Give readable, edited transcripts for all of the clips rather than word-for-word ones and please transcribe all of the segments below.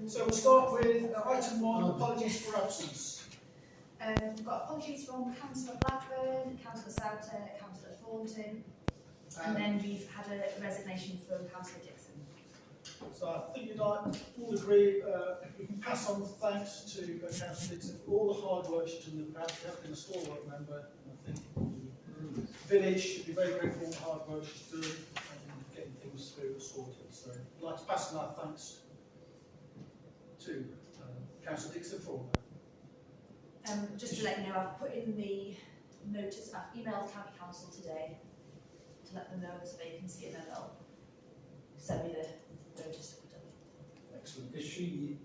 So we'll start with item 1, apologies for absence. We've got apologies from Councillor Blackburn, Councillor Souter, Councillor Thornton, and then we've had a resignation from Councillor Dixon. So I think you'd like all agree, if we can pass on thanks to Councillor Dixon for all the hard work she's done in the past. She has been a stalwart member, and I think the village should be very grateful for the hard work she's done and getting things through and sorted. So I'd like to pass on our thanks to Councillor Dixon for that. Just to let you know, I've put in the notice, I've emailed County Council today to let them know there's a vacancy, and then they'll send me the notice to put in. Excellent. Is she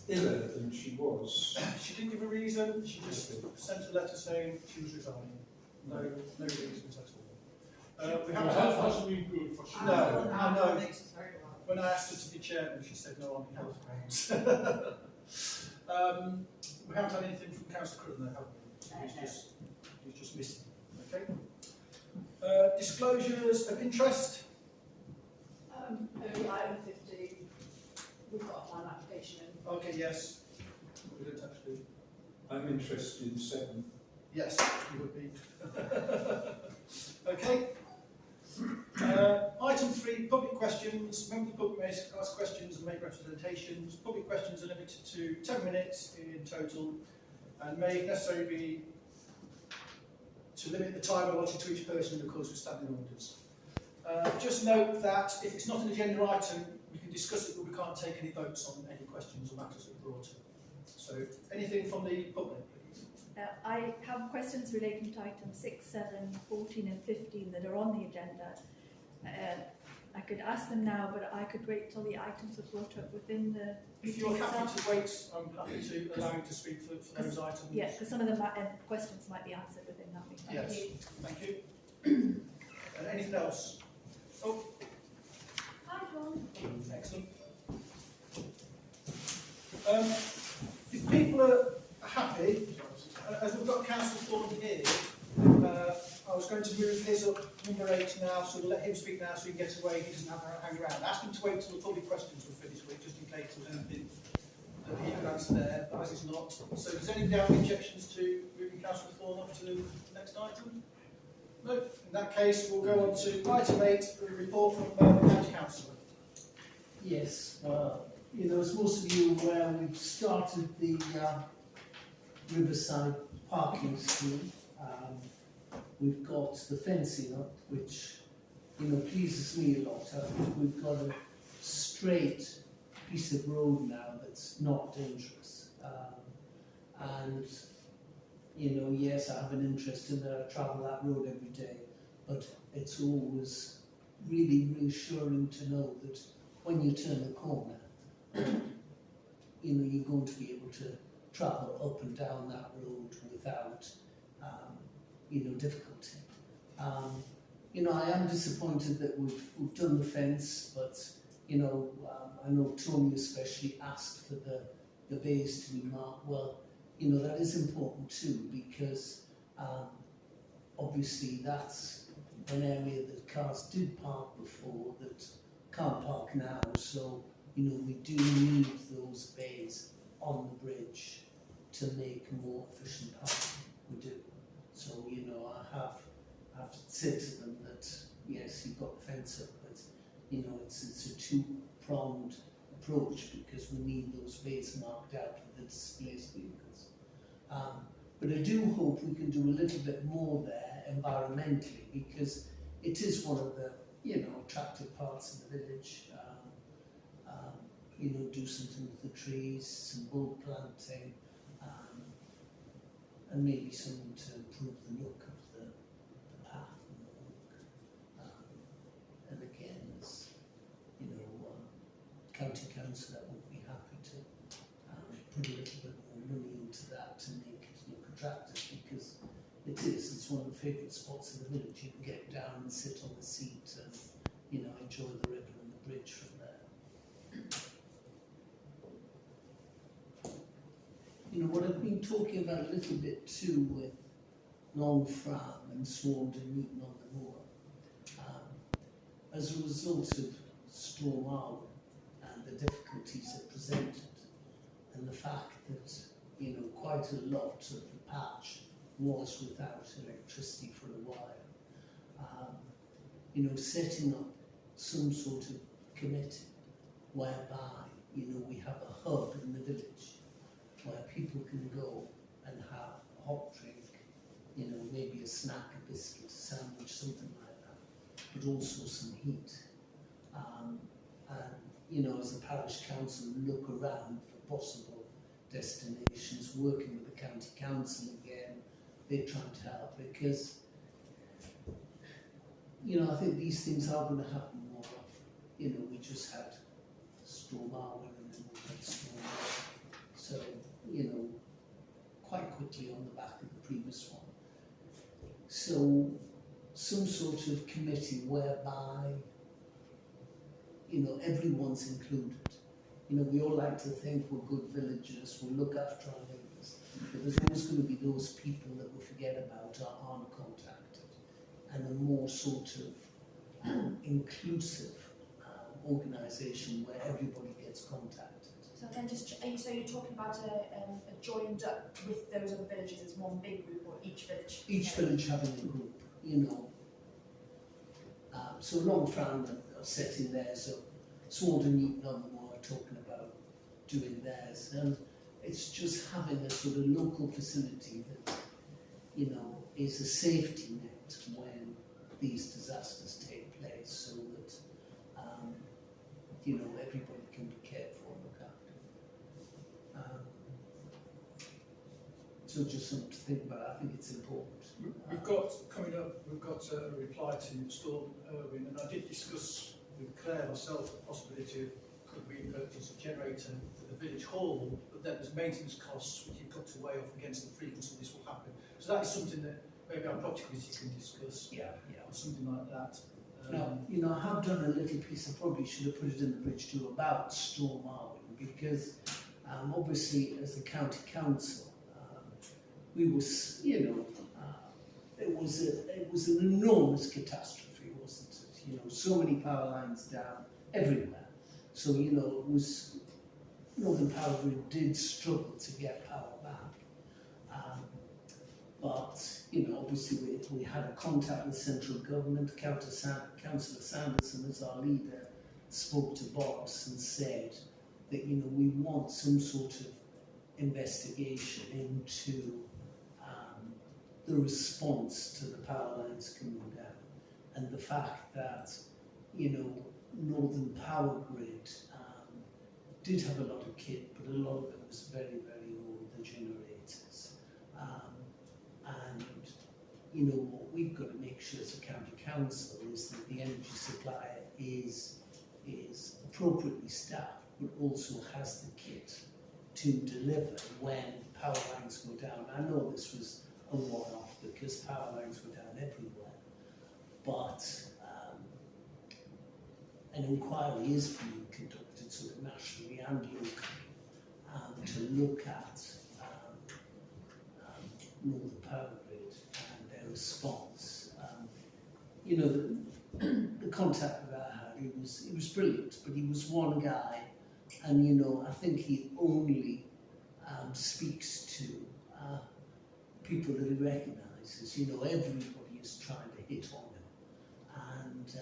iller than she was? She didn't give a reason, she just sent a letter saying she was resigning. No reasons at all. We haven't had Hasn't been good for she. No, I know. When I asked her to be chairman, she said no on health grounds. We haven't had anything from Councillor Crutton, have we? He's just missing. Okay. Disclosures of interest. Only item 15, we've got a plan application in. Okay, yes. We don't actually. I'm interested in 7. Yes, you would be. Okay. Item 3, public questions. Members of the public may ask questions and make representations. Public questions are limited to 10 minutes in total and may, if necessary, be to limit the time allotted to each person in accordance with standing orders. Just note that if it's not an agenda item, we can discuss it, but we can't take any votes on any questions or matters that are brought up. So, anything from the public, please? I have questions relating to items 6, 7, 14 and 15 that are on the agenda. I could ask them now, but I could wait till the items are brought up within the If you're happy to wait, I'm happy to allow you to speak for those items. Yeah, because some of the questions might be answered within that meeting. Yes, thank you. And anything else? Oh, Hi, John. excellent. If people are happy, as we've got Councillor Felton here, I was going to move his up number 8 now, so we'll let him speak now so he can get away, he doesn't have to hang around. Ask him to wait till the public questions were finished with, just in case there was anything that he could answer there, but as it's not. So does anybody have any objections to moving Councillor Felton up to the next item? No. In that case, we'll go on to item 8, the report from the County Council. Yes, you know, as most of you are aware, we've started the Riverside parking scheme. We've got the fencing up, which, you know, pleases me a lot. I think we've got a straight piece of road now that's not dangerous. And, you know, yes, I have an interest in that. I travel that road every day, but it's always really reassuring to know that when you turn the corner, you know, you're going to be able to travel up and down that road without, you know, difficulty. You know, I am disappointed that we've done the fence, but, you know, I know Tony especially asked for the bays to be marked. Well, you know, that is important too, because obviously that's an area that cars did park before that can't park now. So, you know, we do need those bays on the bridge to make more efficient parking. We do. So, you know, I have said to them that, yes, you've got the fence up, but, you know, it's a two-pronged approach because we need those bays marked out for the displaced vehicles. But I do hope we can do a little bit more there environmentally, because it is one of the, you know, attractive parts of the village. You know, do something with the trees, some bulb planting, and maybe something to improve the look of the path and the walk. And again, as you know, County Council would be happy to put a little bit more money into that to make it look attractive, because it's one of the favourite spots in the village. You can get down and sit on the seat and, you know, enjoy the river and the bridge from there. You know, what I've been talking about a little bit too with Long Fram and Swarmden and Newton on the Moor, as a result of Storm Arwen and the difficulties it presented fact that, you know, quite a lot of the patch was without electricity for a while. You know, setting up some sort of committee whereby, you know, we have a hub in the village where people can go and have a hot drink, you know, maybe a snack, a biscuit, a sandwich, something like that, but also some heat. And, you know, as the parish council look around for possible destinations, working with the county council again, they're trying to help because, you know, I think these things are going to happen more often. You know, we just had Storm Arwen and then we had Storm Arwen. So, you know, quite quickly on the back of the previous one. So, some sort of committee whereby, you know, everyone's included. You know, we all like to think we're good villagers, we'll look after our neighbours, but there's always going to be those people that we forget about or aren't contacted. And a more sort of inclusive organisation where everybody gets contacted. So then so you're talking about a joined up with those other villages as one big group, or each village? Each village having a group, you know. So Longfrown are setting theirs up, Sword and Eaton on the Moor are talking about doing theirs, and it's just having a sort of local facility that, you know, is a safety net when these disasters take place, so that, you know, everybody can be cared for and looked after. So just something to think about. I think it's important. We've got, coming up, we've got a reply to Storm Irwin, and I did discuss with Claire myself the possibility of could we purchase a generator for the village hall, but then there's maintenance costs which you've got to weigh off against the frequency this will happen. So that is something that maybe our property committee can discuss, Yeah. or something like that. Now, you know, I have done a little piece, I probably should have put it in the bridge too, about Storm Arwen, because obviously as the county council, we was, you know, it was an enormous catastrophe, wasn't it? You know, so many power lines down everywhere. So, you know, it was, Northern Power Grid did struggle to get power back. But, you know, obviously we had a contact with central government. Councillor Sanderson, as our leader, spoke to Boris and said that, you know, we want some sort of investigation into the response to the power lines coming down, and the fact that, you know, Northern Power Grid did have a lot of kit, but a lot of it was very, very old, the generators. And, you know, what we've got to make sure as a county council is that the energy supplier is appropriately staffed, but also has the kit to deliver when power lines go down. I know this was a one-off because power lines were down everywhere, but an inquiry is being conducted sort of nationally and locally to look at Northern Power Grid and their response. You know, the contact that I had, he was brilliant, but he was one guy, and, you know, I think he only speaks to people that he recognises. You know, everybody is trying to hit on him, and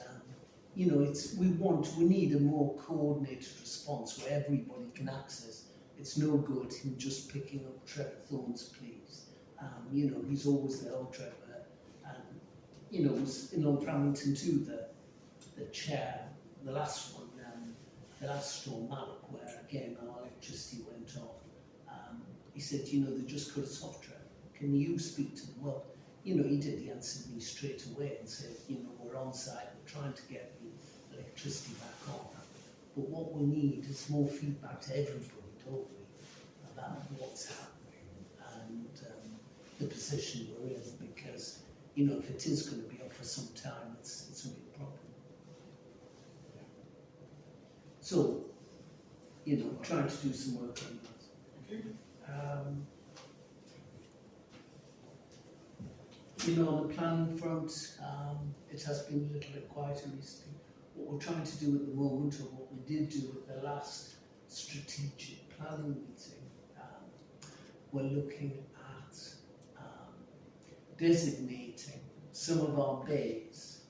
you know, we need a more coordinated response where everybody can access. It's no good him just picking up Trevor Thorne's pleas. You know, he's always there, oh Trevor, and, you know, it was in Lord Framington too, the chair, the last one, the last Storm Malloch, where again our electricity went off. He said, you know, they just cut us off, Trevor. Can you speak to them? Well, you know, he did. He answered me straight away and said, you know, we're on site, we're trying to get the electricity back on. But what we need is more feedback to everybody, don't we, about what's happening and the position we're in, because, you know, if it is going to be off for some time, it's a real problem. So, you know, trying to do some work on that. Thank you. You know, on the planning front, it has been a little bit quieter recently. What we're trying to do at the moment, or what we did do at the last strategic planning meeting, we're looking at designating some of our bays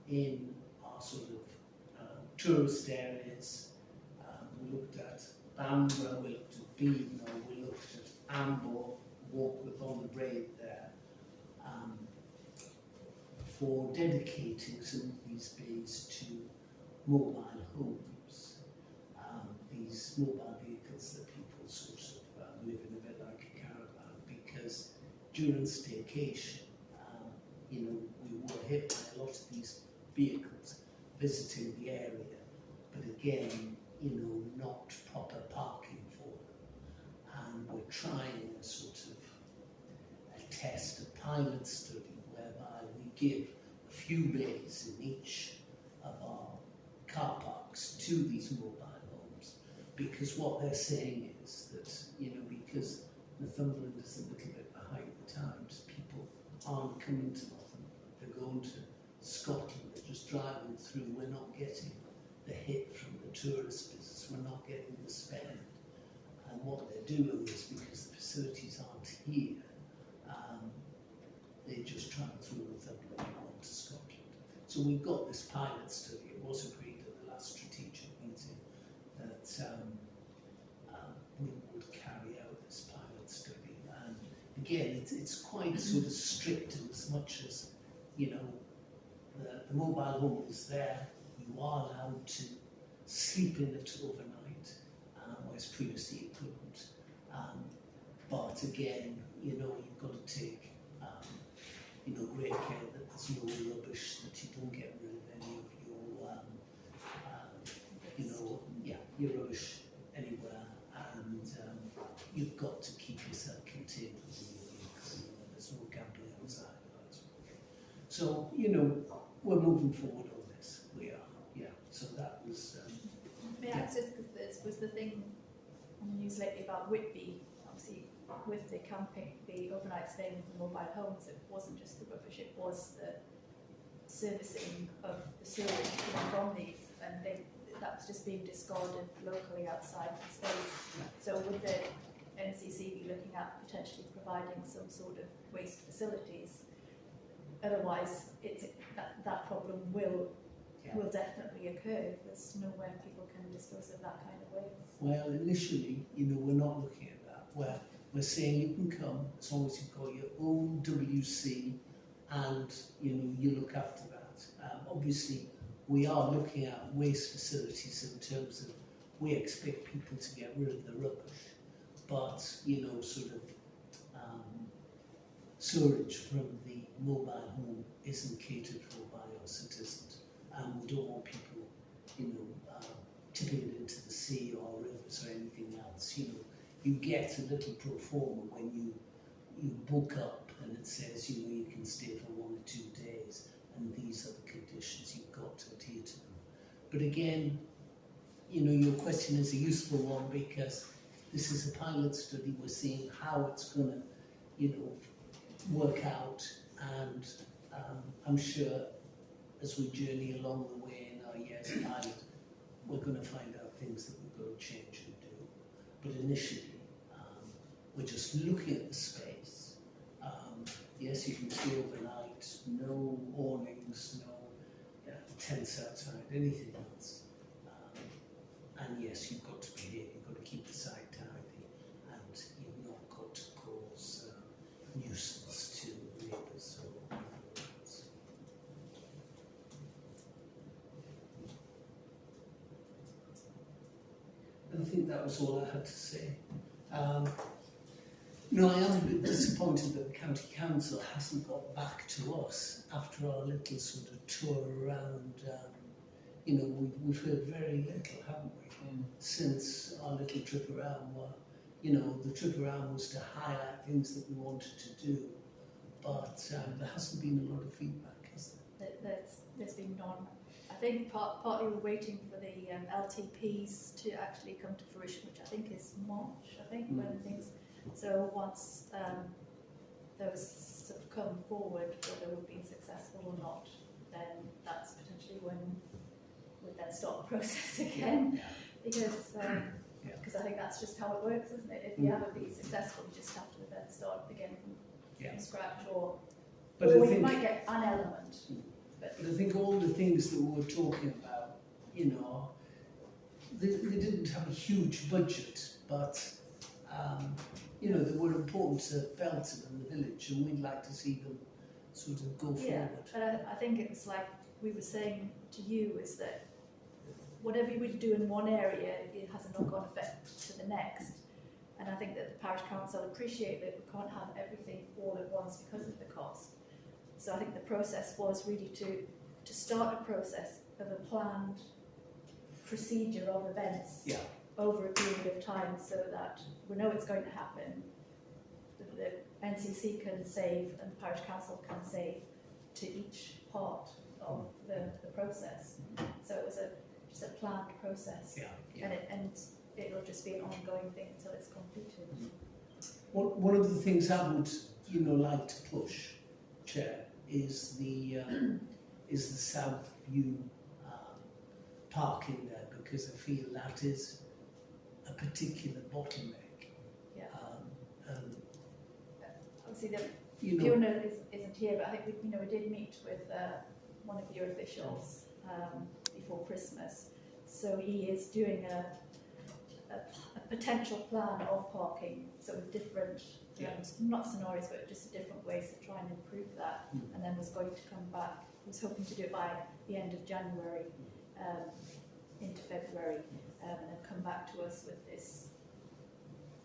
in our sort of tourist areas. We looked at Bamborough, we looked at Beaton, we looked at Amber, Walkworth on the Braid there, for dedicating some of these bays to mobile homes. These mobile vehicles that people sort of live in a bit like a caravan, because during staycation, you know, we were hit by a lot of these vehicles visiting the area, but again, you know, not proper parking for them. And we're trying a sort of a test, a pilot study, whereby we give a few bays in each of our car parks to these mobile homes, because what they're saying is that, you know, because Northumberland is a little bit behind the times, people aren't coming to Northumberland, they're going to Scotland, they're just driving through, we're not getting the hit from the tourist business, we're not getting the spend. And what they're doing is, because the facilities aren't here, they just travel through Northumberland and on to Scotland. So we've got this pilot study. It was agreed at the last strategic meeting that we would carry out this pilot study. And again, it's quite sort of strict in as much as, you know, the mobile home is there. You are allowed to sleep in it overnight, whereas previously you couldn't. But again, you know, you've got to take you know, great care that there's no rubbish, that you don't get rid of any of your, you know, yeah, your rubbish anywhere, and you've got to keep yourself contained within your vehicle. There's no gambling outside of that. So, you know, we're moving forward on this. We are, yeah. So that was. May I ask just because this was the thing on the news lately about Whitby, obviously, with the camping, the overnight staying with the mobile homes, it wasn't just the rubbish, it was the servicing of the sewage coming from these, and that was just being discarded locally outside the space. So would the NCC be looking at potentially providing some sort of waste facilities? Otherwise, that problem will definitely occur. There's nowhere people can dispose of that kind of waste. Well, initially, you know, we're not looking at that. We're saying you can come as long as you've got your own WC and, you know, you look after that. Obviously, we are looking at waste facilities in terms of we expect people to get rid of the rubbish, but, you know, sort of sewerage from the mobile home isn't catered for by us, it isn't. And we don't want people, you know, tipping it into the sea or rivers or anything else. You know, you get a little pro forma when you book up and it says, you know, you can stay for 1 or 2 days and these are the conditions, you've got to adhere to them. But again, you know, your question is a useful one because this is a pilot study. We're seeing how it's going to, you know, work out, and I'm sure as we journey along the way in our year's pilot, we're going to find out things that we're going to change and do. But initially, we're just looking at the space. Yes, you can stay overnight, no awnings, no tents outside, anything else. And yes, you've got to be here, you've got to keep the site tidy, and you've not got to cause nuisance to neighbours or anything else. I think that was all I had to say. No, I am a bit disappointed that the County Council hasn't got back to us after our little sort of tour around. You know, we've heard very little, haven't we, since our little trip around. You know, the trip around was to highlight things that we wanted to do, but there hasn't been a lot of feedback, has there? There's been none. I think partly we're waiting for the LTPs to actually come to fruition, which I think is March, when things. So once those sort of come forward, whether we've been successful or not, then that's potentially when we'd then start the process again. Because Yeah. Because I think that's just how it works, isn't it? If you haven't been successful, you just have to then start again from scratch, or But I you think, might get an element. but I think all the things that we were talking about, you know, they didn't have a huge budget, but you know, they were important to Felton and the village, and we'd like to see them sort of go Yeah, forward. but I think it was like we were saying to you, is that whatever we do in one area, it has a knock-on effect to the next. And I think that the Parish Council appreciate that we can't have everything all at once because of the cost. So I think the process was really to start a process of a planned procedure of events over a period of time, so that we know it's going to happen, the NCC can save and the Parish Council can save to each part of the process. So it was just a planned process, and it'll just be an ongoing thing until it's completed. One of the things I would, you know, like to push, Chair, is the south view parking there, because I feel that is a particular bottleneck. Yeah. And Obviously, the you know, Fiona isn't here, but I think we did meet with one of your officials before Christmas. So he is doing a potential plan of parking, so with different, not scenarios, but just different ways to try and improve that. And then was going to come back, was hoping to do it by the end of January into February, and then come back to us with this,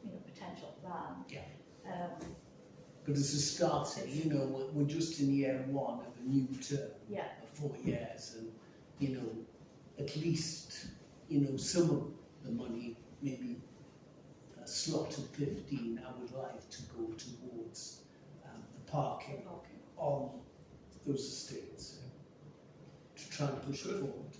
you know, potential plan. but as a starter, you know, we're just in year one of a new term of 4 years, and you know, at least, you know, some of the money, maybe a slot of 15, I would like to go towards the parking on those estates to try and push it forward.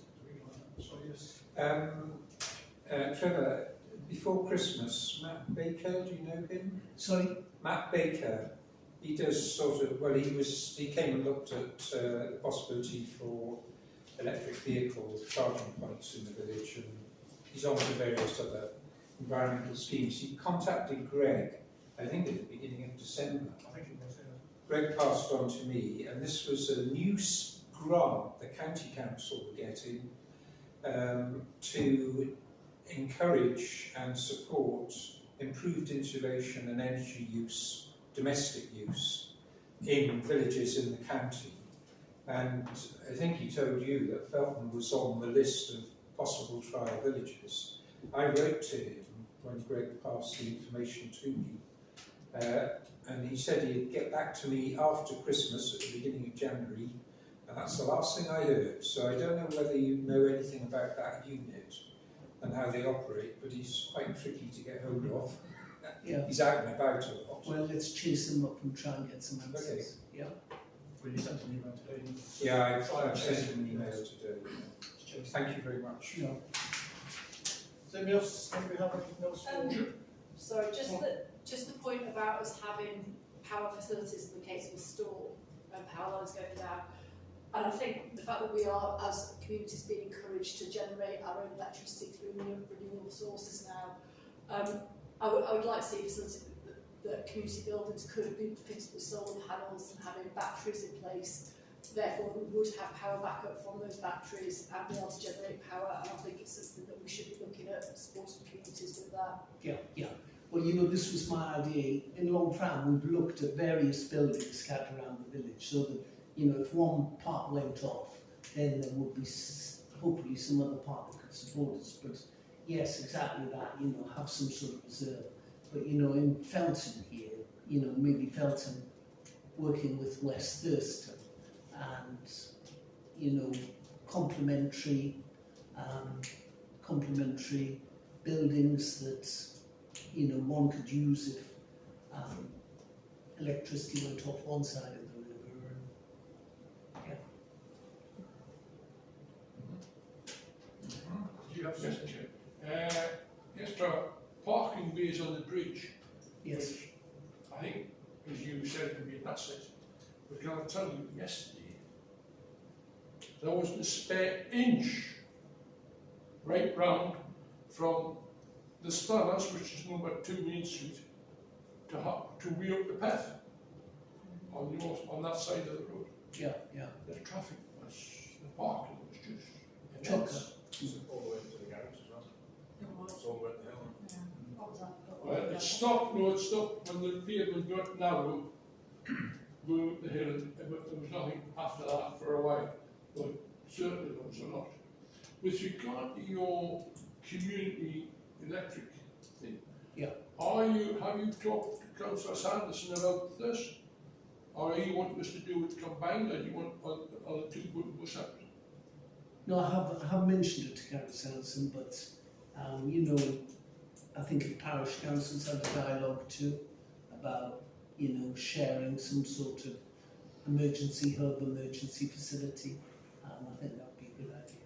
Trevor, before Christmas, Matt Baker, do you know him? Sorry? Matt Baker, he does sort of, well, he came and looked at the possibility for electric vehicle charging points in the village, and he's on to various other environmental schemes. He contacted Greg, I think at the beginning of December. I think it was, Greg passed on to me, and this was a new grant the county council were getting to encourage and support improved insulation and energy use, domestic use, in villages in the county. And I think he told you that Felton was on the list of possible trial villages. I wrote to him when Greg passed the information to me, and he said he'd get back to me after Christmas at the beginning of January, and that's the last thing I heard. So I don't know whether you know anything about that unit and how they operate, but he's quite tricky to get hold of. He's out and about a lot. Well, let's chase him up and try and get some answers. Well, you sent an email today. Yeah, I've sent him an email today. Thank you very much. Does anybody else think we have anything else for? Sorry, just the point about us having power facilities in the case of a storm and power lines going down. And I think the fact that we are, as communities, being encouraged to generate our own electricity through renewable sources now, I would like to see facilities that community buildings could be fitted with solar panels and having batteries in place. Therefore, we would have power backup from those batteries and be able to generate power. And I think it's something that we should be looking at supporting communities with that. Well, you know, this was my idea. In Longfram, we've looked at various buildings scattered around the village, so that, you know, if one part went off, then there would be hopefully some other part that could support us. But yes, exactly that, you know, have some sort of reserve. But, you know, in Felton here, you know, maybe Felton working with West Thurston and, you know, complementary buildings that, you know, one could use if electricity went off one side of the river. Do you have a question, Chair? Yes, Trevor. Parking bays on the bridge. Yes. Which I think, as you said, could be an asset. But can I tell you, yesterday, there wasn't a spare inch right round from the standards, which is number 2 Main Street, to re-up the path on that side of the road. Yeah, yeah. The traffic was, the parking was just Chocker. immense. All the way to the garage as well. It's all the way to the hill. What was that? Well, it stopped when the pavement got narrow, going up the hill, but there was nothing after that for a while, but certainly there was a lot. With regard to your community electric thing, Yeah. have you talked to Councillor Sanderson about this? Or you want us to do it combined, or do you want other two go separate? No, I have mentioned it to Gary Sanderson, but you know, I think the Parish Council's had a dialogue too about, you know, sharing some sort of emergency hub, emergency facility. I think that would be a good idea.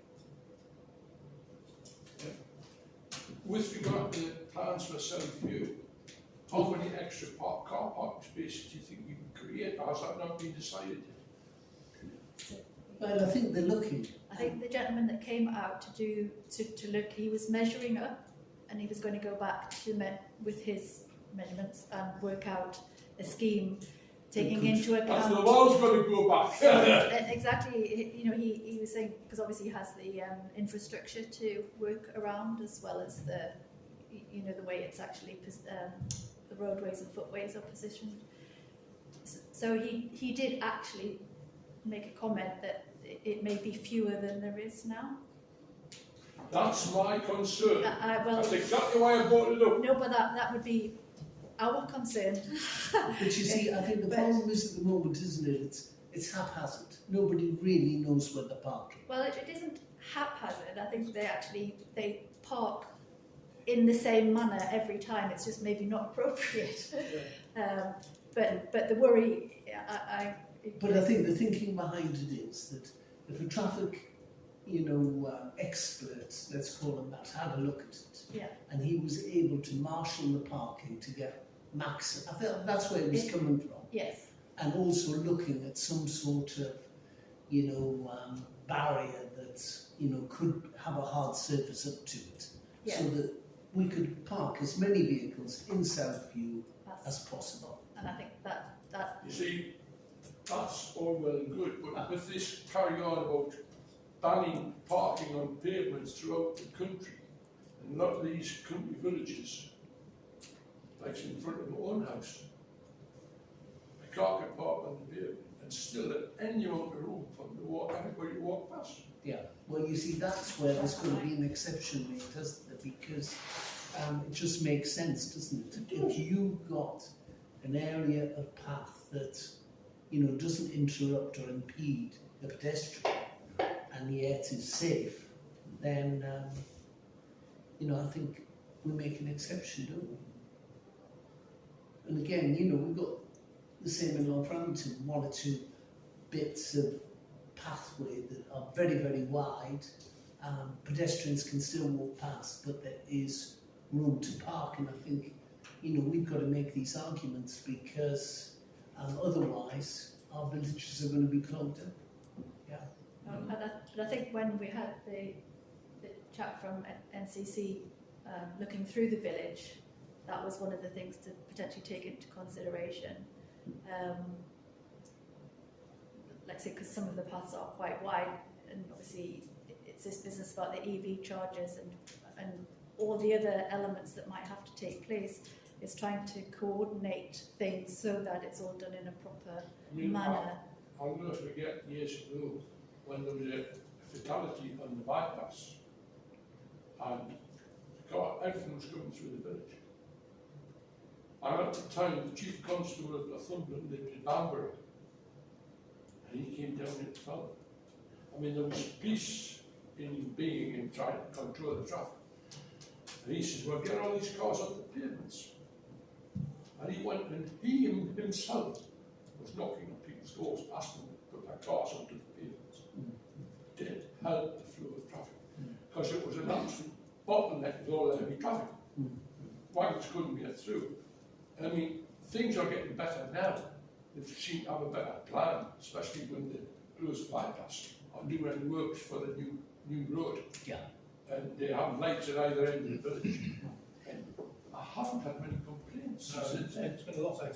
With regard to plans for Southview, how many extra car parking spaces do you think you can create, or has that not been decided yet? Well, I think they're looking. I think the gentleman that came out to look, he was measuring up, and he was going to go back to with his measurements and work out a scheme taking into account. That's the wall's got to go back. Exactly, you know, he was saying, because obviously he has the infrastructure to work around, as well as the, you know, the way it's actually the roadways and footways are positioned. So he did actually make a comment that it may be fewer than there is now. That's my concern. Well, That's exactly why I brought it up. no, but that would be our concern. But you see, I think the problem is at the moment, isn't it? It's haphazard. Nobody really knows where they're parking. Well, it isn't haphazard. I think they park in the same manner every time. It's just maybe not appropriate. But the worry, But I think the thinking behind it is that if a traffic, you know, expert, let's call him that, had a look at it, yeah, and he was able to marshal the parking to get max. I think that's where it was coming from. yes, And also looking at some sort of, you know, barrier that, you know, could have a hard surface up to it, yeah. so that we could park as many vehicles in Southview as possible. And I think that You see, that's all well and good, but with this carry on about banning parking on pavements throughout the country, and a lot of these country villages, like in front of my own house, a car can park on the pavement and still at any amount of room for everybody to walk past. Yeah, well, you see, that's where there's going to be an exception made, doesn't there? Because it just makes sense, doesn't it? If you've got an area of path that, you know, doesn't interrupt or impede the pedestrian, and yet is safe, then, you know, I think we make an exception, don't we? And again, you know, we've got the same in Northampton, 1 or 2 bits of pathway that are very, very wide. Pedestrians can still walk past, but there is room to park, and I think, you know, we've got to make these arguments, because otherwise our villages are going to be clogged up. Yeah. and I think when we had the chap from NCC looking through the village, that was one of the things to potentially take into consideration. Like I say, because some of the paths are quite wide, and obviously it's this business about the EV chargers and all the other elements that might have to take place, is trying to coordinate things so that it's all done in a proper manner. I'll never forget years ago when there was a fatality on the bypass, and everything was going through the village. And at the time, the chief constable of Northumberland lived in Bamburgh, and he came down into Felton. I mean, there was peace in being in trying to control the traffic. And he says, well, get all these cars off the pavements. And he went, and he himself was knocking on people's doors, asking them to put their cars onto the pavements. Did help the flow of traffic, because it was an absolute bottleneck with all the heavy traffic. Wagons couldn't get through. And I mean, things are getting better now. They seem to have a better plan, especially when they close the bypass or do any works for the new road. Yeah. And they have lights at either end of the village. I haven't had many complaints No, since. it's been a lot better.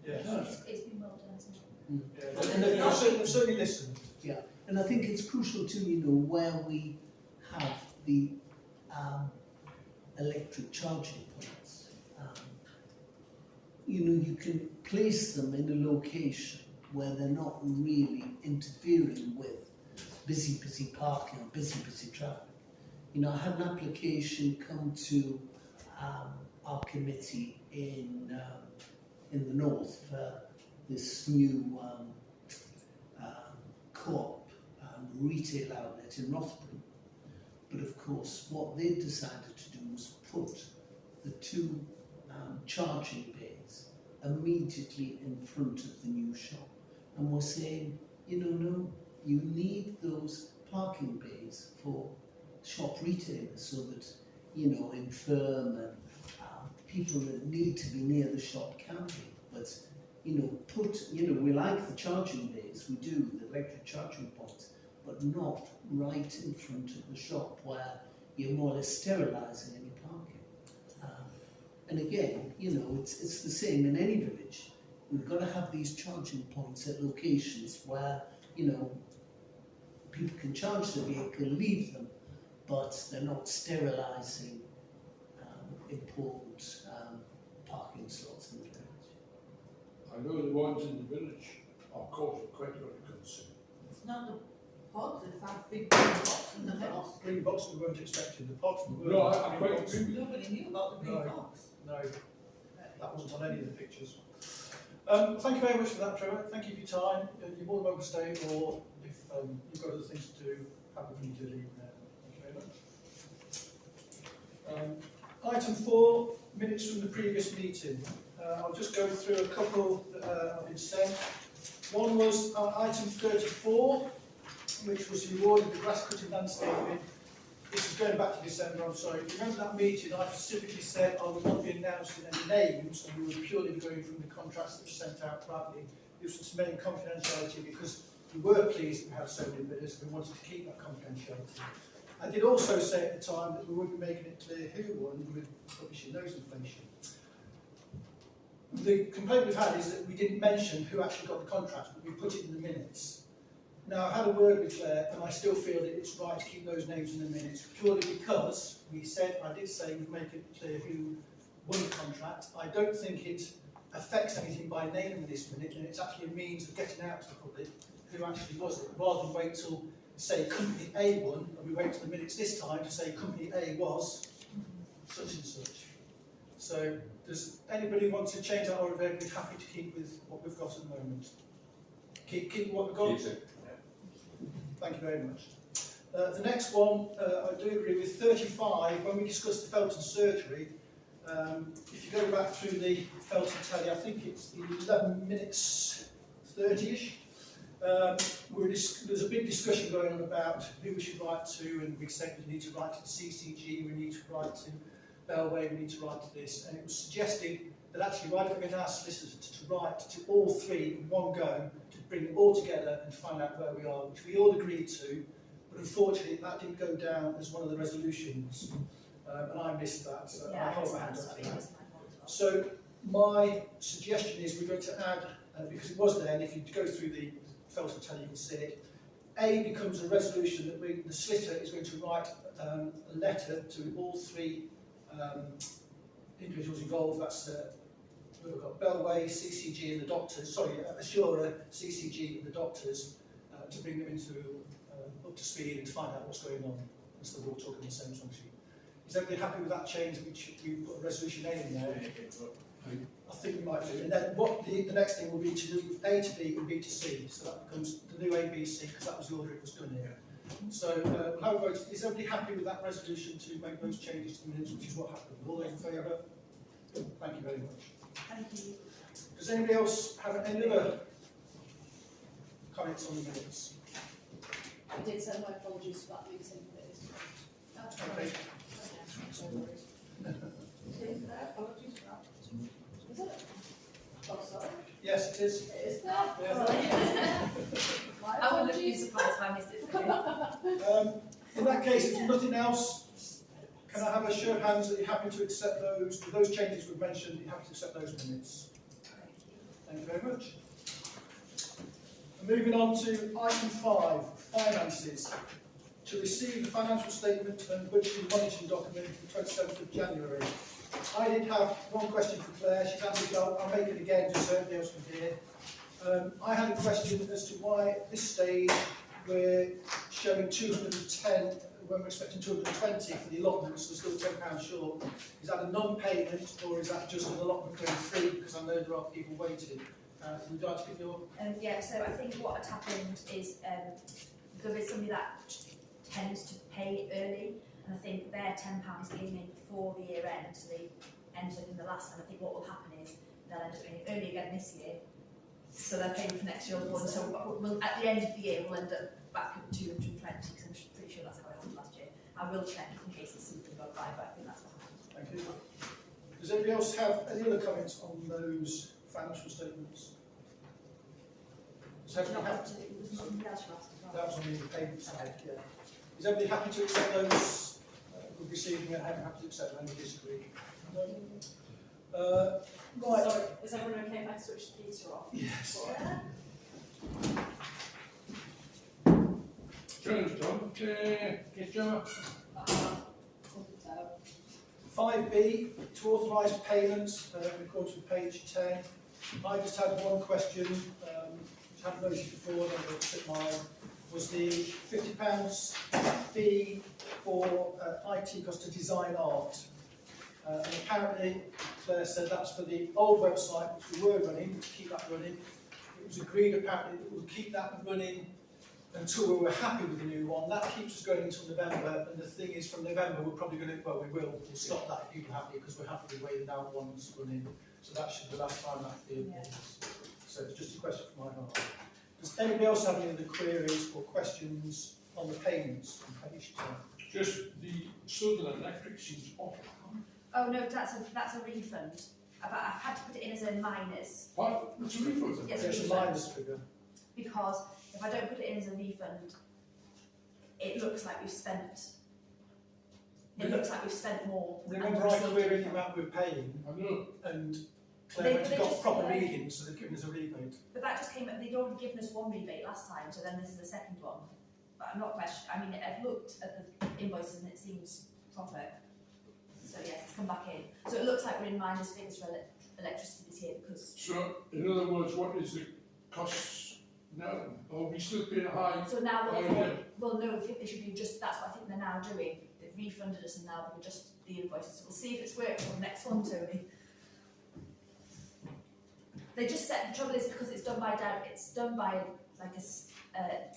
Yes. It's been well done, isn't it? Yeah. And they've certainly listened. And I think it's crucial too, you know, where we have the electric charging points. You know, you can place them in a location where they're not really interfering with busy parking or busy traffic. You know, I had an application come to our committee in the north for this new co-op retail outlet in Rothbury. But of course, what they decided to do was put the two charging bays immediately in front of the new shop. And we're saying, you know, no, you need those parking bays for shop retailers so that, you know, infirm and people that need to be near the shop can be. But, you know, we like the charging bays, we do, the electric charging points, but not right in front of the shop where you're more or less sterilising any parking. And again, you know, it's the same in any village. We've got to have these charging points at locations where, you know, people can charge the vehicle, leave them, but they're not sterilising important parking slots in the village. I know the ones in the village are causing quite a lot of concern. It's not the pots, it's that big green box in the middle. Green box we weren't expecting. The pots we No, weren't. I quite agree with you. Nobody knew about the green No. box. No, that wasn't on any of the pictures. Thank you very much for that, Trevor. Thank you for your time. You're more than welcome to stay, or if you've got other things to do, happy for you to leave now. Thank you very much. Item 4, minutes from the previous meeting. I'll just go through a couple that have been sent. One was item 34, which was the award of the grass cutting landscaping. This is going back to December, I'm sorry. If you remember that meeting, I specifically said I would not be announcing any names, and we were purely going from the contracts that were sent out privately. This was to maintain confidentiality because we were pleased that we had so many bidders, and we wanted to keep that confidentiality. I did also say at the time that we would be making it clear who won with publishing those information. The complaint we've had is that we didn't mention who actually got the contract, but we put it in the minutes. Now, I've had a word with Claire, and I still feel that it's right to keep those names in the minutes, purely because I did say we'd make it clear who won the contract. I don't think it affects anything by naming this minute, and it's actually a means of getting out to the public who actually was it, rather than wait till, say, Company A won, and we wait to the minutes this time to say Company A was such and such. So, does anybody want to change that, or are we happy to keep with what we've got at the moment? Keep what we've got? Thank you very much. The next one, I do agree with 35. When we discussed the Felton surgery, if you go back through the Felton tally, I think it's 11 minutes 30-ish. There's a big discussion going on about who we should write to, and we said we need to write to the CCG, we need to write to Bellway, we need to write to this, and it was suggested that actually why don't we get our solicitors to write to all three in one go, to bring them all together and find out where we are, which we all agreed to, but unfortunately that didn't go down as one of the resolutions, and I missed that, so I hold my hand up for that. So my suggestion is we're going to add, because it was there, and if you go through the Felton tally you can see it, A becomes a resolution that the solicitor is going to write a letter to all three individuals involved. That's we've got Bellway, CCG and the doctors, Assura, CCG and the doctors, to bring them into up to speed and to find out what's going on, so they're all talking the same song sheet. Is everybody happy with that change? We put a resolution A in there. I think we might do. And then the next thing will be to move A to B and B to C. So that becomes the new A, B, C, because that was the order it was done here. So we'll have a vote. Is everybody happy with that resolution to make those changes to the minutes, which is what happened? All those in favour? Thank you very much. Thank you. Does anybody else have any other comments on the minutes? I did send my apologies for that meeting, but it is That's Okay. right. Is there apologies for that? Is it? Oh, sorry. Yes, it is. It is there? Yeah. My I wouldn't be apologies. surprised if I missed it today. In that case, if there's nothing else, Can I have a show of hands that you're happy to accept those, with those changes we've mentioned, you're happy to accept those minutes? Thank you very much. And moving on to item 5, finances. To receive the financial statement and budgetary monitoring document for the 27th of January. I did have one question for Claire. She's answered it. I'll make it again just so everybody else can hear. I had a question as to why at this stage we're showing 210 when we're expecting 220 for the allotments. We're still £10 short. Is that a non-payment or is that just an allotment going free? Because I know there are people waiting. Would you like to give your... Yeah, so I think what had happened is there is somebody that tends to pay early, and I think their £10 came in before the year end, so they ended up in the last, and I think what will happen is they'll end up paying early again this year, so they're paying for next year, so we'll, at the end of the year we'll end up back at 220, because I'm pretty sure that's how it happened last year. I will check in case it's something gone right, but I think that's what happened. Thank you. Does anybody else have any other comments on those financial statements? Does everybody have that was on the payment side, yeah. Is everybody happy to accept those? We're receiving it, I'm happy to accept them, any disagree? No? Right. Sorry, is everyone okay if I switch the heater off? Yes. Jones, Tom, get your 5B, to authorise payments, in accordance with page 10. I just had one question, which I haven't noticed before, and I'll put mine, was the £50 fee for IT cost to design art. And apparently, Claire said that's for the old website, which we were running, to keep that running. It was agreed apparently that we'll keep that running until we were happy with the new one. That keeps us going until November, and the thing is, from November we're probably going to, well, we'll stop that if people are happy, because we're happy with the way the now one's running. So that should be the last time that fee appears. So it's just a question from my heart. Does anybody else have any other queries or questions on the payments on page 10? just the Southern Electric seems off. Oh no, that's a refund. I've had to put it in as a minus. What? It's a refund? Yes, It's a refund. minus figure. Because if I don't put it in as a refund, it looks like we've spent. It looks like we've spent more. Remember I queried the amount we're paying, I know. and Claire went They and got just- proper readings, so they've given us a rebate. But that just came. They'd already given us one rebate last time, so then this is the second one. But I'm not questioning. I mean, I've looked at the invoices and it seems proper. So yes, it's come back in. So it looks like we're in minus figures for electricity this year because. So, in other words, what is the cost now? Are we still paying high? So now Oh, they've yeah. well, no, I think they should be just. That's what I think they're now doing. They've refunded us and now they've adjusted the invoices. We'll see if it's worked for the next one, Tony. They just said the trouble is because it's done by like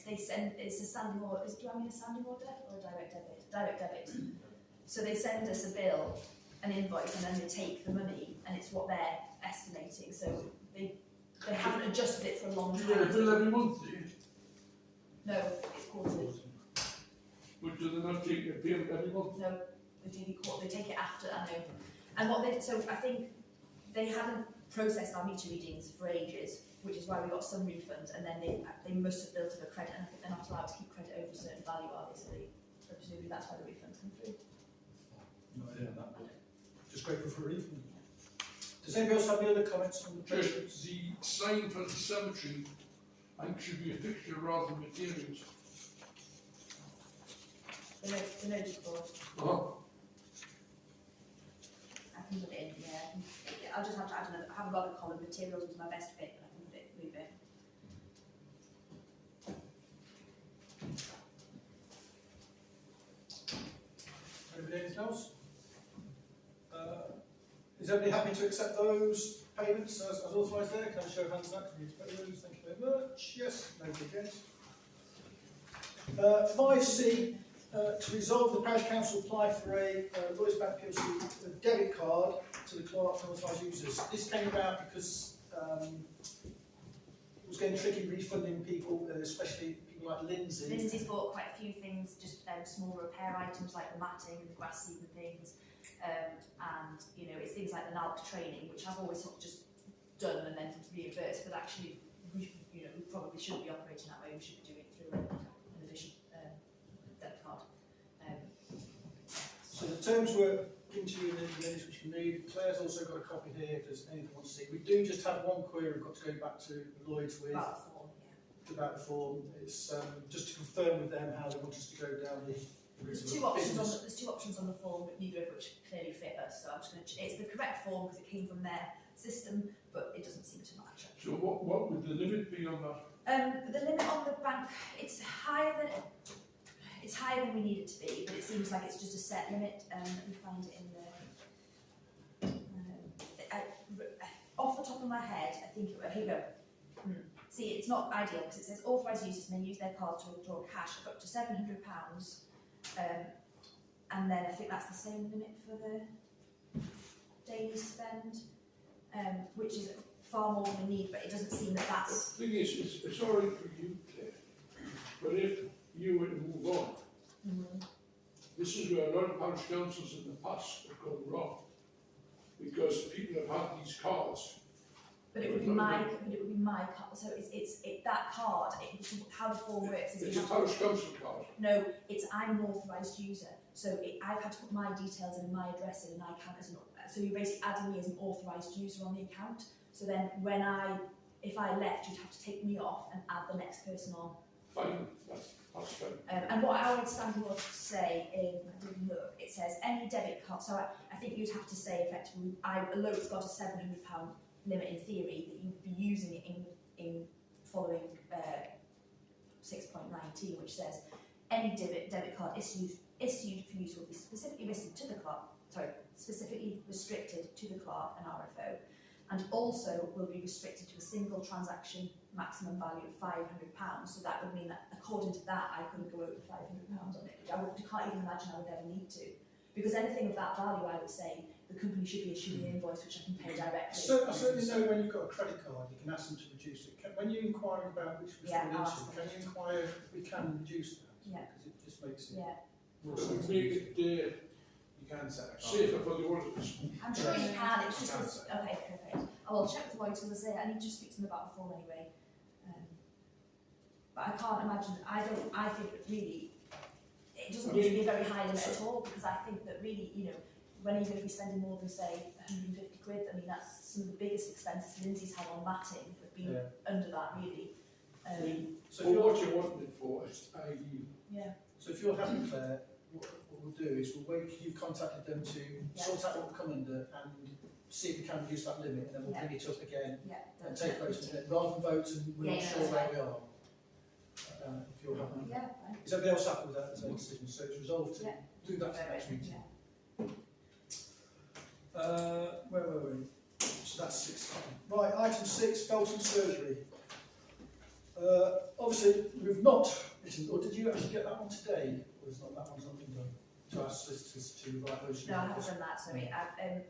they send it's a standing order. Do I mean a standing order or a direct debit? Direct debit. So they send us a bill, an invoice, and then they take the money, and it's what they're estimating. So they haven't adjusted it for a long Do you get a time. bill every month, do you? No, it's quarterly. But do they not take a payment every month? No, they do the court. They take it after. I know. And what they so I think they haven't processed our meter readings for ages, which is why we got some refunds, and then they must have built up a credit, and I think they're not allowed to keep credit over a certain value, obviously. So presumably that's why the refunds come through. No idea on that bit. Just grateful for a refund. Does anybody else have any other comments on the Just payments? the sign for the cemetery, I think should be a fixture rather than materials. The notice board. Oh. I can put it in. Yeah, I'll just have to add another. I haven't got a column. Materials was my best fit, but I can put it. Move it. Anybody anything else? Is everybody happy to accept those payments as authorised there? Can I show of hands on that? Can you expect those? Thank you very much. Yes, nobody against. 5C, to resolve the Parish Council apply for a Lloyds Bank PLC debit card to the clerk and authorised users. This came about because it was getting tricky refunding people, especially people like Lindsay. Lindsay's bought quite a few things, just small repair items like the matting and the grass seed and things. And it's things like the NALC training, which I've always sort of just done and then reimbursed, but actually we probably shouldn't be operating that way. We should be doing it through an efficient debit card. So terms were given to you in the minutes which you can read. Claire's also got a copy here if there's anything you want to see. We do just have one query we've got to go back to Lloyd's with About the form, yeah. about the form. It's just to confirm with them how they want us to go down the There's two options on the form, but neither of which clearly fit us. So I'm just going to. It's the correct form because it came from their system, but it doesn't seem to match. So what would the limit be on that? The limit on the bank, it's higher than we need it to be, but it seems like it's just a set limit. Let me find it in the. Off the top of my head, I think here we go. See, it's not ideal because it says authorised users may use their cards to withdraw cash of up to £700. And then I think that's the same limit for the daily spend, which is far more than we need, but it doesn't seem that that's... The thing is, it's all right for you, Claire, but if you were to move on, this is where a lot of parish councils in the past have gone wrong, because people have had these cards. But it would be my card, so it's that card, how the form works is... It's a parish council card. No, I'm an authorised user, so I've had to put my details and my address in, and I count as an... So you're basically adding me as an authorised user on the account. So then if I left, you'd have to take me off and add the next person on. Fine, that's fine. And what our understanding was to say, I didn't look, it says any debit card, so I think you'd have to say effectively, although it's got a £700 limit in theory, that you'd be using it in following 6.19, which says any debit card issued for use will be specifically restricted to the clerk and RFO, and also will be restricted to a single transaction maximum value of £500. So that would mean that, according to that, I couldn't go over £500 on it, which I can't even imagine I would ever need to. Because anything of that value, I would say, the company should be issuing an invoice which I can pay directly. So I certainly know when you've got a credit card, you can ask them to reduce it. When you're inquiring about which we fall into, can you inquire if we can reduce that? Yeah. Because it just makes it more But sense. make it You can set a safer for the auditors. I'm sure you can, it's just this, okay, perfect. I will check with Lloyd, because I say I need to speak to them about the form anyway. But I can't imagine, I think that really, it doesn't need to be a very high limit at all, because I think that really, when are you going to be spending more than, say, 150 quid? I mean, that's some of the biggest expenses Lindsay's had on matting have been under that, really. So For what you want it for, it's i.e. Yeah. So if you're happy, Claire, what we'll do is we'll wait till you've contacted them to sort out what will come under and see if we can reduce that limit, and then we'll bring it up again and take votes on it, rather than vote and we're not sure where we are. If you're happy. Yeah, fine. Is everybody else happy with that as a decision? So it's resolved to do that for next meeting. Where were we? So that's 6. Right, item 6, Felton surgery. Obviously, we've not written, or did you actually get that one today? Or is that one's not been done? To ask solicitors to write those. No, I haven't done that, sorry.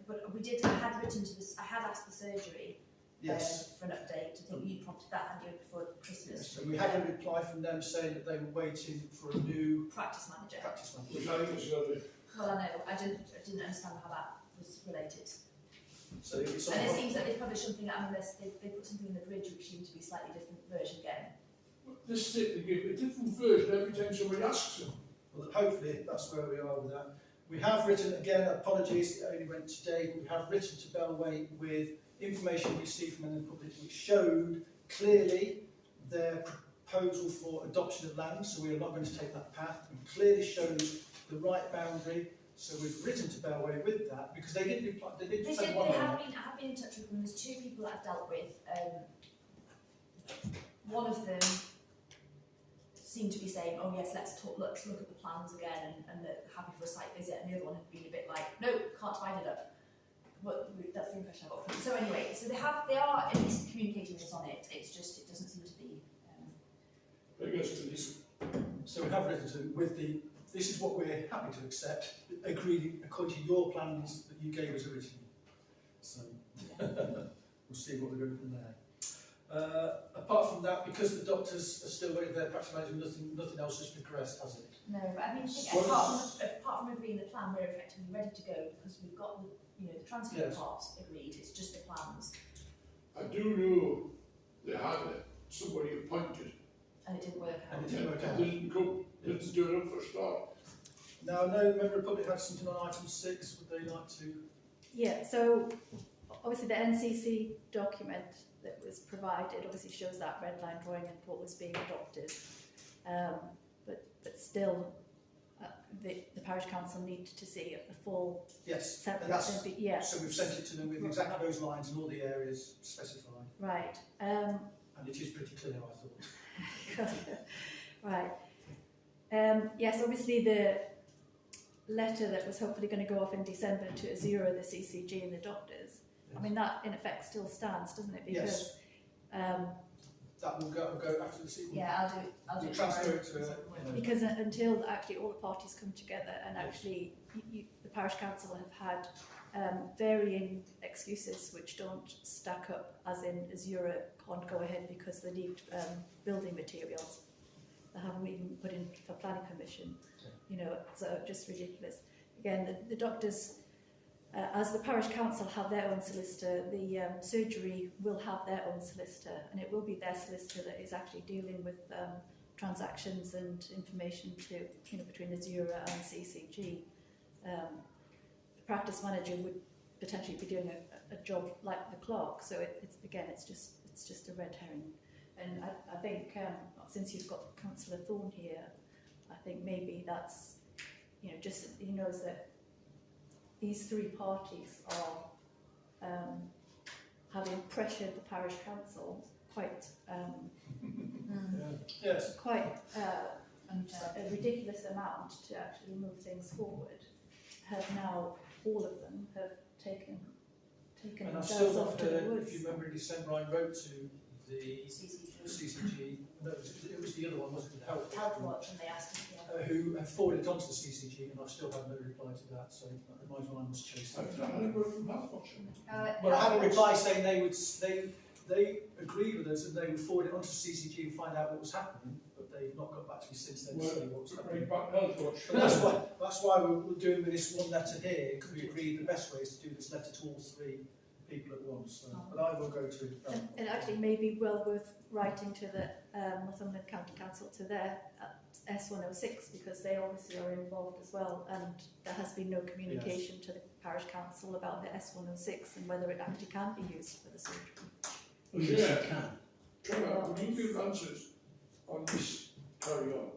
But I had written to this, I had asked the surgery for an update. I think you prompted that, hadn't you, before Christmas. Yes, and we had a reply from them saying that they were waiting for a new practice manager. Which I think is lovely. Well, I know, I didn't understand how that was related. So it's and it seems that they published something, they put something in the bridge which seemed to be a slightly different version again. This is it, they give a different version every time somebody asks them. Well, hopefully that's where we are with that. We have written, again, apologies, it only went today, but we have written to Bellway with information we received from the public which showed clearly their proposal for adoption of land, so we are not going to take that path, and clearly shows the right boundary. So we've written to Bellway with that, because they did reply, I have been in touch with them. There's 2 people that I've dealt with. One of them seemed to be saying, oh yes, let's look at the plans again, and they're happy for a site visit, and the other one had been a bit like, no, can't divide it up. But that's the impression I got from them. So anyway, so they are at least communicating with us on it. It's just, it doesn't seem to be... So we have written to with the, this is what we're happy to accept, agreed according to your plans that you gave us originally. So we'll see what we go from there. Apart from that, because the doctors are still waiting for their practice manager, nothing else has progressed, has it? No, but I mean, apart from agreeing the plan, we're effectively ready to go, because we've got the transfer parts agreed. It's just the plans. I do know they had somebody appointed. And it didn't work out. And it didn't work out. Didn't do it up for a start. Now, no member of the public has something on item 6. Would they like to? Yeah, so obviously the NCC document that was provided obviously shows that red line drawing and what was being adopted. But still, the parish council need to see a full Yes. separate. And that's, yeah. so we've sent it to them with exactly those lines and all the areas specified. Right. And it is pretty clear, I thought. Right. Yes, obviously the letter that was hopefully going to go off in December to zero the CCG and the doctors. I mean, that in effect still stands, doesn't it? Because that will go after the sequel. Yeah, I'll do We'll it. transfer it to because until actually all the parties come together and actually the parish council have had varying excuses which don't stack up, as in Azura can't go ahead because they need building materials. They haven't even put in for planning permission, you know, so just ridiculous. Again, the doctors, as the parish council have their own solicitor, the surgery will have their own solicitor, and it will be their solicitor that is actually dealing with transactions and information to, you know, between Azura and CCG. The practice manager would potentially be doing a job like the clerk, so it's just a red herring. And I think since you've got Councillor Thorne here, I think maybe that's, you know, just he knows that these three parties are having pressured the parish council quite Yes. quite a ridiculous amount to actually move things forward. Have now all of them have taken And I've themselves still off not to the heard, woods. if you remember in December, I wrote to the CCG, no, it was the other one, wasn't it? Health Watch, and they asked if who have forwarded it on to the CCG, and I've still had no reply to that, so that reminds me I must chase that. Have you had a word from Health Watch? Well, I had a reply saying they agreed with us and they would forward it on to CCG and find out what was happening, but they've not got back to me since then to say what was happening. Right back Health Watch. But that's why we're doing with this one letter here. It could be agreed the best way is to do this letter to all three people at once. So, but I will go to And it actually may be well worth writing to the Northumberland County Council, to their S106, because they obviously are involved as well, and there has been no communication to the parish council about the S106 and whether it actually can be used for the surgery. Oh, yes, Yeah. you can. Trevor, would you give answers on this carry on?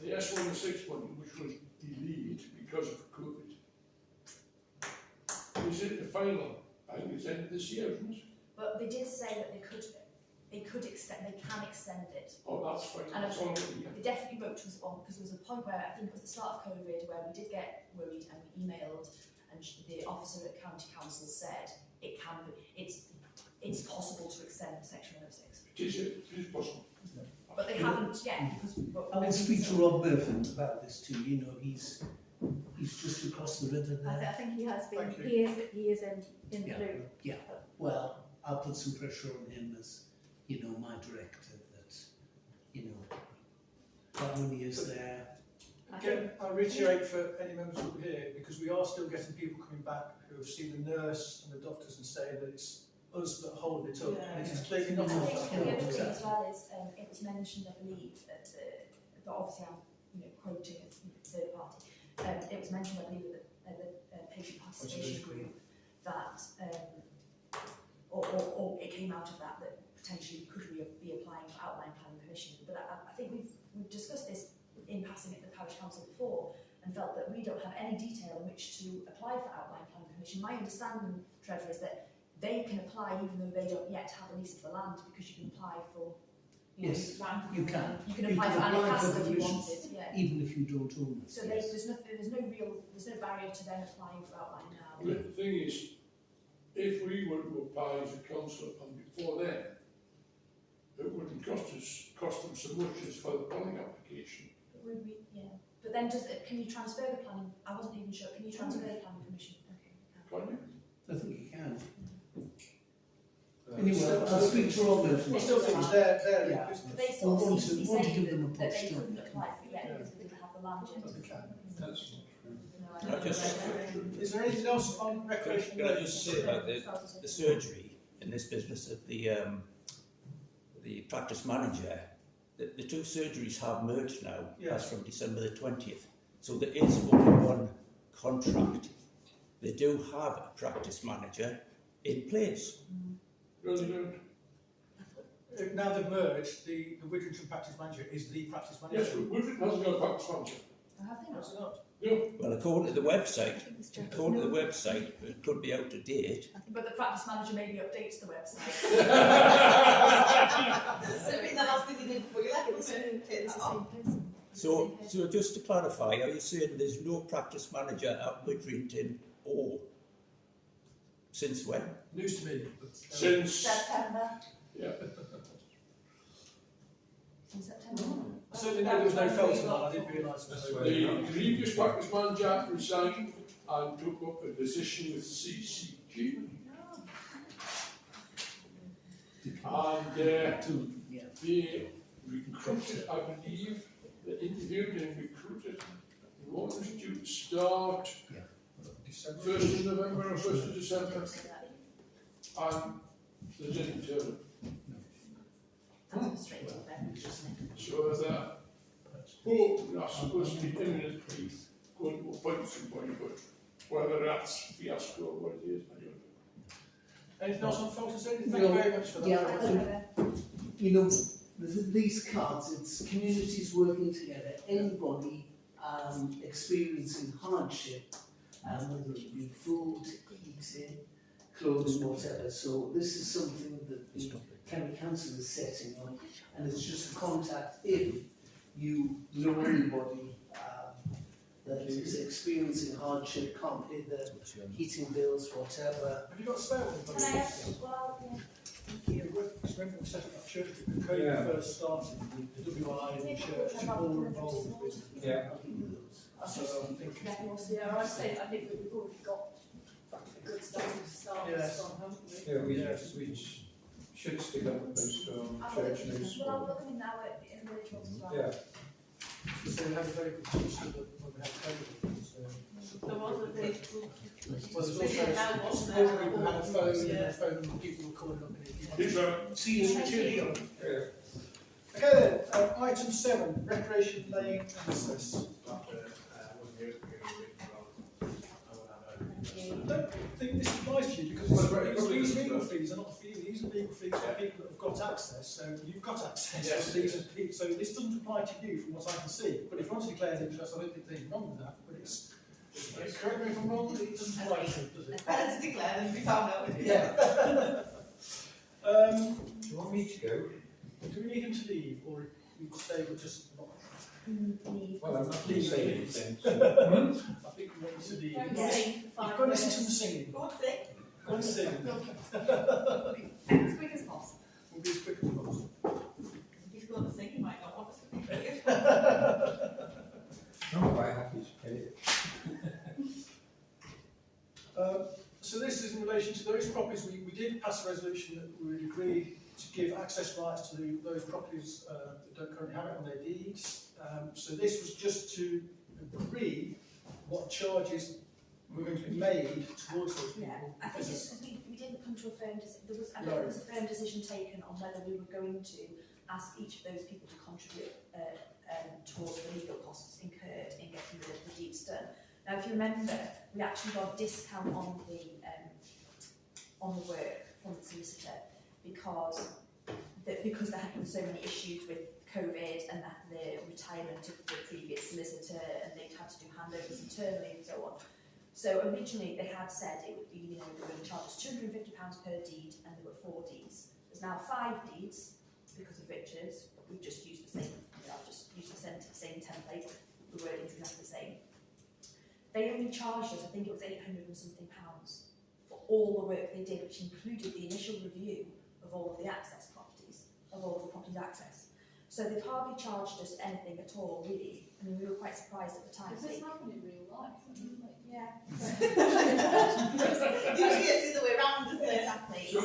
The S106 one, which was delayed because of COVID, is it the final? I think it's end of this year, isn't it? But they did say that they can extend it. Oh, that's fine. And That's all right, yeah. They definitely wrote to us on, because there was a point where I think it was the start of COVID where we did get worried and we emailed, and the officer at County Council said it can be, it's possible to extend Section 106. It is possible. But they haven't yet. I will speak to Rob Murphy about this too. You know, he's just across the river I there. think he has been. Thank you. He is in the Yeah. loop. Yeah. Well, I'll put some pressure on him as, you know, my director, that, you know, that money is there. Again, I reiterate for any members who are here, because we are still getting people coming back who have seen the nurse and the doctors and saying that it's us that hold it up, and it is clearly not I us. think the other thing as well is it was mentioned, I believe, that but obviously I'm quoting a third party. It was mentioned, I believe, that the patient participation group that or it came out of that potentially could we be applying for outline planning permission. But I think we've discussed this in passing at the parish council before and felt that we don't have any detail in which to apply for outline planning permission. My understanding, Trevor, is that they can apply even though they don't yet have a lease of the land, because you can apply for Yes, you can. You can apply for Annie apply Castle for if you permission, wanted, yeah. even if you don't own it. So yes. there's no barrier to them applying for outline now. The thing is, if we were to apply as a council and before then, it wouldn't cost them so much as for the planning application. Would we, yeah. But then can you transfer the planning? I wasn't even sure. Can you transfer the planning permission? Okay. Can you? I think you can. Anyway, I'll speak to Rob Murphy. I still think it's their Yeah. business. But they I sort of want seem to be to want to saying give them a that push, they don't couldn't they? apply for it yet Yeah. because they didn't have the land yet. But they can. That's Is there anything else on recreation? Can I just say about the surgery in this business of the practice manager? The two surgeries have merged now, Yeah. as from December the 20th. So there is only one contract. They do have a practice manager in place. No, they don't. Now they've merged, the Widrington practice manager is the practice manager. Yes, but Woodford hasn't got a practice manager. I have No, it's not. No. Well, according to the website, think it could be out of date. but the practice manager maybe updates the website. So the last thing you did before you left was It's the same person. So just to clarify, are you saying there's no practice manager at Widrington or since when? News to me. Since, September. yeah, In September. I certainly know there was no Felton on, I didn't realise there was no. the previous practice manager resigned and took up a position with CCG. And Yeah. they recruited, I believe, they interviewed and recruited. One was due to start December. 1st of November or 1st of December, and they didn't turn up. That's straight to them, isn't it? So that hope are supposed to be imminently going to appoint somebody, but whether that's fiasco or what it is, I don't know. Anything else on Felton? Thank you very much for that. Yeah, you know, these cards, it's communities working together. Anybody experiencing hardship, whether it be food, heating, clothing, whatever. So this is something that the County Council is setting up, and it's just a contact if you know anybody that is experiencing hardship, can't pay their heating bills, whatever. Have you got a spare one? Can I ask, well, yeah. Remember we set up that church when COVID first started, the WI and the church, all were involved with it. Yeah. So I'm thinking, Yeah, I say, I think we've already got a good starting to start Yes. from, haven't we? Yeah, we should stick up with those church news. Well, I'll look at them now in the village ones as well. Yeah, so we had a very good system when we had COVID. So, There was a big. well, there's also Now, more people had a phone, and the phone people were calling up and He's right. see you security on. yeah. Okay then, item 7, recreation lane access. I don't think this applies to you because these legal fees are not fees, these are legal fees for people that have got access, so you've got access. Yes. So this doesn't apply to you from what I can see, but if you want to declare an interest, I don't think there's anything wrong with that, but it's, correct me if I'm wrong, it doesn't apply to you, does it? Better to declare than be found out with. Yeah. Do you want me to go? Do we need him to leave, or we stay with just not? Leave. Well, I'm not going to say anything. I think we want him to leave. Don't Yeah. sing for You've 5 got to listen to minutes. them singing. Go on, sing. Go and sing. As quick as possible. We'll be as quick as possible. If he's going to sing, he might not want us to sing. I'm quite happy to pay it. So this is in relation to those properties, we did pass a resolution that we would agree to give access rights to those properties that don't currently have it on their deeds. So this was just to agree what charges were going to be made towards those people. Yeah, I think it's because we didn't come to a firm decision, there was a firm decision taken on whether we were going to ask each of those people to contribute towards the legal costs incurred in getting rid of the deeds done. Now, if you remember, we actually got a discount on the work from the solicitor because there had been so many issues with COVID and the retirement of the previous solicitor, and they'd had to do handovers internally and so on. So originally they had said it would be, they were going to charge us £250 per deed, and there were 4 deeds. There's now 5 deeds because of Richard's. We've just used the same, I've just used the same template. The wording's exactly the same. They only charged us, I think it was £800 and something for all the work they did, which included the initial review of all of the access properties, of all of the properties access. So they've hardly charged us anything at all, really. I mean, we were quite surprised at the time. Does this happen in real life? Yeah. Usually it's the other way around, isn't it? Exactly. So-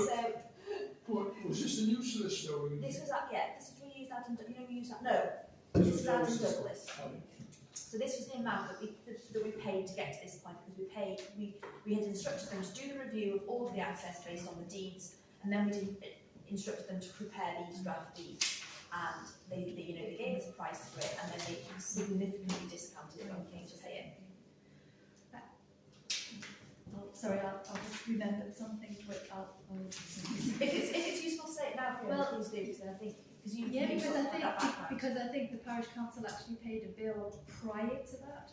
So Was this the new solicitor? this was this is we used Adam. We used that. No, this is Adam Douglas. So this was the amount that we paid to get to this point, because we had instructed them to do the review of all of the access based on the deeds, and then we instructed them to prepare these draft deeds. and they gave us a price for it, and then they significantly discounted it when we came to pay it. Oh, sorry, I'll just remembered something quick. If it's useful to say it now, Fiona, Well, please do, because I think you because sort I of had think that background. because I think the parish council actually paid a bill prior to that.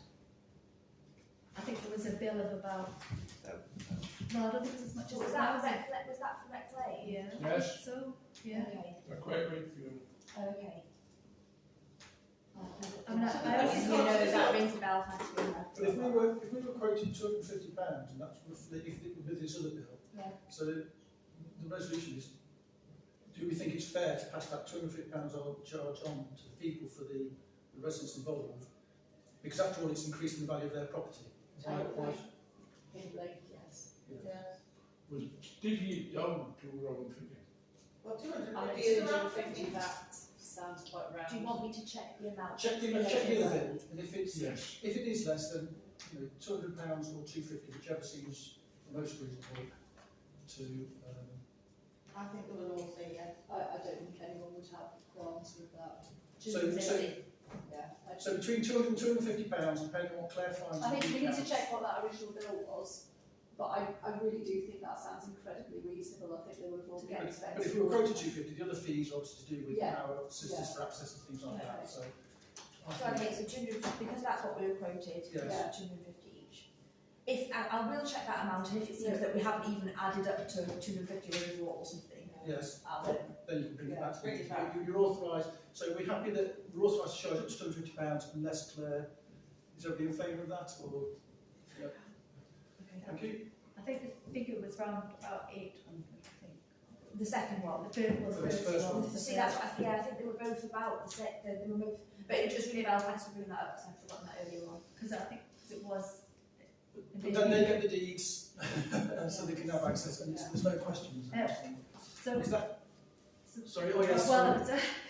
I think there was a bill of about. Well, I don't think it was as much as Was a that thousand. was that for Rec Lane? Yeah. Yes. So yeah. Okay. They're quite right for you. Okay. I mean, I Obviously, always that rings a bell, thanks for that. But if we were quoting £250, and that's roughly with this other bill, Yeah. so the resolution is, do we think it's fair to pass that £250 charge on to the people for the residents involved? Because after all, it's increasing the value of their property. Why? Yes. Was deviate down to around 50. Well, I 250 mean, is around 250, 50. that sounds quite round. Do you want me to check the amount? Check the other bill, and if it's Yes. if it is less than £200 or £250, whichever seems the most reasonable to. I think they will all say yes. I don't think anyone would have qualms with that. Yeah. So between £200 and £250, depending on what Claire finds. I on think the we need to accounts. check what that original bill was, but I really do think that sounds incredibly reasonable. I think they would all get But expensive. if we were quoted £250, the other fees are obviously to do with Yeah. our systems Yeah. for access and things like that. So, So okay, so 200, because that's what we were quoted, Yes. 250 each. If I will check that amount, and if it seems that we haven't even added up to 250 or something, yes, I'll then you can bring it back to bring it back. You're authorised. So we're happy that we're authorised to charge up to £250 unless Claire. Is everybody in favour of that? Or yeah. Okay. Thank you. I think the figure was round about 800. I think. The second one. The third was The first one. See, that's what I think they were both about they were both, but it just really well, thanks for bringing that up, because I'd forgotten that earlier on. Because I think it was. But then they get the deeds, so they can have access, and there's no questions. So. Is that? so- Sorry. Oh yes. Well,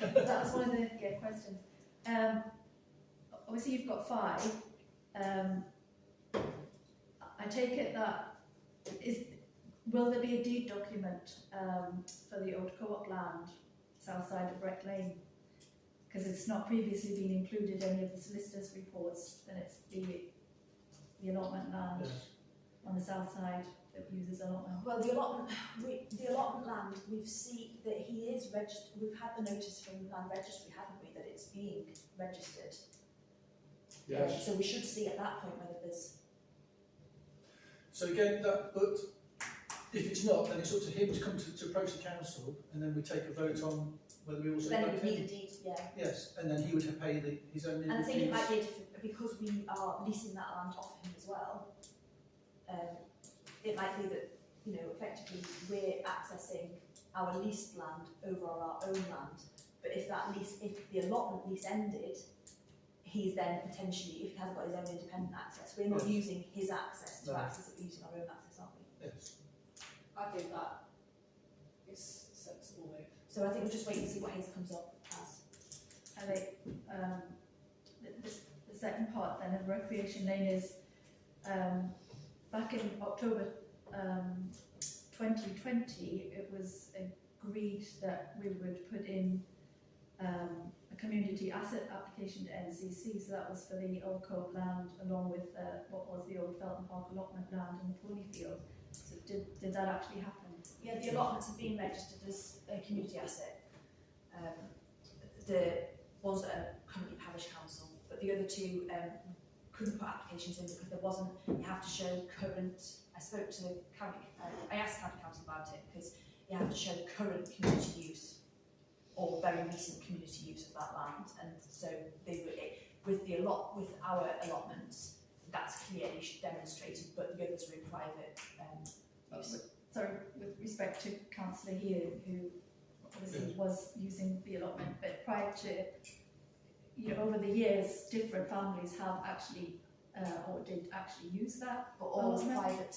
that was one of the questions. Obviously, you've got 5. I take it that will there be a deed document for the old co-op land south side of Rec Lane? Because it's not previously been included in any of the solicitors' reports, and it's the allotment land on the south side that uses allotment. Well, the allotment land, we've seen that he is registered. We've had the notice from the land registry, haven't we, that it's being registered? Yes. So we should see at that point whether there's. So again, but if it's not, then it's up to him to come to approach the council, and then we take a vote on whether we also. Then it vote would him. need a deed, yeah. Yes, and then he would pay his own legal And I think it fees. might be because we are leasing that land off him as well. It might be that effectively we're accessing our leased land over our own land. But if the allotment lease ended, he's then potentially, if he hasn't got his own independent access, we're not using his access to access it, we're using our own access, aren't we? Yes. I think that is a sensible move. So I think we'll just wait and see what his comes up as. I think the second part then of Recreation Lane is back in October 2020, it was agreed that we would put in a community asset application to NCC, so that was for the old co-op land along with what was the old Felton Park allotment land in the pony field. So did that actually happen? Yeah, the allotments have been registered as a community asset. The ones that are currently Parish Council, but the other 2 couldn't put applications in because there wasn't. You have to show current. I spoke to I asked County Council about it because you have to show current community use or very recent community use of that land, and so they were with our allotments. That's clearly demonstrated, but the others were in private use. Sorry, with respect to Councillor here, who obviously was using the allotment, but prior to, over the years, different families have actually, or did actually use that. But all as allotment.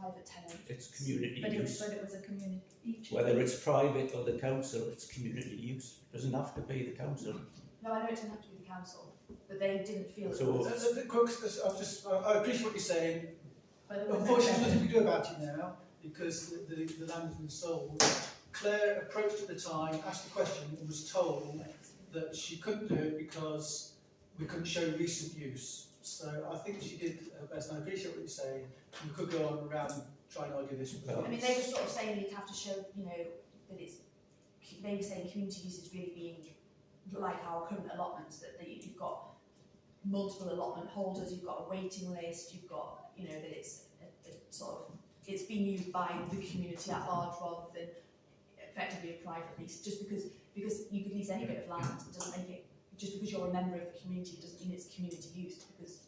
private tenants. It's community But use. it was a community, each. Whether it's private or the council, it's community use. It doesn't have to be the council. No, I know it doesn't have to be the council, but they didn't feel. So- I appreciate what you're saying. Whether it was Unfortunately, there's nothing we can do about it now because the land has been sold. Claire approached at the time, asked the question, and was told that she couldn't do it because we couldn't show recent use. So I think she did her best, and I appreciate what you're saying. You could go on around and try and argue this. I mean, they were sort of saying you'd have to show, you know, that it's, they were saying community use is really being like our current allotments, that you've got multiple allotment holders, you've got a waiting list, you've got, you know, that it's a sort of, it's being used by the community at large rather than effectively a private lease. Just because you could lease any bit of land, it doesn't make it, just because you're a member of the community doesn't mean it's community use, because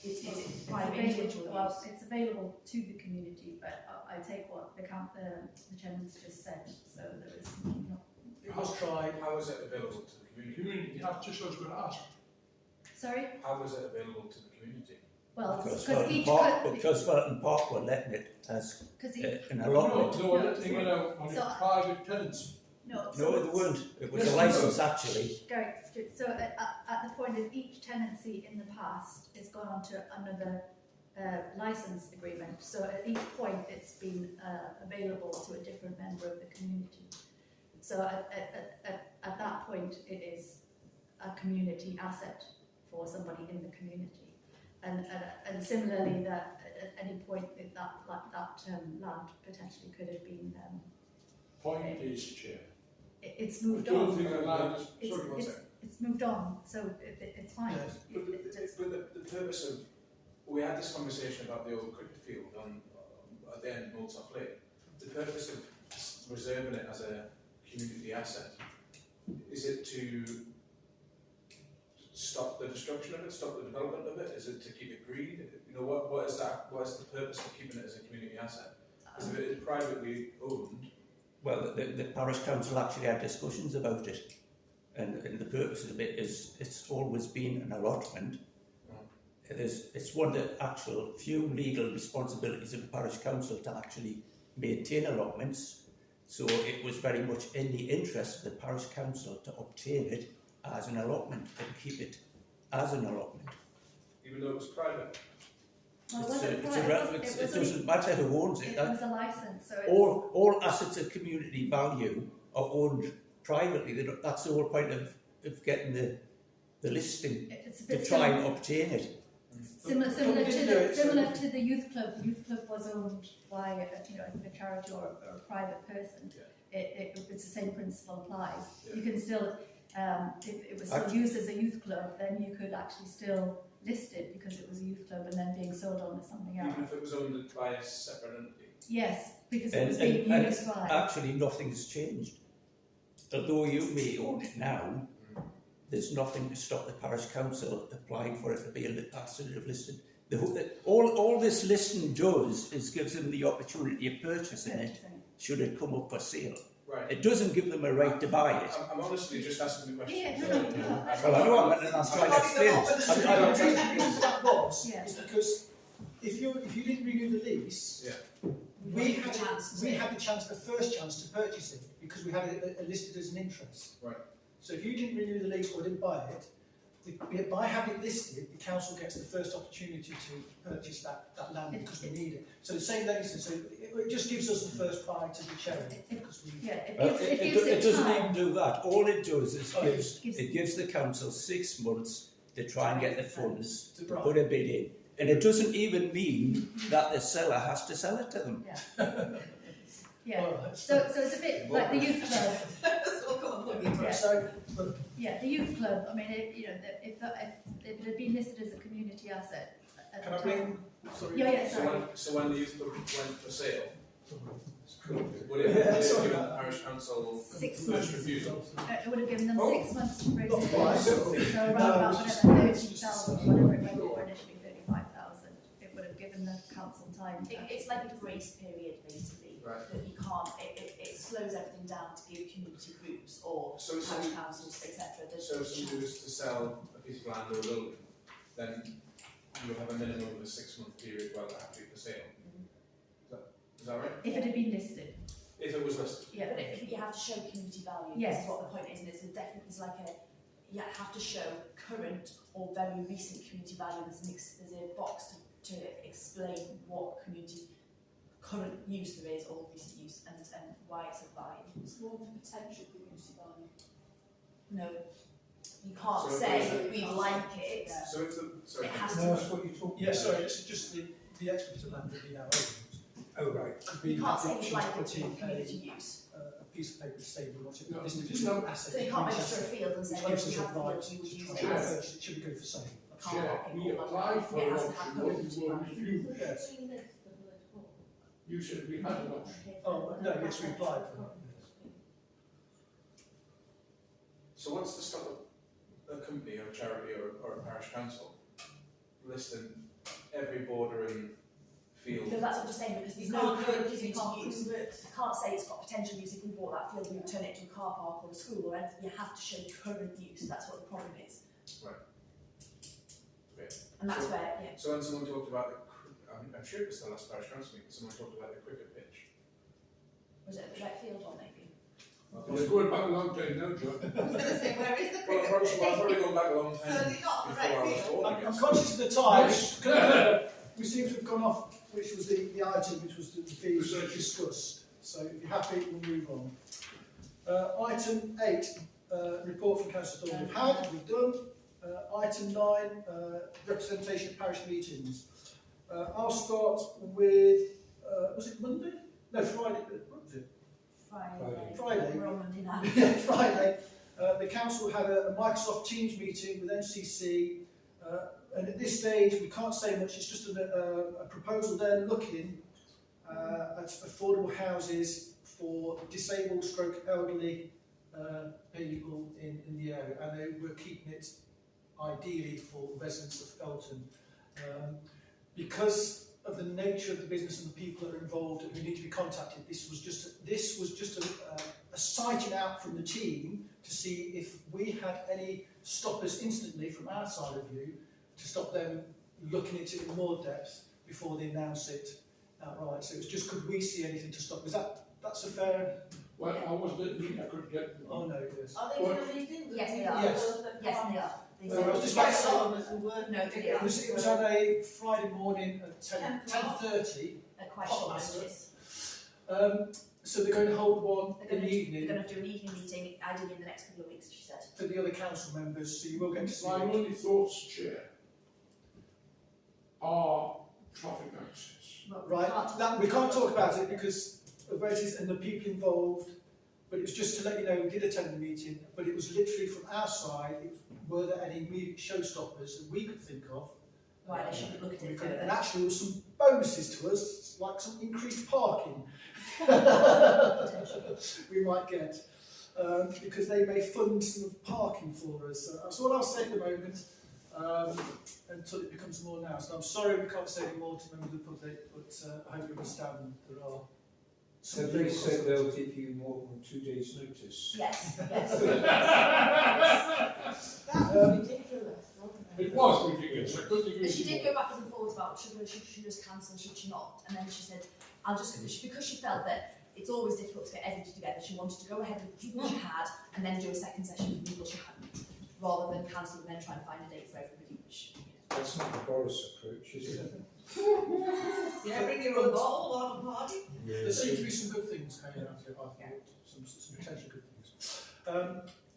it's private individual use. Well, it's available to the community, but I take what the chairman's just said, so there is not. It was tried. How is it available to the community? Community, that's just what I was going to ask. Sorry? How is it available to the community? Well, because Felton Park were letting it as an allotment. No, they're letting it out on So- private tenants. No, No, they weren't. It was a licence actually. Going straight. So at the point of each tenancy in the past, it's gone on to another licence agreement. So at each point, it's been available to a different member of the community. So at that point, it is a community asset for somebody in the community. And similarly, that at any point that land potentially could have been. Point is, Chair. It's I moved don't on. think that land is, sorry, one It's, second. it's moved on, so it's fine. Yes. But the purpose of, we had this conversation about the old cricket field at the end of Moultsoft Lake. The purpose of reserving it as a community asset, is it to stop the destruction of it, stop the development of it? Is it to keep it green? You know, what is that? What is the purpose of keeping it as a community asset? Because if it is privately owned. Well, the Parish Council actually had discussions about it, and the purpose of it is it's always been an allotment. It's one of the actual few legal responsibilities of the Parish Council to actually maintain allotments, so it was very much in the interest of the Parish Council to obtain it as an allotment and keep it as an allotment. Even though it was private? Well, it wasn't private, It doesn't matter who owns it. It was a licence, so it's... All assets of community value are owned privately. That's the whole point of getting the listing, It's a to bit try and obtain it. similar But we didn't do it, so to the youth club. The youth club was owned by a charity or a private person. Yeah. It's the same principle applies. Yeah. You can still, if it was still used as a youth club, then you could actually still list it because it was a youth club and then being sold on as something else. Even if it was owned by a separate entity? Yes, because it was being used by... Actually, nothing's changed. Although you may own it now, there's nothing to stop the Parish Council applying for it to be an asset listed. All this listing does is gives them the opportunity of purchasing it should it come up for sale. Right. It doesn't give them a right to buy it. I'm honestly just asking the question. Yeah, Well, I know I'm trying to explain it. The reason that was Yeah. is because if you didn't renew the lease, Yeah. we had the first chance to purchase it because we had it listed as an interest. Right. So if you didn't renew the lease or didn't buy it, by having it listed, the council gets the first opportunity to purchase that land because we need it. So the same license, so it just gives us the first bite of the cherry because we. Yeah, It doesn't time. even do that. All it does is gives the council 6 months to try and get the funds to put a bid in. And it doesn't even mean that the seller has to sell it to them. Yeah. Yeah. Alright. So it's a bit like the youth club. Yeah. The youth club. I mean, if it had been listed as a community asset at Can the I bring? time. Sorry. Yeah. So Sorry. when the youth club went for sale, would Yeah, it have sorry. given the Parish Council 6 first months. refusal? It would have given them 6 months to raise Not it. quite. So around about whatever 30,000, whatever it went for initially, 35,000. It would have given the council time. It's like a grace period, basically, Right. that you can't, it slows everything down to give community groups or So if parish somebody, councils, etc. so if somebody was to sell a piece of land or a building, then you'll have a minimum of a 6-month period while they're happy for sale. Is that right? If it had been listed. If it was listed? Yeah, but you have to show community value. Yes. This is what the point is, and it's like you have to show current or very recent community value. There's a box to explain what community current use there is or recent use and why it's applied. It's more of a potential community value. No, you can't So say if we like it. Yeah. So if the, sorry, It has No, to. that's what you're talking Yeah, about. sorry, it's just the extra bit of land that we now own. Oh, right. Could be You can't the say we option like to it put for in community use. a piece of paper to say we want it No, listed we as didn't an have- asset. So you can't register a which field and say, no, gives we us a have right field, you would to use try it and as research it. It should be good for sale. a car Chair, parking we or like applied for it an has to option, have what we community were value. refused. Yes. You said we had an option. Oh, no, yes, we applied for it. so what's to stop a company or a charity or a parish council listing every bordering field? No, that's what I'm just saying, because there's You no can't current prove it, you community can't use. prove it. I can't say it's got potential use if we bought that field, we would turn it into a car park or a school or anything. You have to show current use, that's what the problem is. Right. Okay. And that's So- where, yeah. So when someone talked about I'm sure it was the last parish council meeting, someone talked about the cricket pitch. Was it the right field one maybe? It's going back a long time now, John. I was going to say, where is the Well, cricket? I'm probably going back a long time Certainly not the before I was right field. born, I I'm guess. conscious of the time. We seem to have gone off, which was the item which was the fees discussed. So if you're happy, we'll move on. Item 8, report from Councillor Thorne. We've done. Item 9, representation of parish meetings. I'll start with, was it Monday? No, Friday. What was it? Friday. We're on Monday now. Friday. The council had a Microsoft Teams meeting with NCC, and at this stage we can't say much. It's just a proposal they're looking at affordable houses for disabled stroke elderly people in the area, and they were keeping it ideally for residents of Felton. Because of the nature of the business and the people that are involved and who need to be contacted, this was just a sighting out from the team to see if we had any stoppers instantly from our side of view to stop them looking at it in more depth before they announce it outright. So it was just, could we see anything to stop? That's a fair? Well, I wasn't at the meeting, I couldn't get. Oh no, yes. Are they going to lead in? Yes, they are. Yes. Yes, they are. They Well, I was said- just about to say- No, they It are. was on a Friday morning at 10:30. They're quite short notice. So they're going to hold one They're in going the evening to do an evening meeting, ideally in the next couple of weeks, she said. for the other council members, so you will get to see My it. only thoughts, Chair, are traffic access. Well, Right, we can't talk about it because of where it is and the people involved, but it was just to let you know we did attend the meeting, but it was literally from our side, were there any immediate showstoppers that we could think of? Why they should look at it And further. actually there were some bonuses to us, like some increased parking we might get, because they may fund some of parking for us. So that's all I'll say at the moment, until it becomes more announced. I'm sorry we can't say any more to members of the public, but I hope you understand there are So they said they'll give you more than 2 days' notice. Yes, yes. That was ridiculous, wasn't it? It was ridiculous, I couldn't agree But she with did you go more. backwards and forwards about should she just cancel, should she not? And then she said, because she felt that it's always difficult to get everybody together, she wanted to go ahead with the people she had and then do a second session with people she hadn't, rather than cancel and then try and find a date for everybody, which, That's not the Boris approach, is it? Yeah, bring your own bottle, have a party. There seem to be some good things coming out of it, I thought, some potential good things.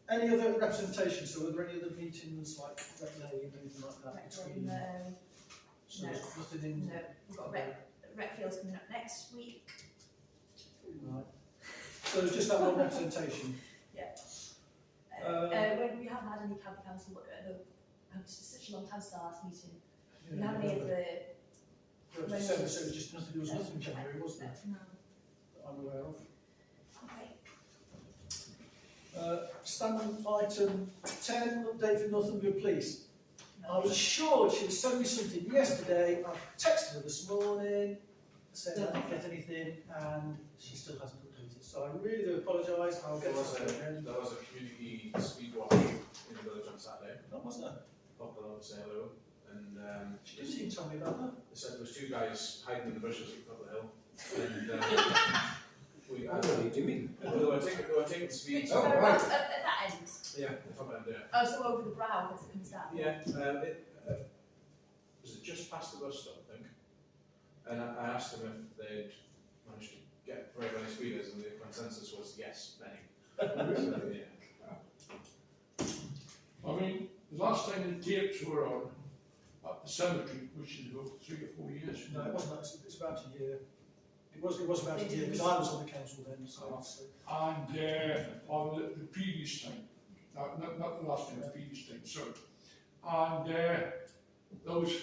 Any other representations, so are there any other meetings like Red Lane, anything like that between? So no. there's nothing in. No, we've got rec fields coming up next week. Right. So there's just that one representation. When we haven't had any county council, it's such a long time since our last meeting. We haven't any of the. There was just so just nothing. There was nothing in January, was there? No. That I'm aware of. Okay. Standing item 10, update from Northumberland Police. I was assured she would send me something yesterday. I texted her this morning, said I didn't get anything, and she still hasn't updated. So I really do apologise. I'll There get was to it again. a community speed walk in the village on Saturday. That wasn't it? Popped along to say hello, and She didn't even tell me about that. they said there was 2 guys hiding in the bushes at the top of the hill. And we What are they doing? they were taking the speed. Oh, At right. that end. Yeah, the top end there. Oh, so over the brow as it comes down. Yeah, was it just past the bus stop, I think? And I asked them if they'd consensus was yes, many. I mean, the last time the tapes were on at the cemetery, which is about 3 or 4 years No, ago. it wasn't, it's about a year. It was about a year, because I was on the council then, so. And on the previous time, not the last time, the previous time, sorry. And those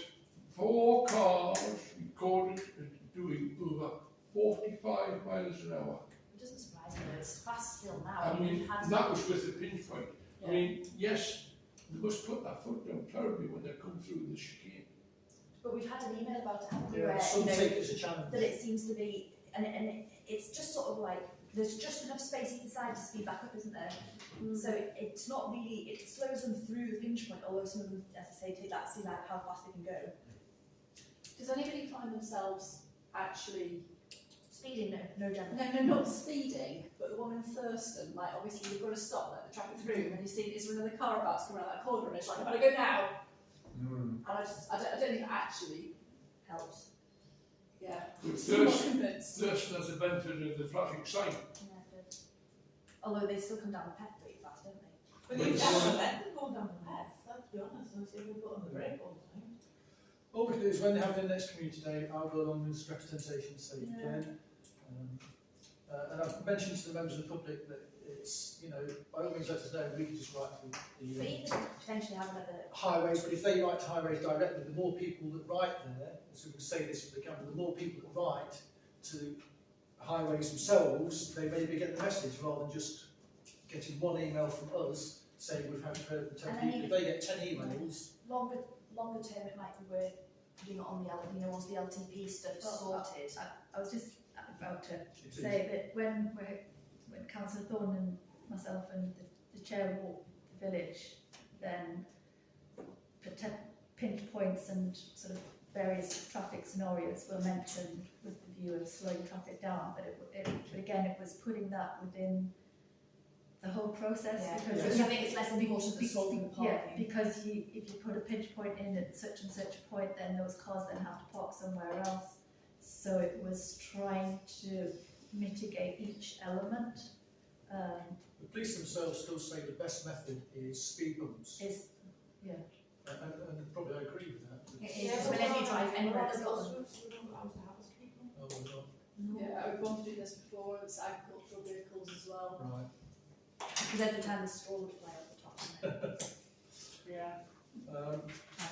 4 cars recorded as doing over 45 miles an hour. It doesn't surprise me, it's fast still now. I mean, We've had- that was with the pinch point. I mean, yes, they must put that foot down terribly when they come through the chicane. But we've had an email about it, haven't we, Yeah, where, some you know, take it as a challenge. that it seems to be, and it's just sort of like, there's just enough space either side to speed back up, isn't there? So it's not really, it slows them through the pinch point, although some of them, as I say, take that, see like how fast they can go. Does anybody find themselves actually, Speeding, no, generally. no, not speeding, but the one in Thurston, like obviously you've got to stop, let the traffic through, and then you see is there another car about to come around that corner, and it's like, I better go now. And I don't think that actually helps. Yeah. But Still not convinced. Thurston has invented the flashing sign. Yeah, good. Although they still come down the path pretty fast, don't they? But you can't let them go down the path, let's be honest, and see if we put on the brake all the time. All we can do is when they have their next community day, I'll go along with representation, say again. And I've mentioned to the members of the public that it's, you know, by all means let us know, we can just write to But the even potentially have another, highways, but if they write to highways directly, the more people that write there, so we can say this for the camera, the more people that write to highways themselves, they maybe get the message rather than just getting one email from us saying we've had heard from 10 And then people. If they get 10 emails, longer term it might be worth putting it on the, you know, once the LTP stuff's sorted. I was just about to it is. say that when Councillor Thorne and myself and the chair walked the village, then pinch points and sort of various traffic scenarios were mentioned with the view of slowing traffic down, but again it was putting that within the whole process. Yeah, Because because I think it's less important than solving the parking. Yeah, because if you put a pinch point in at such and such a point, then those cars then have to park somewhere else. So it was trying to mitigate each element. The police themselves still say the best method is speed bumps. Yeah. And probably I agree with that. It is, whenever you drive anywhere that's got them. Oh, well done. Yeah, we've gone through this before, it's agricultural vehicles as well. Right. Because every time the straw would fly off the top. Wouldn't it? Yeah.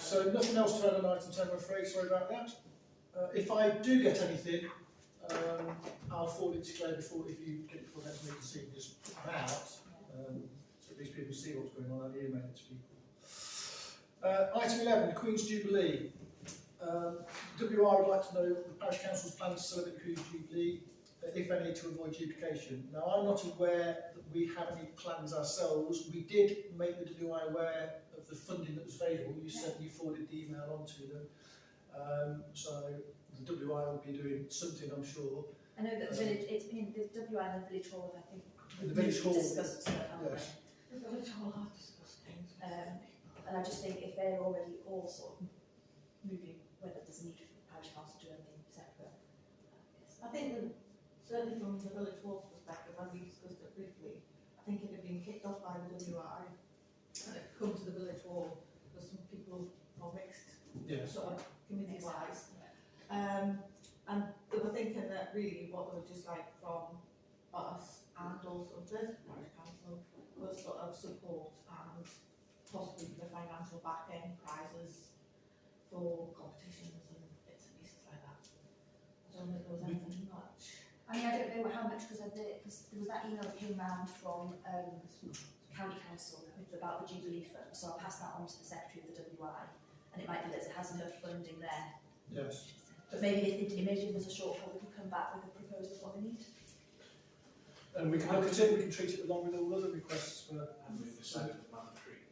So nothing else to add on item 10, I'm afraid, sorry about that. If I do get anything, I'll forward it to Claire before, if you get it before next meeting, so you can just put them out, so at least people see what's going on and email it to people. Item 11, the Queen's Jubilee. WR would like to know the Parish Council's plans to celebrate the Queen's Jubilee, if any, to avoid duplication. Now, I'm not aware that we have any plans ourselves. We did make the WI aware of the funding that was available. You said you forwarded the email on to them. So the WI will be doing something, I'm sure. I know that the village, it's been, the WI and the village hall, I think, The village hall, discussed stuff, haven't yes. they? And I just think if they're already all sort of moving, whether there's a need for the parish council to do anything separate. I think that certainly from the village hall's perspective, as we discussed it briefly, I think it had been kicked off by the WI and it come to the village hall because some people are mixed, Yes. sort of committee-wise. And they were thinking that really what they would just like from us and also this parish council was sort of support and possibly the financial backing, prizes for competitions and bits and pieces like that. I don't think there was anything much. I mean, I don't know how much, because there was that email that came round from county council about the Jubilee fund, so I'll pass that on to the secretary of the WI, and it might be that it has enough funding there. Yes. But maybe if there's a shortfall, we could come back with a proposal of what we need. And we can look at it, we can treat it along with all other requests for... And we decided to plant a tree.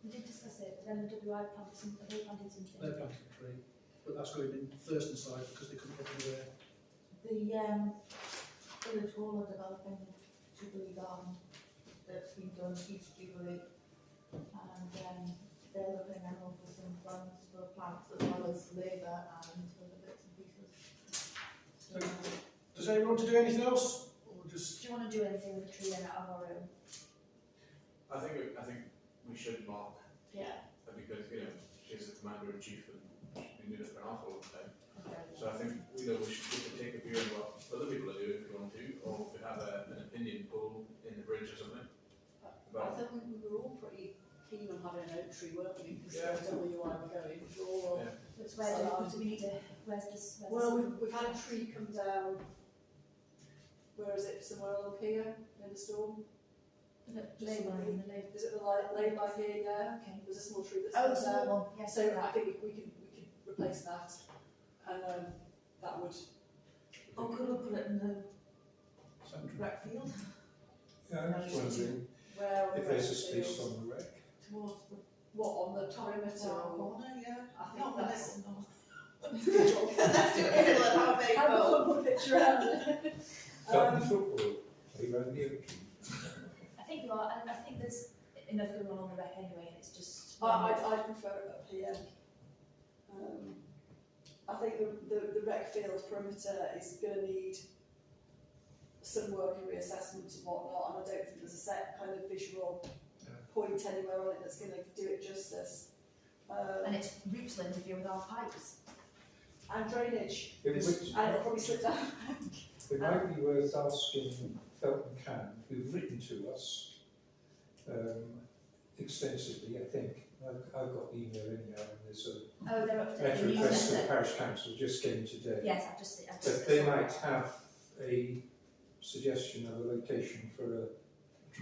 We did discuss it, but then the WI planted some, they planted something. They're planting a tree, but that's going in Thurston side because they couldn't get anywhere. The village hall are developing a Jubilee garden that's been done each Jubilee, and they're looking now for some funds for plants as well as labour and other bits and pieces. So, Does anyone want to do anything else? Or do just, Do you want to do anything with the tree then out of our own? I think we should mark. Yeah. Because she's the commander in chief and she's been doing it for an awful long time. Okay. So I think we should take a view on what other people are doing if we want to, or we could have an opinion poll in the bridge or something. I think we were all pretty keen on having an oak tree, weren't we? Because Yeah. we don't know why we're going. We're all Yeah. It's where do we need to, where's this? Well, we've had a tree come down. Where is it? Somewhere along here in the storm. Lay line, the lay. Is it the lay by here? Yeah. Okay. There's a small tree that's Oh, come the down. small one, yes. So I think we could replace that, and that would. Or could we put it in the Sandra? rec field Yeah, I was wondering Where if there's a space on the rec. towards the What on the perimeter? far Or, corner, yeah? I think Not that's. this, no. Let's do it in the how big Have a goal. football pitch around it. Felton football, play round the oak tree. I think you are, and I think there's enough going on the rec anyway, and it's just. I prefer it up here. I think the rec field perimeter is going to need some work and reassessment and whatnot, and I don't think there's a set kind of visual point anywhere on it that's going to do it justice. And its roots will interfere with our pipes. And drainage, It and would, it'll probably slip down. it might be worth asking Felton Can, who've written to us extensively, I think. I've got the email in there, and there's a Oh, they're up to letter the request to the newsletter. Parish Council just came today. Yes, I've just But they might have a suggestion of a location for a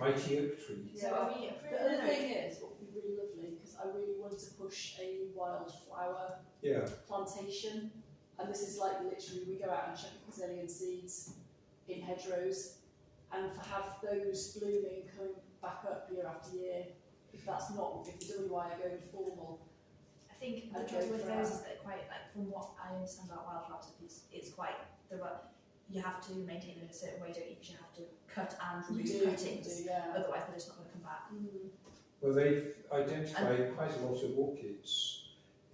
mighty oak tree. So are we The approving other the thing is, what would be really lovely, because I really want to push a wildflower Yeah, plantation, and this is like literally we go out and check gazillion seeds in hedgerows, and to have those blooming coming back up year after year, if that's not, if the WI are going formal. I think the Okay, trouble with for those now. is that quite, like, from what I understand about wildflowers, it's quite, you have to maintain them in a certain way, don't you? Because you have to cut and remove cuttings, yeah. otherwise they're just not going to come back. well, they've identified quite a lot of orchids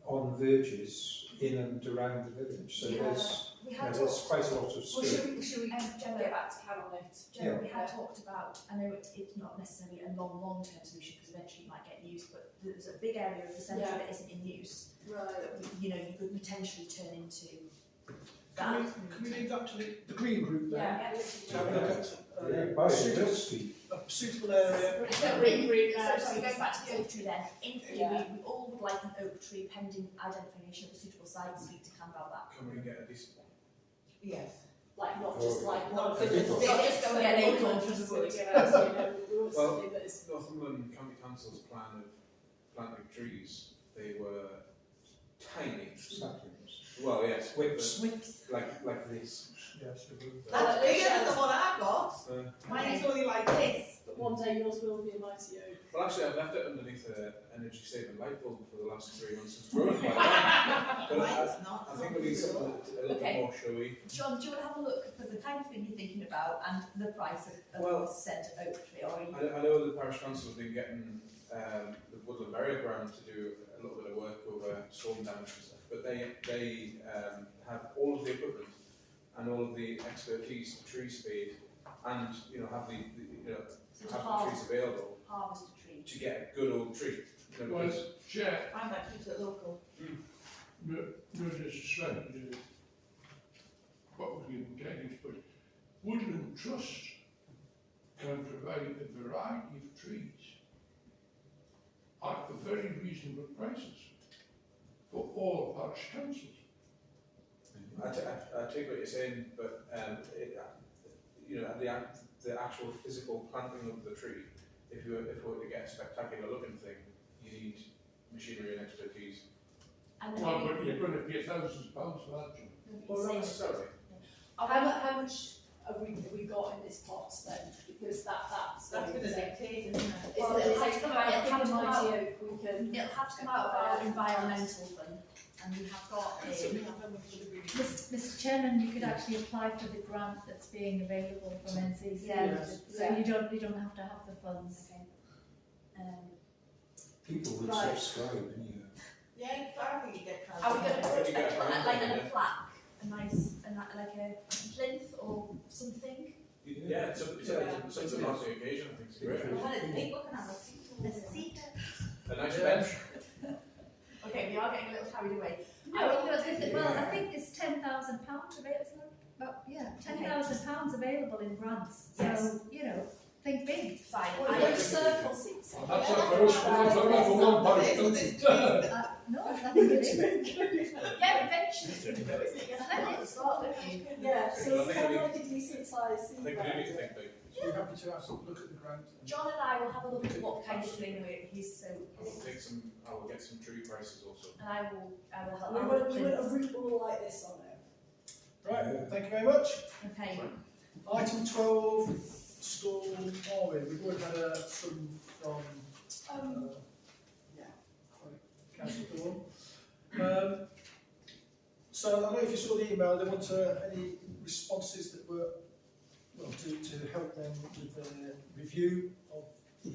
on verges in and around the village, so Yeah. We had there's talked, quite a lot of Well, scope. should we Gemma, get back to Cam on it? Gemma, we had Yeah. talked about, I know it's not necessarily a long-term solution because eventually it might get used, but there's a big area of the centre Yeah. that isn't in use Right. that you could potentially turn into can that. we leave that to the green group then? Yeah. To have a look at Biodiversity. a suitable area. So, green so house. sorry, going back to the oak tree then, in theory, Yeah. we all would like an oak tree pending identification of a suitable site, speak to Cam about that. Can we get a decent one? Yes. Like not just like Not one for for this the big, just go and get one acorns just of to wood. get out, we want Well, something that is. Northumberland County Council's plan of planting trees, they were tiny. Saplings. Well, yes, Whips. like this. Yes, it would. That's bigger than the one I got. Uh, Mine is only like this. But one day yours will be a mighty oak. Well, actually, I've left it underneath an energy-saving light bulb for the last 3 months. It's grown quite well. But Mine's not. I think we need something a little Okay. bit more showy. John, do you want to have a look for the kind of thing you're thinking about and the price of Well, a centre oak tree, or are you? I know the Parish Council have been getting the Woodland Burial Ground to do a little bit of work over storm damage and stuff, but they have all of the equipment and all of the expertise to tree spade, and have the So to have the trees available harvest a tree. to get a good old tree. Well, Because Chair, I might keep it local. no disrespect to what we can get is, but Woodland Trust can provide a variety of trees at very reasonable prices for all parish councils. I take what you're saying, but the actual physical planting of the tree, if we were to get a spectacular looking thing, you need machinery and expertise. And then Well, maybe but you're going to pay thousands of pounds for that, John. Well, not necessarily. How much have we got in this pot then? Because that's That's going to dictate, isn't it? Well, it'll have to come out, it'll have to come out. We can. it'll have to come out of our environmental fund, and we have got So we a. have a look at the green. Mr Chairman, you could actually apply for the grant that's being available from NCC. Yeah. So you don't have to have the funds. People would Right. subscribe anyway. Yeah, I think you get Are we going to put You get a like a grant, plaque, a nice, like a plinth or something? Yeah, Yeah, something like the occasion, I think it's great. The seat. A nice bench. Okay, we are getting a little carried away. Well, I think it's £10,000 available. Well, yeah, £10,000 available in grants. So Yes. you know, think big. Fine. Well, I you've got agree. circle seats. That's our first one for one parish council. No, I think it is. Yeah, eventually, though, isn't it? You have to start, don't you? Yeah, so I think kind we- of like a decent sized seat. I think we need to think big. We're happy to have some look at the grant. John and I will have a look at what kind of thing he's so. I will take some, I will get some tree prices also. And I will help. We I will want a print. route ball like this on it. Right, thank you very much. Okay. Item 12, stall Marvin. We've already had some from Yeah. Councillor Thorne. So I don't know if you saw the email, they want any responses that were, well, to help them with their review of the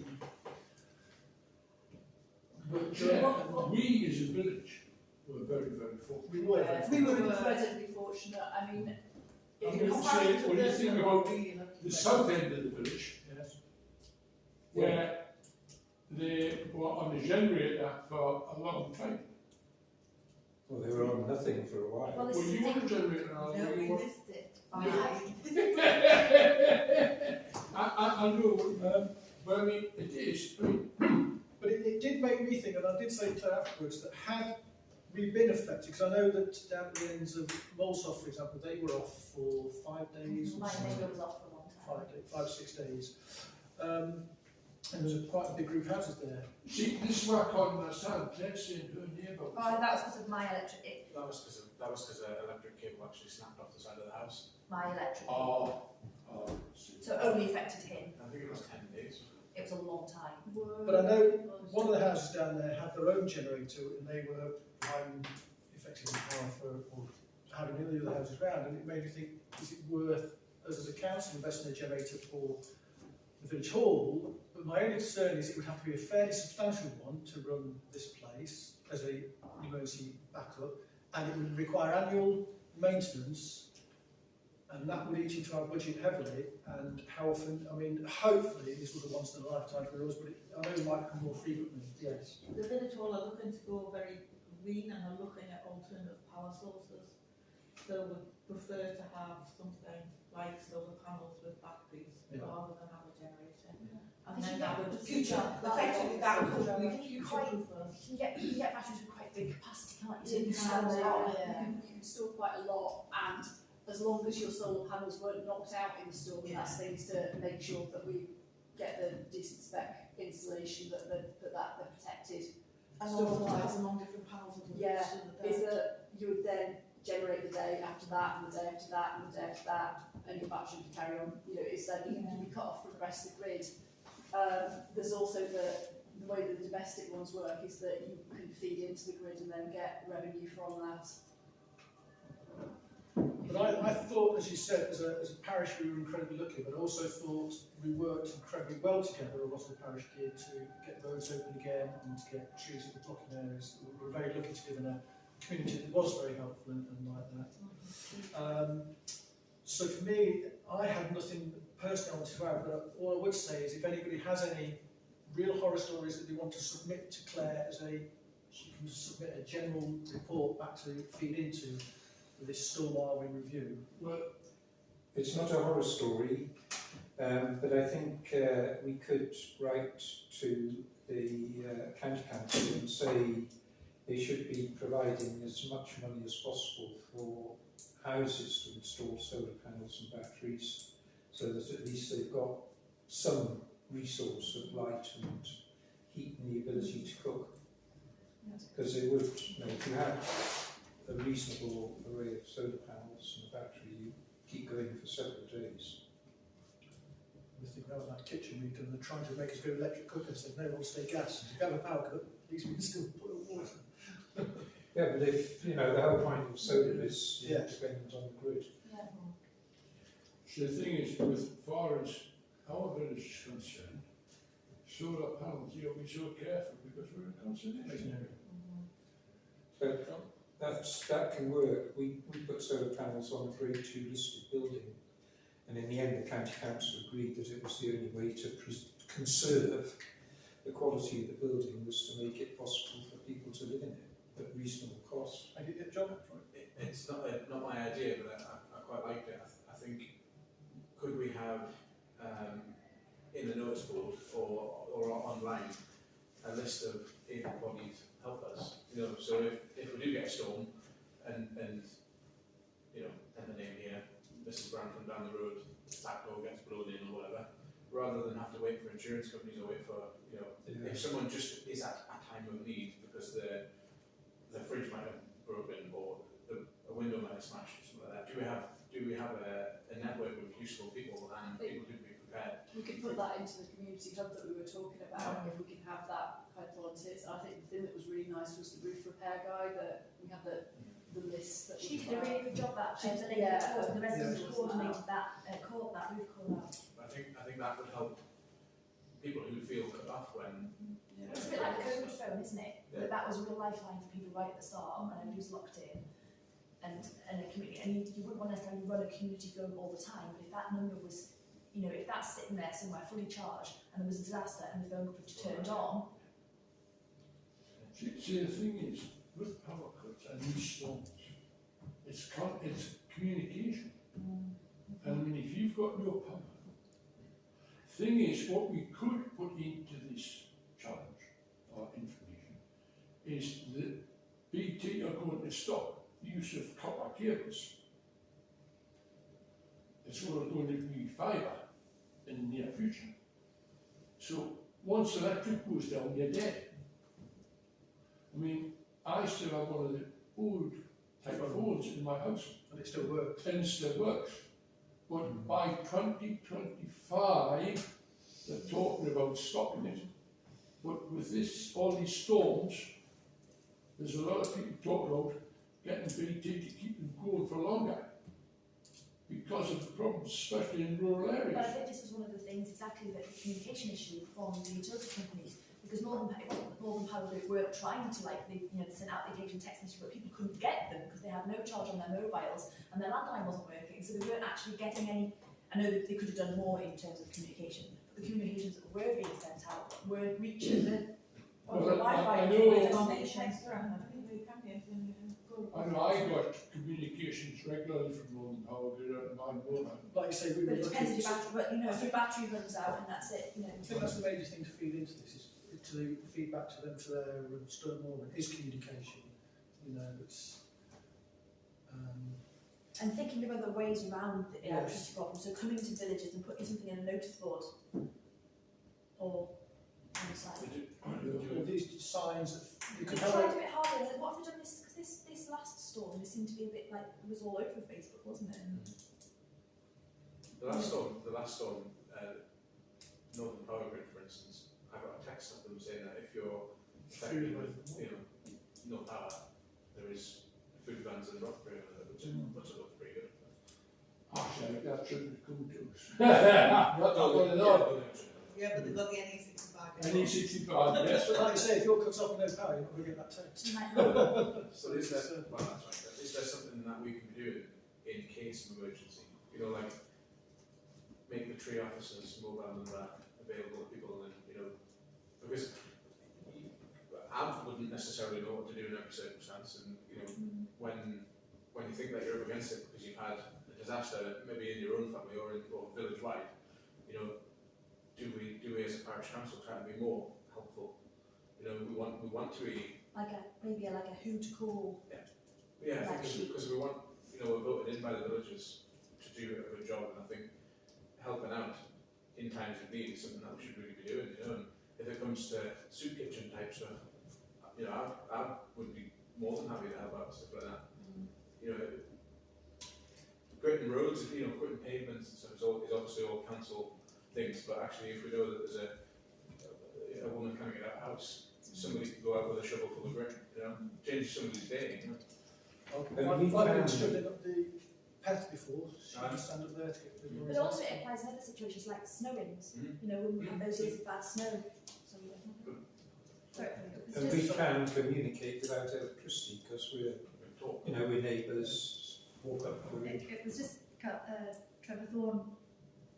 work done. Yeah, we as a village were very, very fortunate. We were very We were fortunate. incredibly fortunate. I mean, I in would say, comparison when to you the- think about the south end of the village, Yes. where they were on a generator for a long time. Well, they were on nothing for a while. Well, this Well, is the you were thing. a generator, No, we you were. missed it. I know, but I mean, it is, I mean, But it did make me think, and I did say to Claire afterwards, that had we been affected, because I know that down at the ends of Molsoft, for example, they were off for 5 days. or My something. neighbour was off for a long time. 5, 6 days. And there was quite a big group of houses there. see, this is what I can't understand, they're saying her neighbour. Oh, that was because of my electric. That was because an electric cable actually snapped off the side of the house. My electric. Oh. So it only affected him. I think it was 10 days. It was a long time. But I know one of the houses down there had their own generator, and they were providing effectively power for, or having all the other houses around, and it made me think, is it worth us as a council investing in a generator for the village hall? But my only concern is it would have to be a fairly substantial one to run this place as a emergency backup, and it would require annual maintenance, and that would eat into our budget heavily. And how often, I mean, hopefully this was a once in a lifetime for us, but I know it might come more frequently. Yes. The village hall are looking to go very green and are looking at alternative power sources. So we prefer to have something like solar panels with batteries rather than have a generator. And then that would effectively that would be future-proof us. You can get batteries with quite big capacity, can't you? So You you can can store a lot. you can store quite a lot, and as long as your solar panels weren't knocked out in the storm, that's things to make sure that we get the decent spec installation that they're protected. And Stuff all like- ties along different panels of the Yeah, so that is they're- that you would then generate the day after that, and the day after that, and the day after that, and your battery would carry on. You know, it's then you can be cut off from the rest of the grid. There's also the way that the domestic ones work is that you can feed into the grid and then get revenue from that. But I thought, as you said, as a parish we were incredibly lucky, but I also thought we worked incredibly well together, a lot of the parish did, to get roads open again and to get trees that were blocking areas. We were very lucky to live in a community that was very helpful and like that. So for me, I had nothing personally I wanted to add, but all I would say is if anybody has any real horror stories that they want to submit to Claire as she can submit a general report back to feed into this storm review. Well, It's not a horror story, but I think we could write to the county council and say they should be providing as much money as possible for houses to install solar panels and batteries, so that at least they've got some resource of light and heat and the ability to cook. Because they would, if you had a reasonable array of solar panels and a battery, you keep going for several days. We think about that kitchen we've done, they're trying to make us go electric cooker, so no, we'll stay gas. If you have a power cut, at least we can still boil water. Yeah, but if, the whole point of solar is dependent on the grid. so the thing is, with far as our village is concerned, solar panels, you'll be so careful because we're a conservation area. But that can work. We put solar panels on a grade 2 listed building, And in the end, the county council agreed that it was the only way to conserve the quality of the building was to make it possible for people to live in it at reasonable cost. I did John. It's not my idea, but I quite liked it. I think, could we have in the notice board or online a list of able-bodied helpers? You know, so if we do get a storm and you know, and the name here, Mrs. Brown from down the road, back door gets blown in or whatever, rather than have to wait for insurance companies or wait for, you know, if someone just is at a time of need because the fridge might have broken or a window might have smashed or something like that, do we have a network of useful people and people who can be prepared? We could put that into the community hub that we were talking about, if we can have that kind of volunteers. I think the thing that was really nice was the roof repair guy, that we had the list that She was did a really good job that, the lady the residents who coordinated that, that roof call out. I think that would help people who feel cut off when. It's a bit like the COVID phone, isn't it? Yeah. That was a real lifeline for people right at the start, and everybody was locked in. And a community, and you wouldn't want to necessarily run a community phone all the time, but if that number was, you know, if that's sitting there somewhere fully charged and there was a disaster and the phone could be turned on. See, the thing is, with power cuts and these storms, it's communication. And I mean, if you've got no power, thing is, what we could put into this challenge or information is that BT are going to stop the use of copper cables. It's going to be fibre in the near future. So once electric goes down, you're dead. I mean, I still have one of the old type of phones in my house. And it still works. And it still works. But by 2025, they're talking about stopping it. But with this, all these storms, there's a lot of people talking about getting BT to keep them going for longer because of the problems, especially in rural areas. But I think this was one of the things, exactly, that the communication issue from the utility companies, because Northern Power Group were trying to, like, they sent out the occasional text message, but people couldn't get them because they had no charge on their mobiles and their landline wasn't working, so they weren't actually getting any. I know that they could have done more in terms of communication, but the communications that were being sent out weren't reaching the Wi-Fi destinations. I know I got communications regularly from Northern Power Grid and my mobile. Like you say, we But were it depends if looking. your battery, but you know, if your battery runs out and that's it, you know. I think that's the major thing to feed into this, is to feedback to them for their storm warning, is communication. You know, it's. And thinking of other ways around the Yes. electricity problem, so coming to villages and putting something in a notice board or on the side. All these signs that you They can tried have. a bit harder. Like, what have we done this? Because this last storm, it seemed to be a bit like it was all over Facebook, wasn't it? The last storm, Northern Power Grid, for instance, I got a text of them saying that if you're affected with, no power, there is food vans and rock bread, which looks pretty good. Actually, that shouldn't come to us. Not that one at all. Yeah, but they've got the NE65. NE65, yes. Like you say, if you're cut off with no power, you're not going to get that text. You might not. So is there something that we can be doing in case of emergency? You know, like make the tree officers mobile number available to people, and because I wouldn't necessarily know what to do in every circumstance, and when you think that you're up against it because you've had a disaster, maybe in your own family or village wide, do we as a parish council try to be more helpful? We want to be maybe like a who to call. Yeah, I think because we want, we're voted in by the villagers to do a good job, and I think helping out in times of need is something that we should really be doing, and if it comes to soup kitchen type stuff, I would be more than happy to help out with stuff like that. Gritting roads, putting pavements and stuff is obviously all council things, but actually if we know that there's a woman coming at our house, somebody could go out with a shovel full of grit, change somebody's day, I've been struggling up the path before, she can stand up there to get the But also it applies in other situations like snowings. When we have those years of bad snow. So And we can communicate without electricity because we're neighbours, walk up the road. It was just Trevor Thorne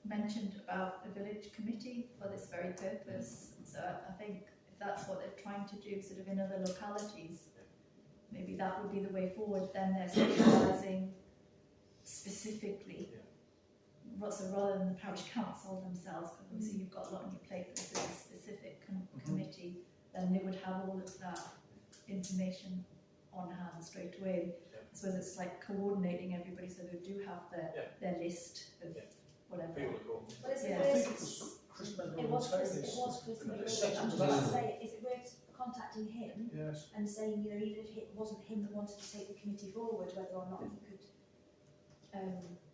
mentioned about the village committee for this very purpose. So I think if that's what they're trying to do sort of in other localities, maybe that would be the way forward. Then they're specialising specifically, so rather than the parish council themselves, because obviously you've got a lot on your plate, but if there's a specific committee, then they would have all of that information on hand straight away. I suppose it's like coordinating everybody so they do have their list of whatever. People are cool. Well, is it Yeah. I think worth, it was Chris Medler it on was Chris, this. it was Chris And Medler. it's set I'm up just to about to that. say, is it worth contacting him Yes. and saying, you know, even if it wasn't him that wanted to take the committee forward, whether or not he could,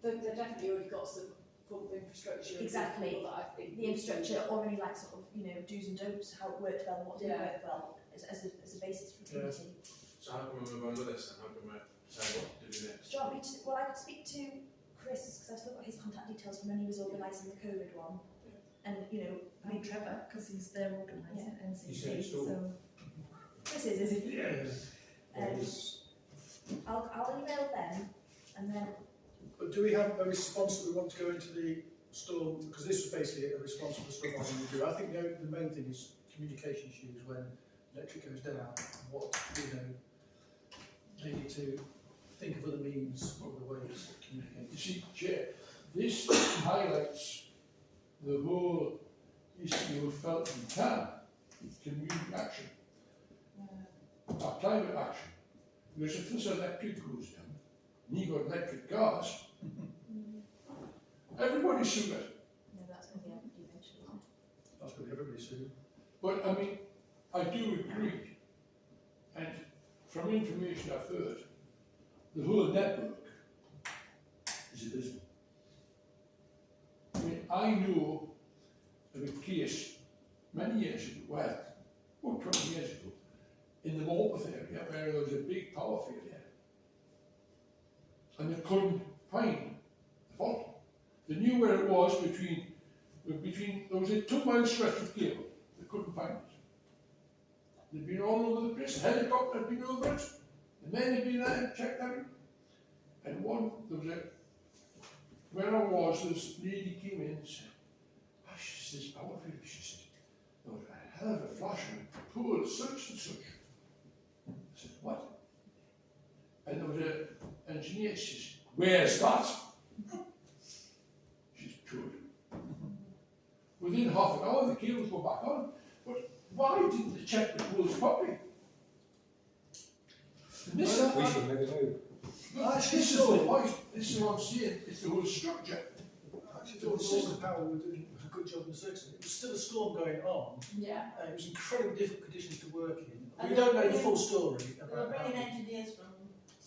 They've definitely already got some form of infrastructure. in Exactly. people that I think the infrastructure already like sort of, you know, do's and don'ts, how it worked well and what didn't Yeah. work well as a basis for a Yeah. committee. So how can we move on with this, and how can we decide what to do next? Do you want me to, well, I could speak to Chris, because I've still got his contact details from when he was organising the COVID one. And, you know, I mean Trevor, because he's their organiser and He said NCC, so. so Chris is he? Yeah. I'll email them and then, But do we have a response that we want to go into the storm? Because this was basically a response to the storm warning review. I think the main thing is communication issues when electric goes down. What, you know, they need to think of other means or the ways of communicating. You see, Chair, this highlights the whole issue of Felton Town, community action, climate action. Because if this electric goes down, and you got electric cars, everybody's sued. no, that's going to be empty eventually, isn't it? That's going to be everybody soon. But I mean, I do agree, and from information I've heard, the whole network is abysmal. I mean, I know of a case many years ago, well, about 20 years ago, in the Morpeth area where there was a big power failure, and they couldn't find the fault. They knew where it was between there was a 2-mile stretch of cable, they couldn't find it. They'd been all over the place, the helicopter had been over it, the men had been there and checked out. And where I was, this lady came in and said, "Ah, she says, this power failure," she said, "there was a hell of a flash and a pool such and such." I said, "What?" And there was an engineer, she says, "Where's that?" She's toured. Within half an hour, the cables go back on. But why didn't they check the pools properly? And this is We should never know. this is the point. This is what I'm saying. It's the whole structure. I actually thought the system power were doing a good job in the circumstances. It was still a storm going on. Yeah. It was incredibly difficult conditions to work in. And We don't know the they- full story They were about bringing how. engineers from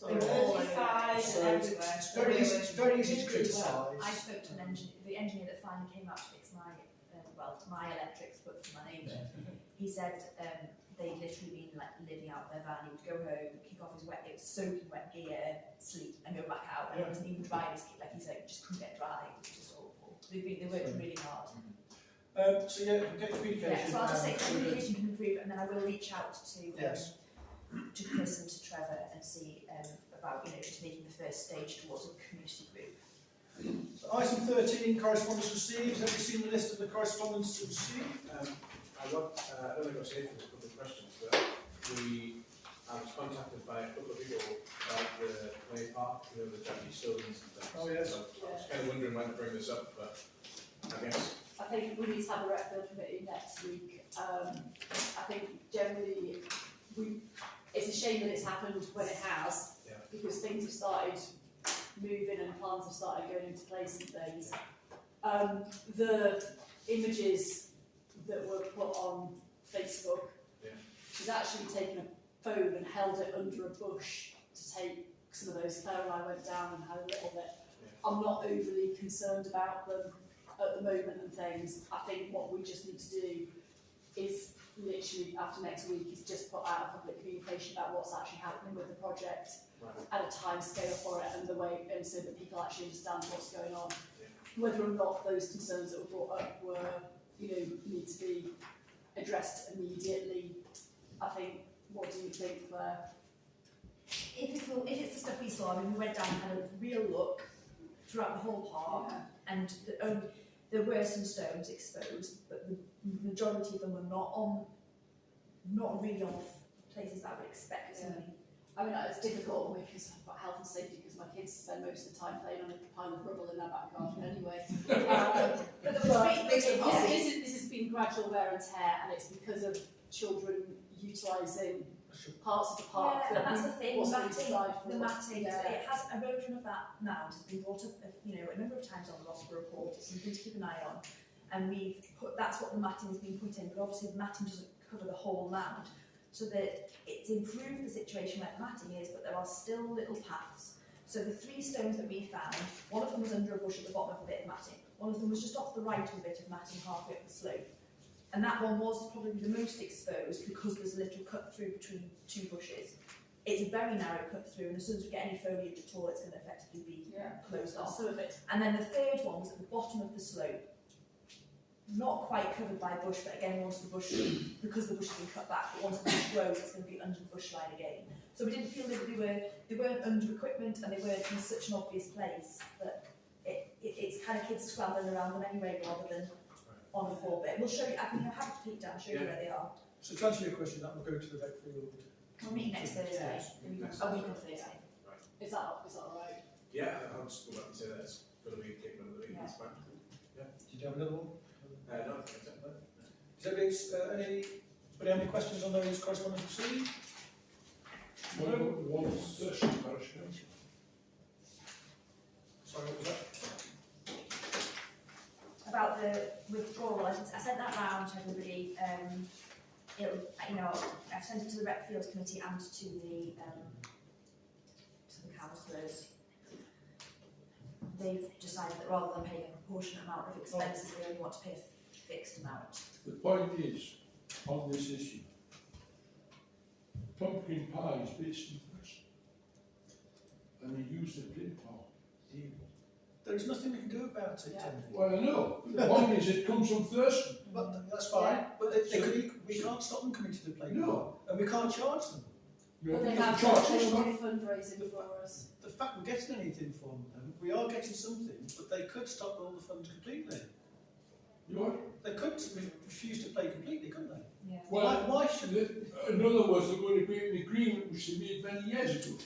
They were all Merseyside So and it's everywhere. it's very easy to I criticise. spoke to an engineer, the engineer that finally came out to fix my electrics, but for my neighbour. He said they'd literally been like living out their van. He would go home, kick off his wet, soaking wet gear, sleep, and go back out. And he wasn't even drying his kit, like he said, just couldn't get dry. It was just awful. They worked really hard. So yeah, we get communication. Yeah, so I'll just say and- communication can improve, and then I will reach out to Yes. to Chris and to Trevor and see about just making the first stage towards a community group. So item 13, correspondence received. Have you seen the list of the correspondence received? I don't think I've saved a couple of questions, but I was contacted by a couple of people about the play park, the Jackie Stones and things. Oh, yes. So I was kind of wondering when to bring this up, but I guess. I think we need to have a rec build committee next week. I think generally it's a shame that it's happened when it has, because things have started moving and plans have started going into place and things. The images that were put on Facebook, she's actually taken a phone and held it under a bush to take some of those. Claire and I went down and had a little bit. I'm not overly concerned about them at the moment and things. I think what we just need to do is literally after next week is just put out a public communication about what's actually happening with the project and a time scale for it and the way, and so that people actually understand what's going on. Whether or not those concerns that were brought up were, need to be addressed immediately. I think, what do you think, Claire? If it's the stuff we saw, I mean, we went down and had a real look throughout the whole park, and there were some stones exposed, but the majority of them were not really on places that I would expect to be. I mean, it's difficult because I've got health and safety because my kids spend most of the time playing on a pile of rubble in their back garden anyway. But there was this has been gradual wear and tear, and it's because of children utilising parts of the park. Yeah, and that's the thing, wasn't matting, designed for the matting, yeah. it has erosion of that mound has been brought up, a number of times on the Rossborough report. It's something to keep an eye on, and that's what the matting has been put in, but obviously the matting doesn't cover the whole mound, so that it's improved the situation where the matting is, but there are still little paths. So the 3 stones that we found, one of them was under a bush at the bottom of a bit of matting, one of them was just off the right of a bit of matting halfway up the slope. And that one was probably the most exposed because there's a little cut through between 2 bushes. It's a very narrow cut through, and as soon as we get any foliage at all, it's going to effectively be closed off. Some of it. And then the 3rd one was at the bottom of the slope, not quite covered by bush, but again, once the bush, because the bush has been cut back, but once the bush grows, it's going to be under the bush line again. So we didn't feel that they weren't under equipment, and they weren't in such an obvious place that it's kind of kids scrambling around them anyway, rather than on a 4-bit. We'll show you, I'm happy to take it down, show you where they are. So to answer your question, that will go to the vet field. We'll meet next Thursday, a week on Thursday. Is that all right? Yeah, I'll just go back and say that it's going to be taken under the week. That's fine. Did you have another one? No, I think Does anybody have any questions on those correspondence received? What about the one session Parish Council? Sorry, what was that? About the withdrawal license, I sent that round to everybody. I've sent it to the Rec Fields Committee and to the councillors. They've decided that rather than paying a proportionate amount of expenses, they only want to pay a fixed amount. The point is, on this issue, pumpkin pie is based in Preston, and they use the play park daily. There is nothing we can do about it, Tony. Well, I know, but the point is it comes from Thurston. But that's fine. But we can't stop them coming to the playground. No. And we can't charge them. You But they have have to charge done us, fundraising for us. The fact we're getting anything from them, we are getting something, but they could stop all the funds completely. you know? They could refuse to play completely, couldn't they? Yeah. Well, Why should they? in other words, they're going to be an agreement which they made many years ago.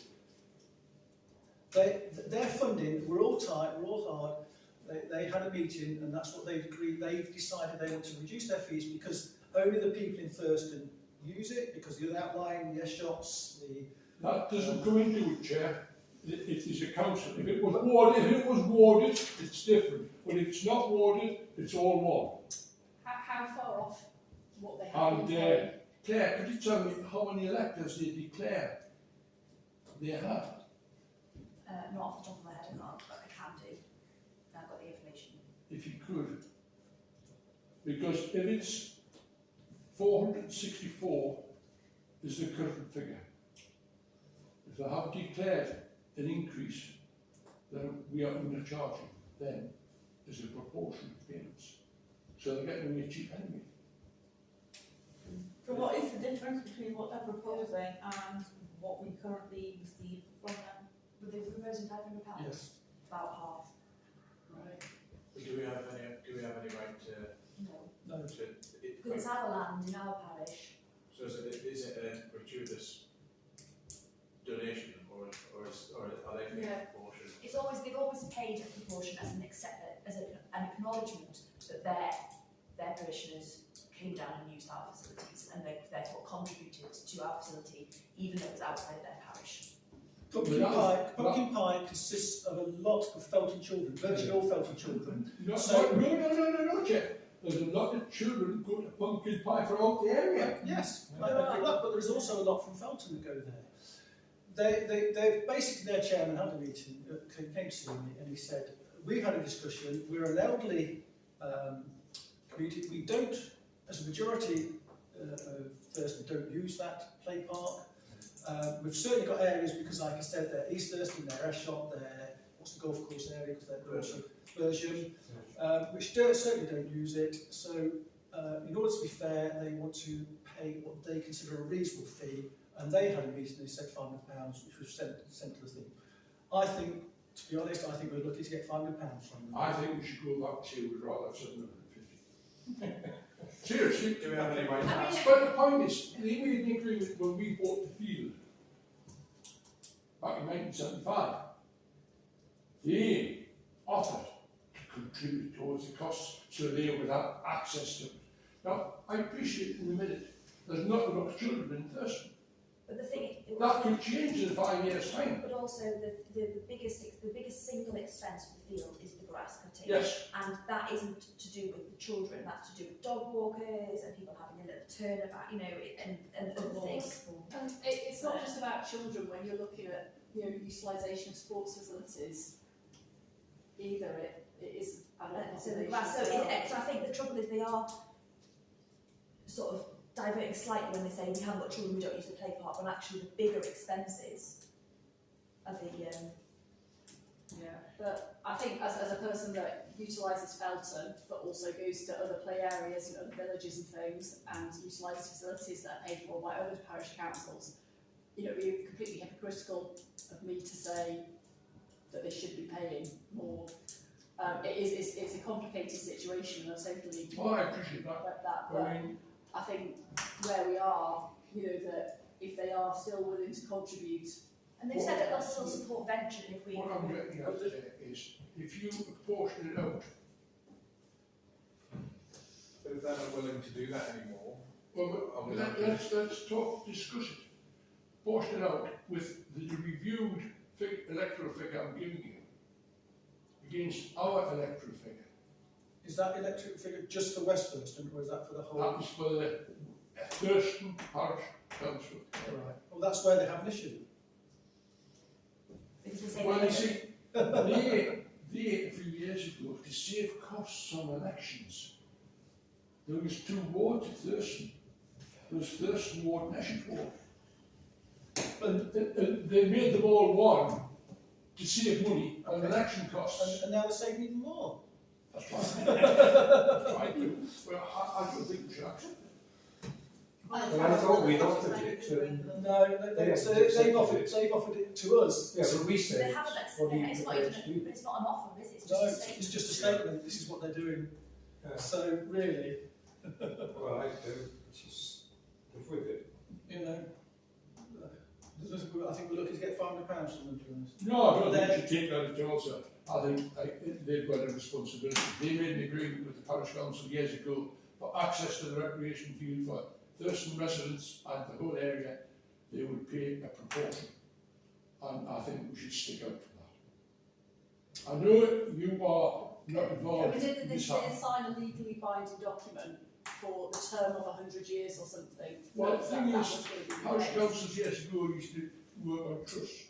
Their funding, we're all tight, we're all hard. They had a meeting and that's what they've agreed. They've decided they want to reduce their fees because only the people in Thurston use it, because the outlying, the shops, That doesn't come into it, Chair. It is a council. If it was warded, it's different. But if it's not warded, it's all one. How far off what they have? And Claire, could you tell me how many electors they declare they have? Not off the top of my head, I can't, but I can do. I've got the information. If you could. Because if it's 464 is the current figure. If they have declared an increase, then we are undercharging them as a proportion of payments. So they're getting away cheap anyway. So what is the difference between what they're proposing and what we currently receive from them? But they were proposing £500. Yes. About half. Right. Do we have any right to? No. No. Because it's our land in our parish. So is it a gratuitous donation, or are they paying a proportion? They've always paid a proportion as an acknowledgement that their parishioners came down and used our facilities, and they therefore contributed to our facility, even though it was outside their parish. Pumpkin pie consists of a lot of Felton children, virtually all Felton children. No, Jeff. There's a lot of children go to pumpkin pie throughout the area. Yes, but there's also a lot from Felton that go there. They basically, their chairman had a meeting, came to see me, and he said, we've had a discussion, we're an elderly community, we don't, as a majority of Thurston, don't use that play park. We've certainly got areas, because like I said, they're East Thurston, they're Ashot, they're, what's the golf course area, because they're also Bersham, which certainly don't use it. So in order to be fair, they want to pay what they consider a reasonable fee, and they had a meeting, they said £500, which was sent to the thing. I think To be honest, I think we're lucky to get £500 from them. I think we should go back to we'd rather have 750. Seriously. Do we have any right to I mean, ask? But the point is, they made an agreement when we bought the field back in 1975. They offered to contribute towards the costs so they would have access to it. Now, I appreciate in the minute there's not enough children in Thurston. but the thing, That could change in 5 years' time. but also the biggest single expense of the field is the grass cutting. Yes. And that isn't to do with the children, that's to do with dog walkers and people having a little turnabout, you know, and other things. And it's not just about children when you're looking at, you know, utilisation of sports facilities either. It is adult So the population grass, so, as well. so I think the trouble is they are sort of diverting slightly when they say we haven't got children, we don't use the play park, when actually the bigger expenses are the Yeah, but I think as a person that utilises Felton, but also goes to other play areas and other villages and things, and utilises facilities that are paid for by other parish councils, you know, it would be completely hypocritical of me to say that they should be paying more. It's a complicated situation, and I totally Well, I appreciate that. that, I but mean, I think where we are, you know, that if they are still willing to contribute. and they've said that they'll still support venture if we. what I'm getting at is, if you portion it out, But if they're not willing to do that anymore, well, let's discuss it. Portion it out with the reviewed electoral figure I'm giving you against our electoral figure. Is that electric figure just for West Thurston, or is that for the whole? That was for the Thurston Parish Council. Right. Well, that's where they have an issue. Because they say Well, they you see, they a few years ago, to save costs on elections, there was 2 wards at Thurston. There was Thurston Ward and Essex Ward. And they made them all one to save money on election costs. And now they're saving even more. That's fine. That's right. Well, I don't think we should accept it. Well, I thought we'd offered it. No, they've offered it to us. Yeah, but we They said, haven't what do you it's not even propose to do? it's not an offer, is it? It's No, just a statement. it's just a statement. This is what they're doing. So really, Well, I do, just live with it. you know, I think we're looking to get £500 from them, to be honest. No, I don't think we should take that at all, sir. I think they've got a responsibility. They made an agreement with the Parish Council years ago for access to the recreation field for Thurston residents and the whole area. They would pay a proportion. And I think we should stick out for that. I know you are not involved But in didn't they this. sign a legally binding document for the term of 100 years or something? Well, the thing That is, was going to be Parish the case. councils years ago used to work on trusts.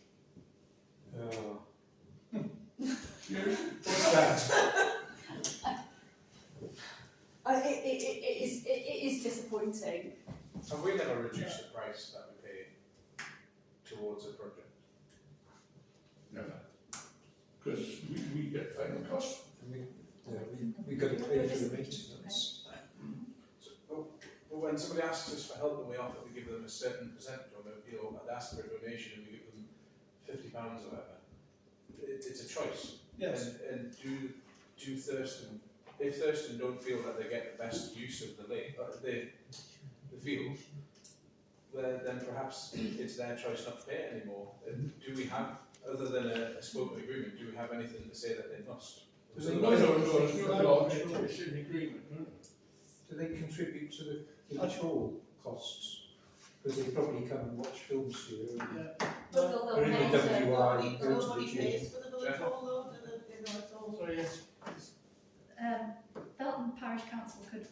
Yes? What's that? It is disappointing. have we never reduced the price that we pay towards a project? Never. Because we get final cost. We got to pay for the maintenance. So, but when somebody asks us for help and we offer to give them a certain percentage, or you know, I'd ask for a donation and we give them £50 or whatever, it's a choice. Yes. And do Thurston, if Thurston don't feel that they get the best use of the lake, the field, then perhaps it's their choice not to pay it anymore. Do we have, other than a spoken agreement, do we have anything to say that they must? No, it's not it's an agreement. No. Do they contribute to the village hall costs? Because they probably come and watch films here. And But they're in the WI, go to the Nobody gym. pays for the village hall, though, do they? You know, it's all- Sorry, yes. Felton Parish Council could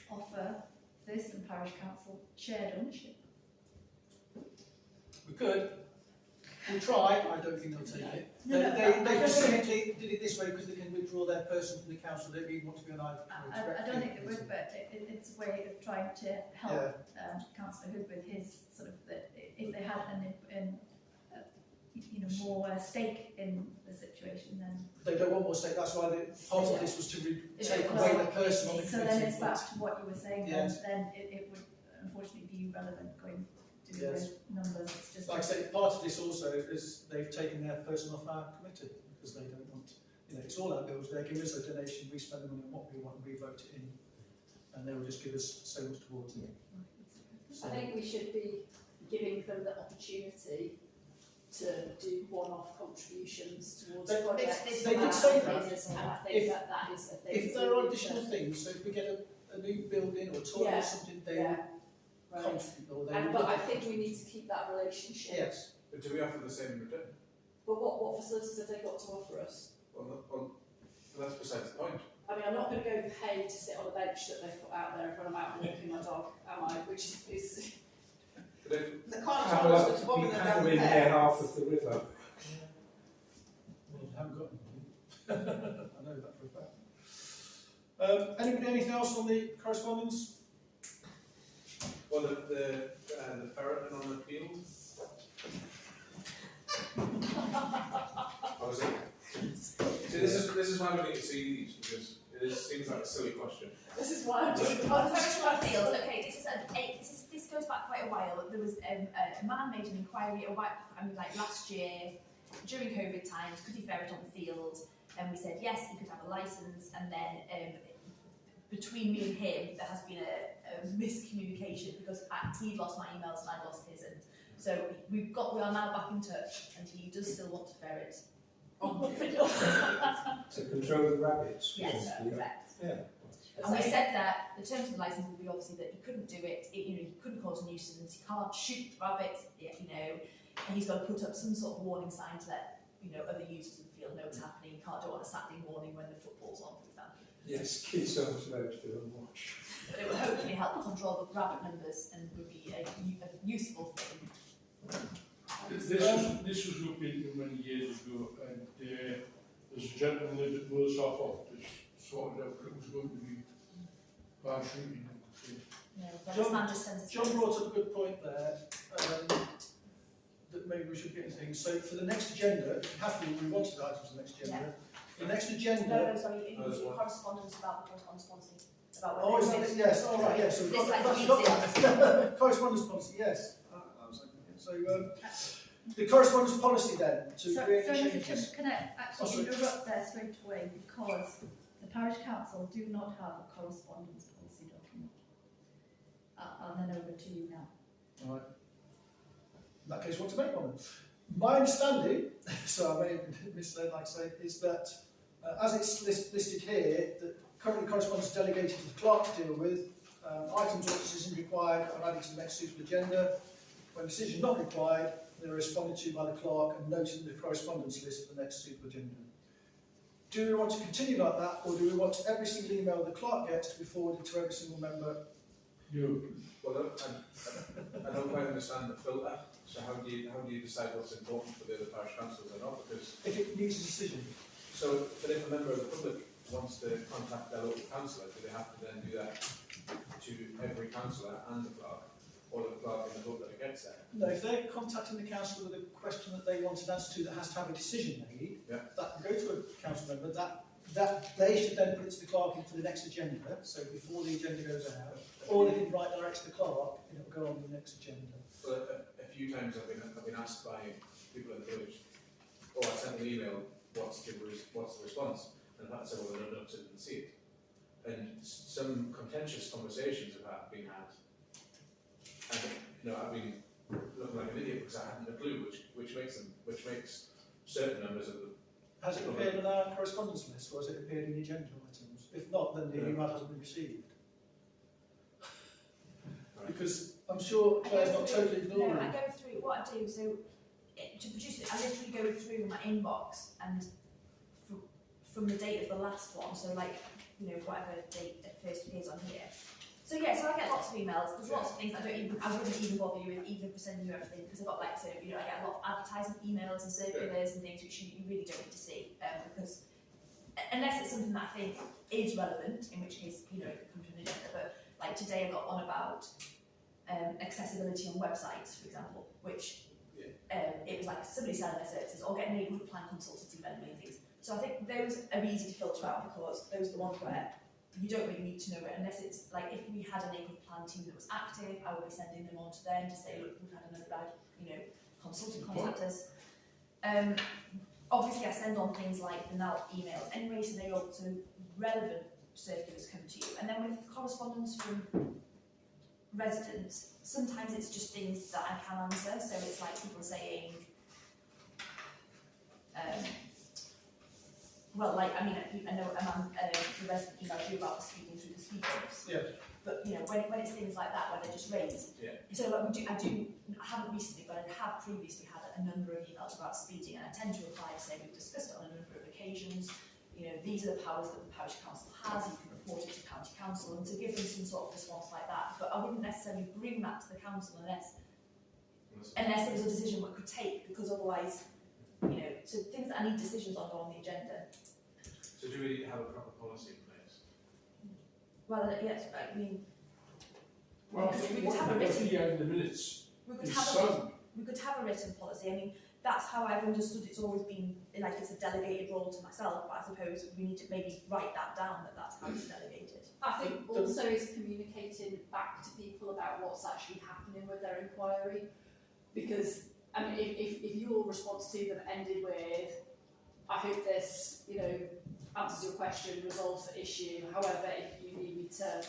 offer Thurston Parish Council shared ownership. We could. We'll try. I don't think they'll take it. No, no, They I don't specifically did it this way because they can withdraw their person from the council. They don't even want to be an I don't think they would, but it's a way of trying to help Councillor Hood with his sort of, if they had more stake in the situation, then. They don't want more stake. That's why part of this was to take Well, away the person on the So committee. then it's back to what you were saying, Yes. then it would unfortunately be irrelevant going to to do Yes. with numbers, it's just. Like I say, part of this also is they've taken their person off our committee because they don't want, it's all our bills, they give us a donation, we spend the money on what we want, we vote it in, and they will just give us so much towards it. So, I think we should be giving them the opportunity to do one-off contributions towards They- projects. they did say and that. And I think If- that is a thing. if there are additional things, so if we get a new building or a toilet Yeah, or something, they Yeah, right. contribute, or they And, will but look I at think it. we need to keep that relationship. Yes, But do we offer the same in return? But what facilities have they got to offer us? Well, that's besides the point. I mean, I'm not going to go pay to sit on a bench that they've put out there when I'm out walking my dog, am I? Which is But if, The Paddle up, you paddle in their half of the river. well, I haven't got anything. I know that for a fact. Anything else on the correspondence? well, the ferreting on the field. How was it? See, this is why we need to see these, because it seems like a silly question. this is why I'm doing On the Parish Council, okay, this goes back quite a while. There was a man made an inquiry last year during COVID times, could he ferret on the field? And we said yes, he could have a licence. And then between me and him, there has been a miscommunication because he'd lost my emails and I'd lost his. And so we are now back in touch, and he does still want to ferret on the field. To control the rabbits. Yes, presumably. correct. Yeah. And we said that the terms of the licence would be obviously that he couldn't do it, he couldn't cause a nuisance, he can't shoot the rabbits, and he's got to put up some sort of warning sign to let, other users of the field know what's happening. He can't do it on a Saturday morning when the football's on, for example. Yes, kids aren't allowed to do and watch. But it would hopefully help control the rabbit numbers and would be a useful thing. This was looked into many years ago, and there's a gentleman lived at Millsoft office, sorted out that it was going to be bar shooting. Then this man just sends us John brought up a good point there, that maybe we should get into things. So for the next agenda, if you're happy, we wanted items for the next agenda. The next agenda. No, sorry, you There's need one. correspondence about the correspondence policy. About Oh, is that it? Yes, all right, yes. So we've This got, like we've got that. Correspondence policy, yes. I was thinking, so the correspondence policy then, to So, create Mr. changes. Can I actually sorry. interrupt there straight away, because the Parish Council do not have a correspondence policy document. I'll then over to you now. All right. In that case, what to make one? My understanding, so I may have misled, like I say, is that as it's listed here, that currently correspondence delegated to the clerk to deal with, items or decisions required are added to the next suitable agenda. When decisions not required, they're responded to by the clerk and noted in the correspondence list for the next suitable agenda. Do we want to continue like that, or do we want every single email the clerk gets to be forwarded to every single member? Well, I don't quite understand the filter. So how do you decide what's important for the other parish councils or not? Because If it needs a decision. so, but if a member of the public wants to contact their local councillor, do they have to then do that to every councillor and the clerk, or the clerk in the hope that it gets there? No, if they're contacting the council with a question that they want an answer to that has to have a decision made, Yeah. that can go to a council member, that they should then put it to the clerk in for the next agenda, so before the agenda goes out, or they can write direct to the clerk and it'll go on the next agenda. Well, a few times I've been asked by people in the village, or I sent an email, what's the response? And I've had to say, well, I didn't see it. And some contentious conversations been had. And, I've been looking like an idiot because I hadn't a clue, which makes certain members of the. Has it appeared on our correspondence list, or has it appeared in the agenda items? If not, then the email hasn't been received. Because I'm sure Claire's not totally ignoring No, I it. go through what I do. So to produce it, I literally go through my inbox and from the date of the last one. So whatever date it first appears on here. So I get lots of emails. There's lots of things I wouldn't even bother you with, even if we're sending you everything, because I've got I get a lot of advertising emails and circulars and things which you really don't need to see, because unless it's something that I think is relevant, in which case it comes to an agenda. But like today I got one about accessibility on websites, for example, which it was like somebody selling their services or getting neighbourhood plan consultancy, many things. So I think those are easy to filter out because those are the ones where you don't really need to know it unless it's like if we had a neighbourhood plan team that was active, I would be sending them on to them to say, look, we've had another bad, consultant contact us. Obviously, I send on things like the now emails anyway, so they also relevant circulars come to you. And then with correspondence from residents, sometimes it's just things that I can answer. So it's like people saying, well, like, I know the resident emailed you about speeding through the speed bumps. Yeah. But when it's things like that, when they're just raised. Yeah. So like I haven't recently, but I have previously had a number of emails about speeding, and I tend to reply to say we've discussed it on a number of occasions. These are the powers that the Parish Council has. You can report it to County Council, and to give them some sort of response like that. But I wouldn't necessarily bring that to the council unless there was a decision we could take, because otherwise, so things that I need decisions on go on the agenda. So do we have a proper policy in place? Well, yes, I mean, Well, I think what we're looking at in the minutes is some. We could have a written policy. I mean, that's how I've understood it's always been, like it's a delegated role to myself, but I suppose we need to maybe write that down, that that's how it's delegated. I think also is communicating back to people about what's actually happening with their inquiry, because I mean, if your response to them ended with, I hope this, answers your question, resolves the issue, however, if you need me to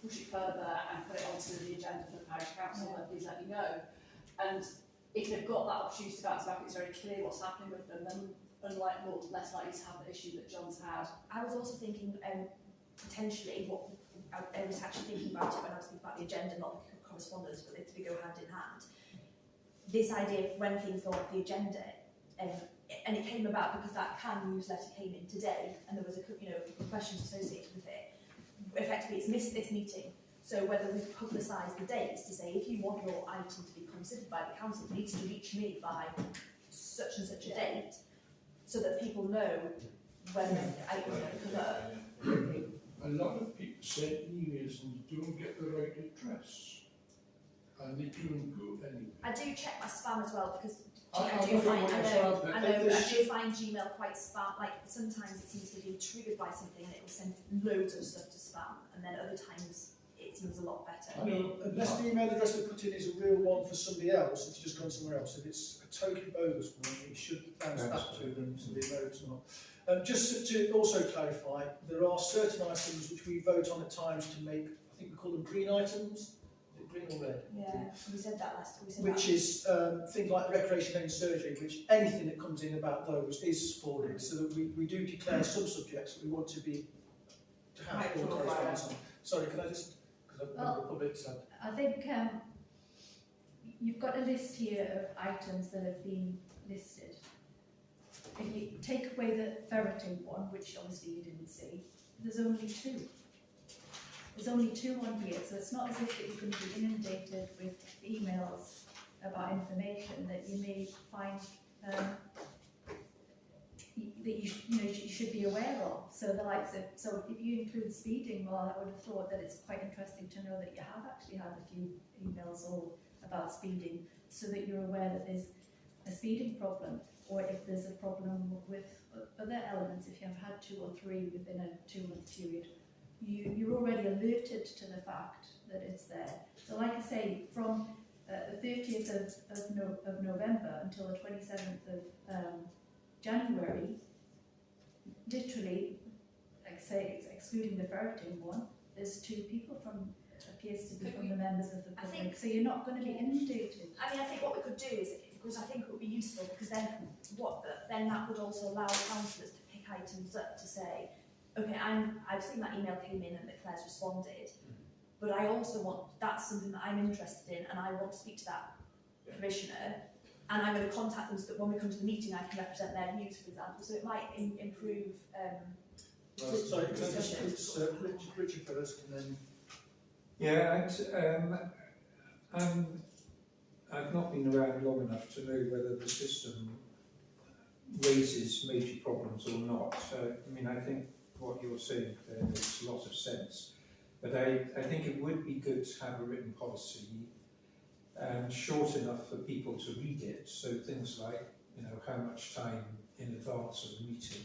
push it further and put it onto the agenda for the Parish Council, then please let me know. And if they've got that opportunity to bounce back, it's very clear what's happening with them, then less likely to have the issue that John's had. I was also thinking potentially what I was actually thinking about it when I was thinking about the agenda, not the correspondence, but they go hand in hand. This idea of when things go on the agenda, and it came about because that newsletter came in today, and there was a couple of questions associated with it. Effectively, it's missed this meeting. So whether we publicise the dates to say, if you want your item to be considered by the council, it needs to reach me by such and such a date, so that people know when the item's going to come up. A lot of people send emails and don't get the right address, and they don't go anywhere. I do check my spam as well, because I do find find Gmail quite spam. Like sometimes it seems to be triggered by something and it will send loads of stuff to spam, and then other times it seems a lot better. I know. Unless the email address they put in is a real one for somebody else, it's just gone somewhere else. If it's a totally bogus one, it should bounce back to them so they know it's not. Just to also clarify, there are certain items which we vote on at times to make, I think we call them green items. Green or red? Yeah, we said that last week. Which is things like recreation and surgery, which anything that comes in about those is forwarded, so that we do declare some subjects that we want to have full correspondence on. Sorry, can I just, because I'm the public, so. I think you've got a list here of items that have been listed. If you take away the ferreting one, which obviously you didn't see, there's only two. There's only two on here, so it's not as if you're going to be inundated with emails about information that you may find that you should be aware of. So the likes of, so if you include speeding, well, I would have thought that it's quite interesting to know that you have actually had a few emails all about speeding, so that you're aware that there's a speeding problem, or if there's a problem with other elements, if you have had 2 or 3 within a 2-month period. You're already alerted to the fact that it's there. So like I say, from the 30th of November until the 27th of January, literally, like I say, excluding the ferreting one, there's 2 people appears to be from the members of the public, so you're not going to be inundated. I mean, I think what we could do is, because I think it would be useful, because then that would also allow councillors to pick items up to say, okay, I've seen that email came in and that Claire's responded, but I also want, that's something that I'm interested in, and I want to speak to that commissioner, and I'm going to contact them so that when we come to the meeting I can represent their views, for example, so it might improve Sorry, can I just, it's Richard first, and then... Yeah, I've not been around long enough to know whether the system raises major problems or not. I mean, I think what you're saying there makes a lot of sense. But I think it would be good to have a written policy short enough for people to read it. So things like, how much time in advance of the meeting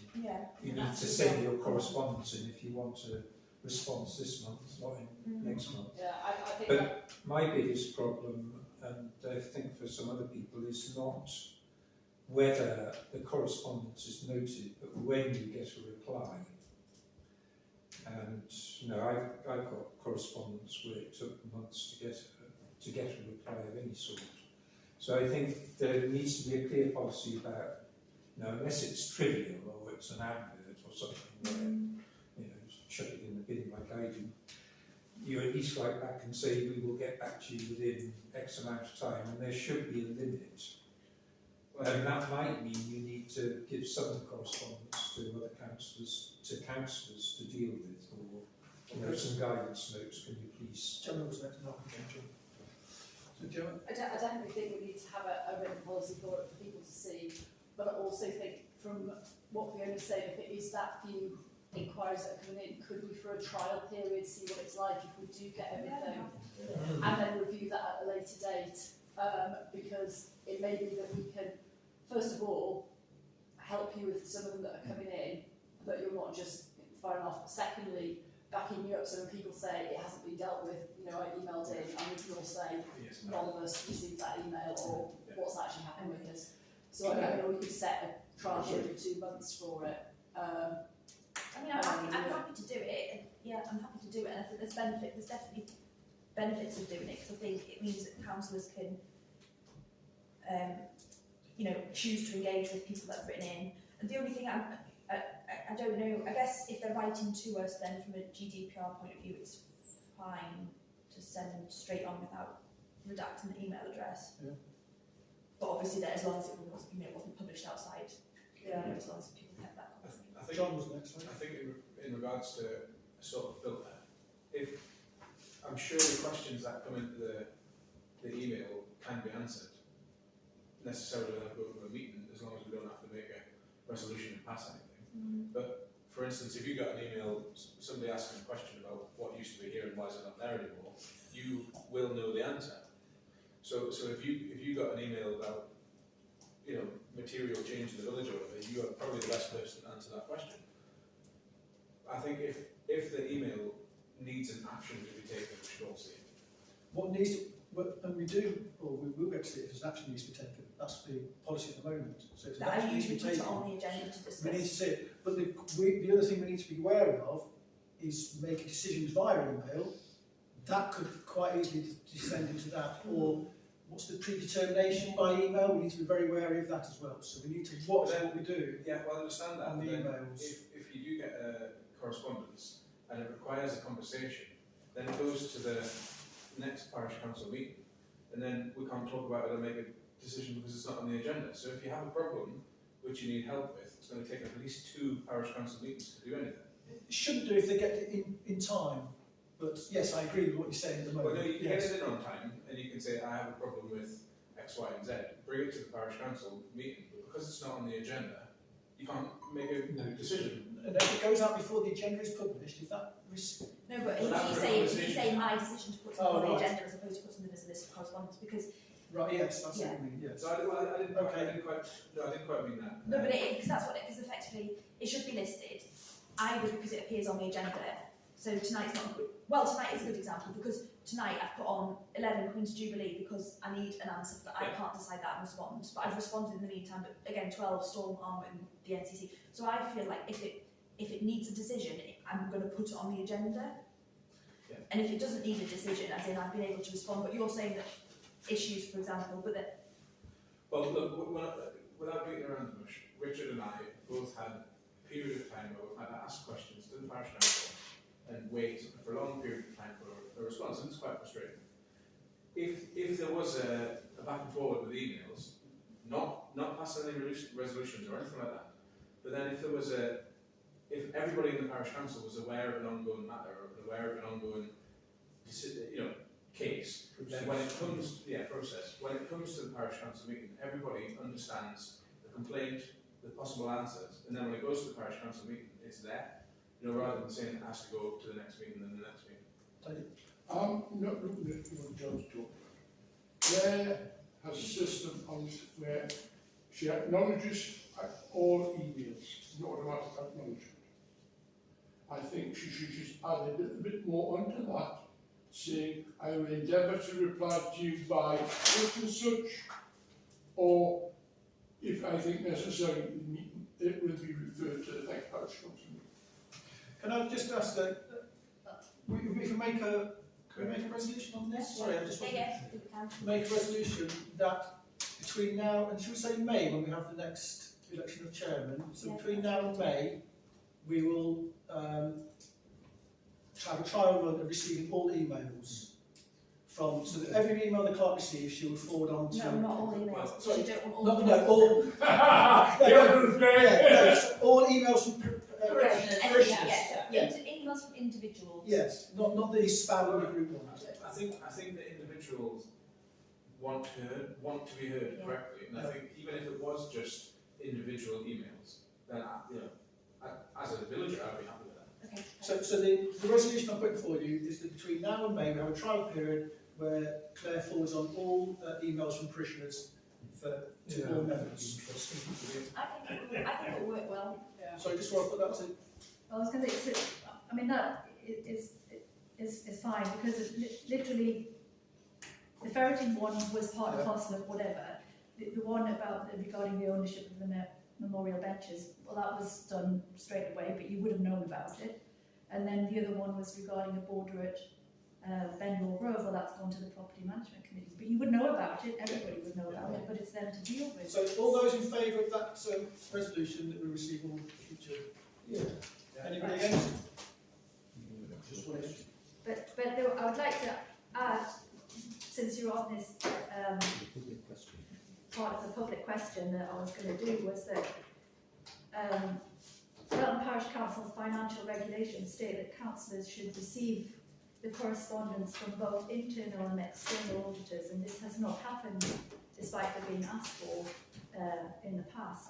you need to send your correspondence in if you want to response this month, not in next month. Yeah, I think But that, my biggest problem, and I think for some other people, is not whether the correspondence is noted, but when you get a reply. And I've got correspondence where it took months to get a reply of any sort. So I think there needs to be a clear policy about, unless it's trivial or it's an advert or something where, chuck it in the bin like I do, you at least write back and say we will get back to you within X amount of time, and there should be a limit. And that might mean you need to give some correspondence to other councillors to deal with, or some guidance notes. Can you please? John was next, not John. So John. I definitely think we need to have a written policy for it for people to see, but I also think from what Fiona's saying, if it is that few inquiries that are coming in, could we for a trial period see what it's like if we do get everything, and then review that at a later date, because it may be that we can, first of all, help you with some of them that are coming in, that you're not just firing off. Secondly, backing you up so when people say it hasn't been dealt with, I emailed in, and we can all say none of us received that email, or what's actually happened with us. So I don't know, we could set a trial period of 2 months for it. I'm happy to do it. I'm happy to do it. And I think there's definitely benefits of doing it, because I think it means that councillors can, choose to engage with people that have written in. And the only thing I don't know, I guess if they're writing to us, then from a GDPR point of view, it's fine to send straight on without redacting the email address. Yeah. But obviously, that as long as it wasn't published outside, as long as people kept that. I think, John was next. I think in regards to a sort of filter, if I'm sure the questions that come into the email can be answered necessarily without going to a meeting, as long as we don't have to make a resolution and pass anything. But for instance, if you got an email, somebody asking a question about what used to be here and why is it not there anymore, you will know the answer. So if you got an email about material change in the village or whatever, you are probably the best person to answer that question. I think if the email needs an action to be taken, we should all see it. What needs to, and we do, or we will get to see it if an action needs to be taken. That's the policy at the moment. So if an That action I needs to usually be put it taken, on the agenda to discuss. we need to see it. But the other thing we need to be aware of is making decisions via email. That could quite easily descend into that. Or what's the predetermination by email? We need to be very wary of that as well. So we need to watch what we do. Yeah, well, I understand that. And the then emails. If you do get correspondence and it requires a conversation, then it goes to the next parish council meeting, and then we can't talk about it and make a decision because it's not on the agenda. So if you have a problem which you need help with, it's going to take at least 2 parish council meetings to do anything. It shouldn't do if they get it in time. But yes, I agree with what you're saying at the moment. Well, no, you can yes. get it in on time, and you can say, I have a problem with X, Y, and Z. Bring it to the parish council meeting, but because it's not on the agenda, you can't make a decision. And if it goes out before the agenda is published, if that No, but Well, he's saying my decision to put something on the right. agenda as opposed to put something as a list of correspondence, because right, yes, that's what I mean. Yes. So I didn't quite mean that. no, but because effectively it should be listed either because it appears on the agenda. So tonight's not good. Well, tonight is a good example because tonight I've put on 11 Queen's Jubilee because I need an answer that I can't decide that and respond. But I've responded in the meantime. But again, 12 Storm Arm and the NCC. So I feel like if it needs a decision, I'm going to put it on the agenda. Yeah. And if it doesn't need a decision, as in I've been able to respond, but you're saying that issues, for example, but that. Well, look, without beating around the bush, Richard and I both had a period of time where we've had to ask questions to the parish council and wait for a long period of time for a response, and it's quite frustrating. If there was a back and forward with emails, not passing any resolutions or anything like that, but then if everybody in the parish council was aware of an ongoing matter or aware of an ongoing case, then when it comes when it comes to the parish council meeting, everybody understands the complaint, the possible answers, and then when it goes to the parish council meeting, it's there. Rather than saying it has to go to the next meeting and the next meeting. I'm not looking at what John's talking about. Claire has a system where she acknowledges all emails, not automatic acknowledgement. I think she should just add a little bit more onto that, saying, I will endeavour to reply to you by such and such, or if I think necessary, it will be referred to the next Parish Council meeting. Can I just ask that we can make a resolution on this? Sorry, I just want to make a resolution that between now and, should we say May, when we have the next election of chairman, so between now and May, we will have a trial run of receiving all emails from, so that every email the clerk receives, she will forward on to... No, not all emails. Sorry, You don't want all no, all... so all emails from parishioners. Emails from individuals. Yes, not the spam of the group ones. I think the individuals want to be heard correctly, and I think even if it was just individual emails, then as a villager, I'd be happy with that. Okay. So the resolution I'm putting for you is that between now and May we have a trial period where Claire forwards on all emails from parishioners to all members. I think it will work well. Yeah. So just want to put that to... I was going to say, I mean, that is fine, because literally the ferreting one was part and parcel of whatever. The one about regarding the ownership of the memorial benches, well, that was done straight away, but you would have known about it. And then the other one was regarding a border at Benmore Grove, well, that's gone to the property management committee. But you would know about it, everybody would know about it, but it's them to deal with. So all those in favour of that resolution that we receive all future? Yeah. Anybody against? But though, I would like to add, since you're on this part of the public question that I was going to do, was that Felton Parish Council's financial regulations state that councillors should receive the correspondence from both internal and external auditors, and this has not happened despite it being asked for in the past.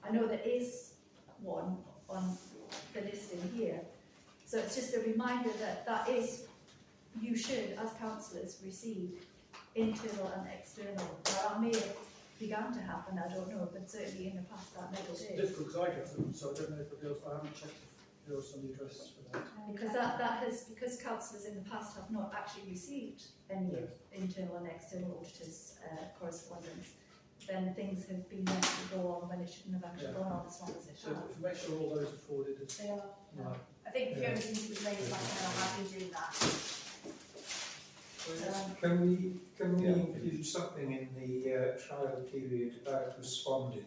I know there is one on the listing here, so it's just a reminder that is, you should, as councillors, receive internal and external. Now, that may have begun to happen, I don't know, but certainly in the past that never It's did. difficult because I get them, so I don't know if it goes, I haven't checked if there was some address for that. Because because councillors in the past have not actually received any internal and external auditors' correspondence, then things have been meant to go on when it shouldn't have actually gone on as long as it So has. if we make sure all those are forwarded. They are. Right. I think Fiona seems to be raised like now, I've been doing that. Can we include something in the trial period about responding?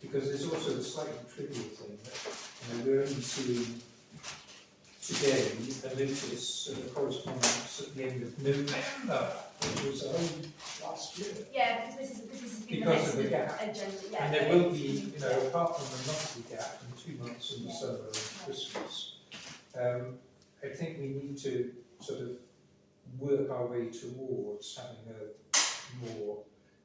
Because there's also a slightly trivial thing that we're only seeing today a notice of the correspondence at the end of November, which was last year. Yeah, because this is Because of the gap. agenda. Yeah, And there will be, apart from the monthly gap and 2 months in the summer and Christmas, I think we need to sort of work our way towards having a more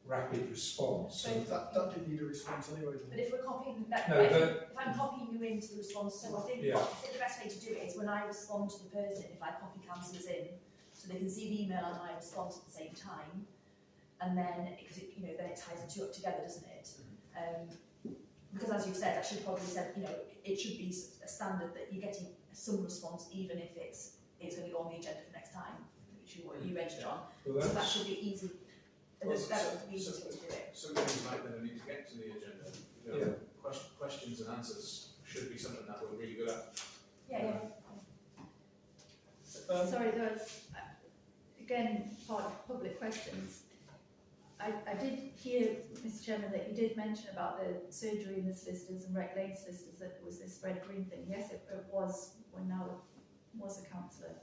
rapid response. So That didn't need a response anyway. But if we're copying that, No, if I'm copying you into the response, so I think Yeah. the best way to do it is when I respond to the person, if I copy councillors in, so they can see the email and I respond at the same time, and then because then it ties the two up together, doesn't it? Because as you've said, I should probably said, it should be a standard that you're getting some response, even if it's going to go on the agenda for next time, which you registered on. Well, So that that's- should be easy. Well, That would be the easiest way to do it. Some things might never need to get to the agenda. Questions and answers should be something that we're really good at. Yeah. Sorry, there was, again, part of public questions. I did hear, Mr Chairman, that you did mention about the surgery and the solicitors and rec lane solicitors, that there was this red green thing. Yes, it was when now was a councillor,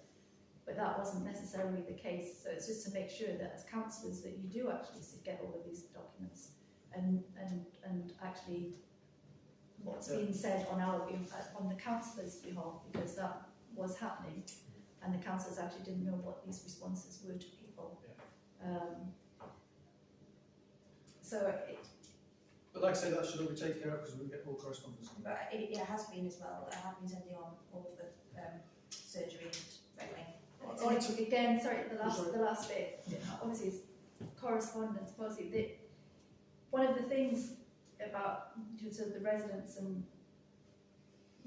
but that wasn't necessarily the case. So it's just to make sure that as councillors that you do actually get all of these documents and actually what's being said on on the councillors' behalf, because that was happening and the councillors actually didn't know what these responses were to people. But like I say, that should all be taken care of because we'll get more correspondence. But it has been as well. I have been sending on all of the surgery and regular. So again, sorry, the last bit, obviously is correspondence policy. One of the things about sort of the residents and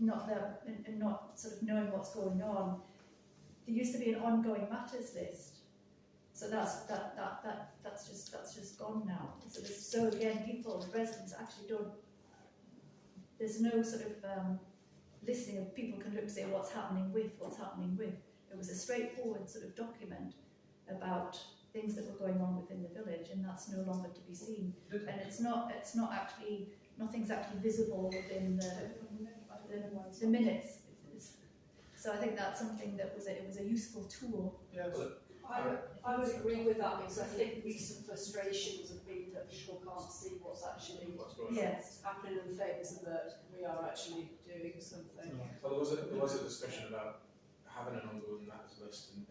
not there and not sort of knowing what's going on. There used to be an ongoing matters list, so that's just gone now. So again, people, residents actually don't. There's no sort of listing of people can look to say what's happening with. It was a straightforward sort of document about things that were going on within the village, and that's no longer to be seen. And it's not actually, nothing's actually visible within the minutes. So I think that's something that it was a useful tool. Yes. I would agree with that, because I think recent frustrations have been that people can't see what's actually happening and things, and that we are actually doing something. Well, there was a discussion about having an ongoing matters list and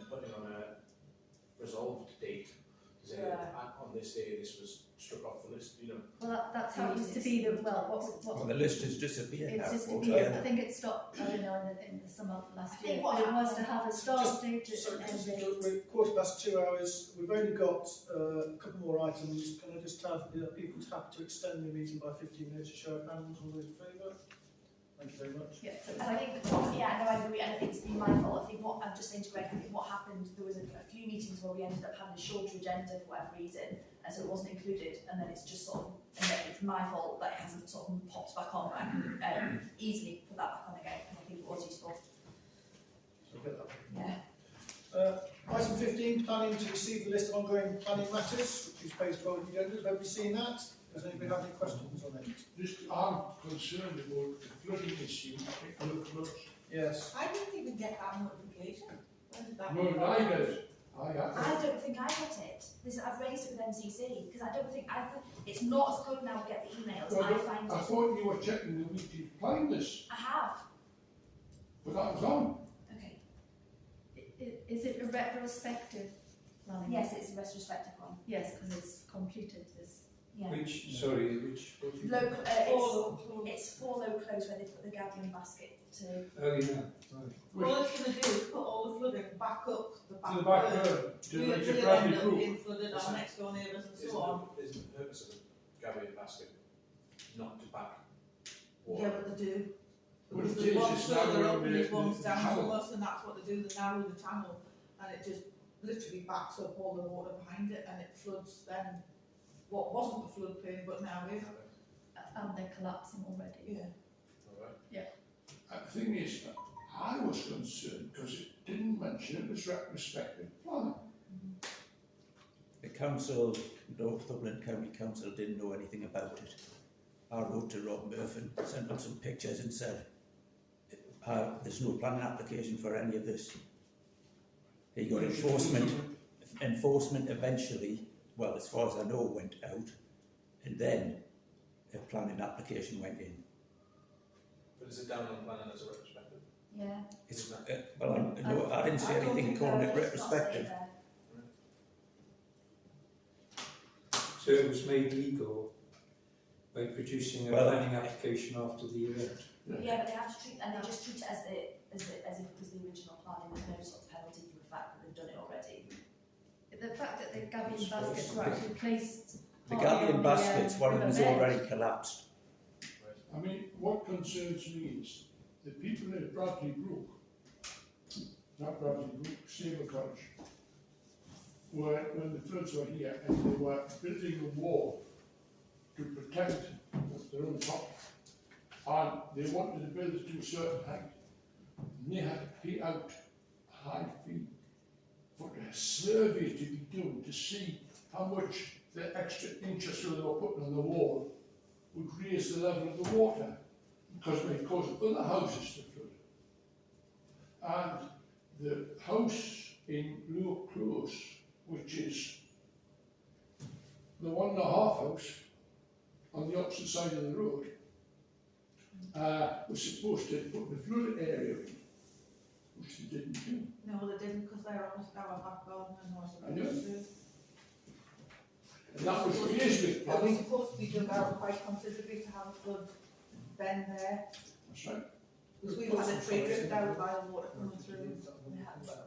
putting on a resolved date to say that on this day this was struck off the list, you know. Well, that's how it used to be. Well, the list has disappeared It's now just altogether. I think it stopped, I don't know, in the summer last I think year. what But it was happened- to have a start date So, and end date. we're 2:15. We've only got a couple more items. Can I just have people happy to extend the meeting by 15 minutes? Show of hands, all those in favour? Thank you very much. Yeah, so And I think, no, I agree, and I think it's been my fault. I think what I'm just saying to Greg, I think what happened, there was a few meetings where we ended up having a shorter agenda for whatever reason, and so it wasn't included, and then it's just sort of, and then it's my fault that it hasn't sort of popped back on, but I can easily put that back on again, because I think it was useful. Yeah. Item 15, planning to receive the list of ongoing planning matters, which is page 12 of the agenda. Have everybody seen that? Does anybody have any questions on it? I'm concerned about the flooding issue at Low Close. Yes. I didn't even get that notification. When did that? No, I did. I got I it. don't think I got it. I've raised it with MCC, because I don't think, it's not as good now we get the emails, Well, I find I it. thought you were checking the weekly planning list, I have. but that was on. Okay. is it a retrospective planning? Yes, it's a retrospective one. Yes, because it's completed this. Yeah. Which? It's for low close where they put the gathering basket to. Oh yeah. Right. All it's going to do is put all the flooding back up the back, To the back road, to We'll make it end Bradley up Brook. being flooded, our next door neighbours and so on. Isn't the purpose of a gathering basket not to back Yeah, water? but they do. Well, Because it there's is, one it's further narrowing up and there's the one down from channel. us, and that's what they do, they narrow the channel, and it just literally backs up all the water behind it, and it floods then what wasn't the floodplain, but now is. And they're collapsing already. Yeah. Alright. The thing is, I was concerned because it didn't mention it was retrospective planning. The council, North Dublin County Council, didn't know anything about it. I wrote to Rob Murphy, sent him some pictures and said, there's no planning application for any of this. He got enforcement eventually, well, as far as I know, went out, and then a planning application went in. But is it down on planning as a retrospective? Yeah. It's, no, I didn't see anything calling it retrospective. So it was made legal by producing a Well, planning application after the event. Yeah, but they have to treat, and they just treat it as if it was the original plan, and there's no sort of penalty for the fact that they've done it already. The fact that the gathering baskets were actually placed. The partly gathering on baskets, one of them has river bed. already collapsed. I mean, what concerns me is the people at Bradley Brook, not Bradley Brook, Sable College, were, when the floods were here, and they were building a wall to protect their own property. And they wanted to build it to a certain height. And they had to pay out a high fee for a survey to be done to see how much the extra inches that they were putting on the wall would raise the level of the water, because it may cause other houses to flood. And the house in Low Close, which is the 1.5 house on the opposite side of the road, was supposed to put the flood area in, which they didn't do. No, they didn't, because they're almost our back garden and was I know. supposed to. And that was raised with It was planning. supposed to be dug out quite considerably to have a flood bend there, That's right. because we've had a tree ripped out by the water coming through.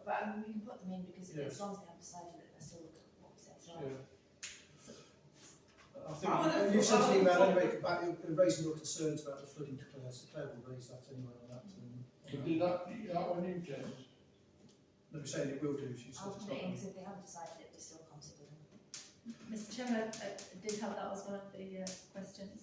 But I mean, we can put them in because as long as they have decided that they're still what we said, right? I think you've sent an email anyway about raising your concerns about the flooding to Claire, so Claire will raise that anyway on that. So did that one in, James? They're saying it will do, she says. I'll put it in, because if they haven't decided it, they're still considering. Mr Chairman, I did have that as one of the questions.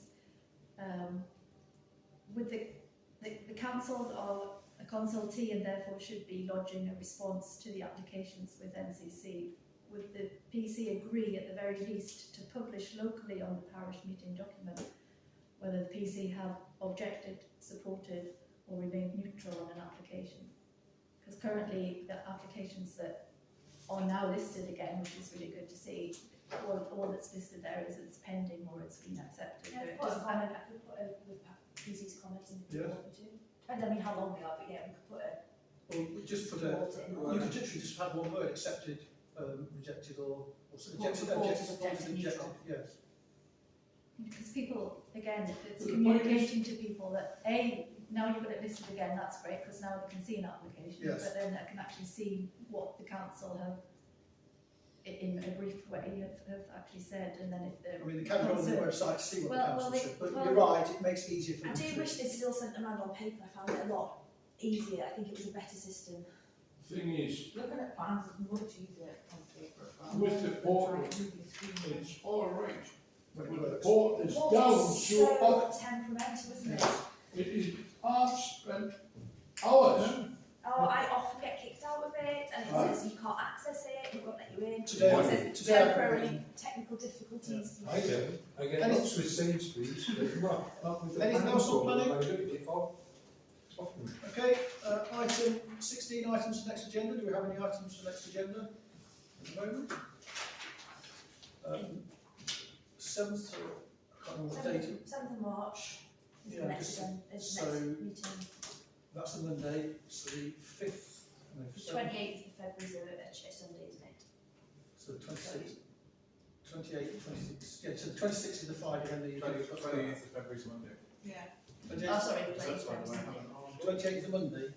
With the council are a consultee and therefore should be lodging a response to the applications with NCC. Would the PC agree at the very least to publish locally on the parish meeting document whether the PC have objected, supported or remained neutral on an application? Because currently the applications that are now listed again, which is really good to see, all that's listed there is it's pending or it's been accepted. Yeah, But it doesn't have I could put with PC's comments in if Yeah. you want me to. Depends, I mean, how long they are, but yeah, we could put a. Or we just put Support it. you could literally just have one word, accepted, rejected or Supported, rejected, neutral. yes. Because people, again, it's The point communicating to people that now you've got it listed again, that's great, because now they can see an application, Yes. but then they can actually see what the council have, in a brief way, have actually said, and then if they're I mean, they can go on the website to see what the council said, but you're right, it makes it easier for I them do to. wish they still sent them around on paper, I found it a lot easier, I think it was a better system. Thing is, Looking at plans is much easier on paper as well. with the portal, Try and move your screen. it's all right. When it With the works. port is Well, down it's so so often. temperamental, isn't it? It is, I've spent hours. Oh, I often get kicked out of it, and it says you can't access it, we won't let you in. Today- It says today- temporarily technical difficulties. I don't. I get Any- lots with Sainsbury's, but not with the Anything planning else on board. planning? I look at it often. Okay, item 16, items for next agenda. Do we have any items for next agenda at the moment? 7th, I can't remember what date. 7th of March is Yeah, the next, just- is the next so- meeting. That's a Monday, so the 5th, no, The 7th, 28th of February is a Sunday, isn't it? so the 26th, 28th, 26th, yeah, so the 26th is the Friday and the 28th of February is Monday. Yeah. Oh, sorry, the So that's 28th fine, of I Sunday. haven't on. 28th is a Monday,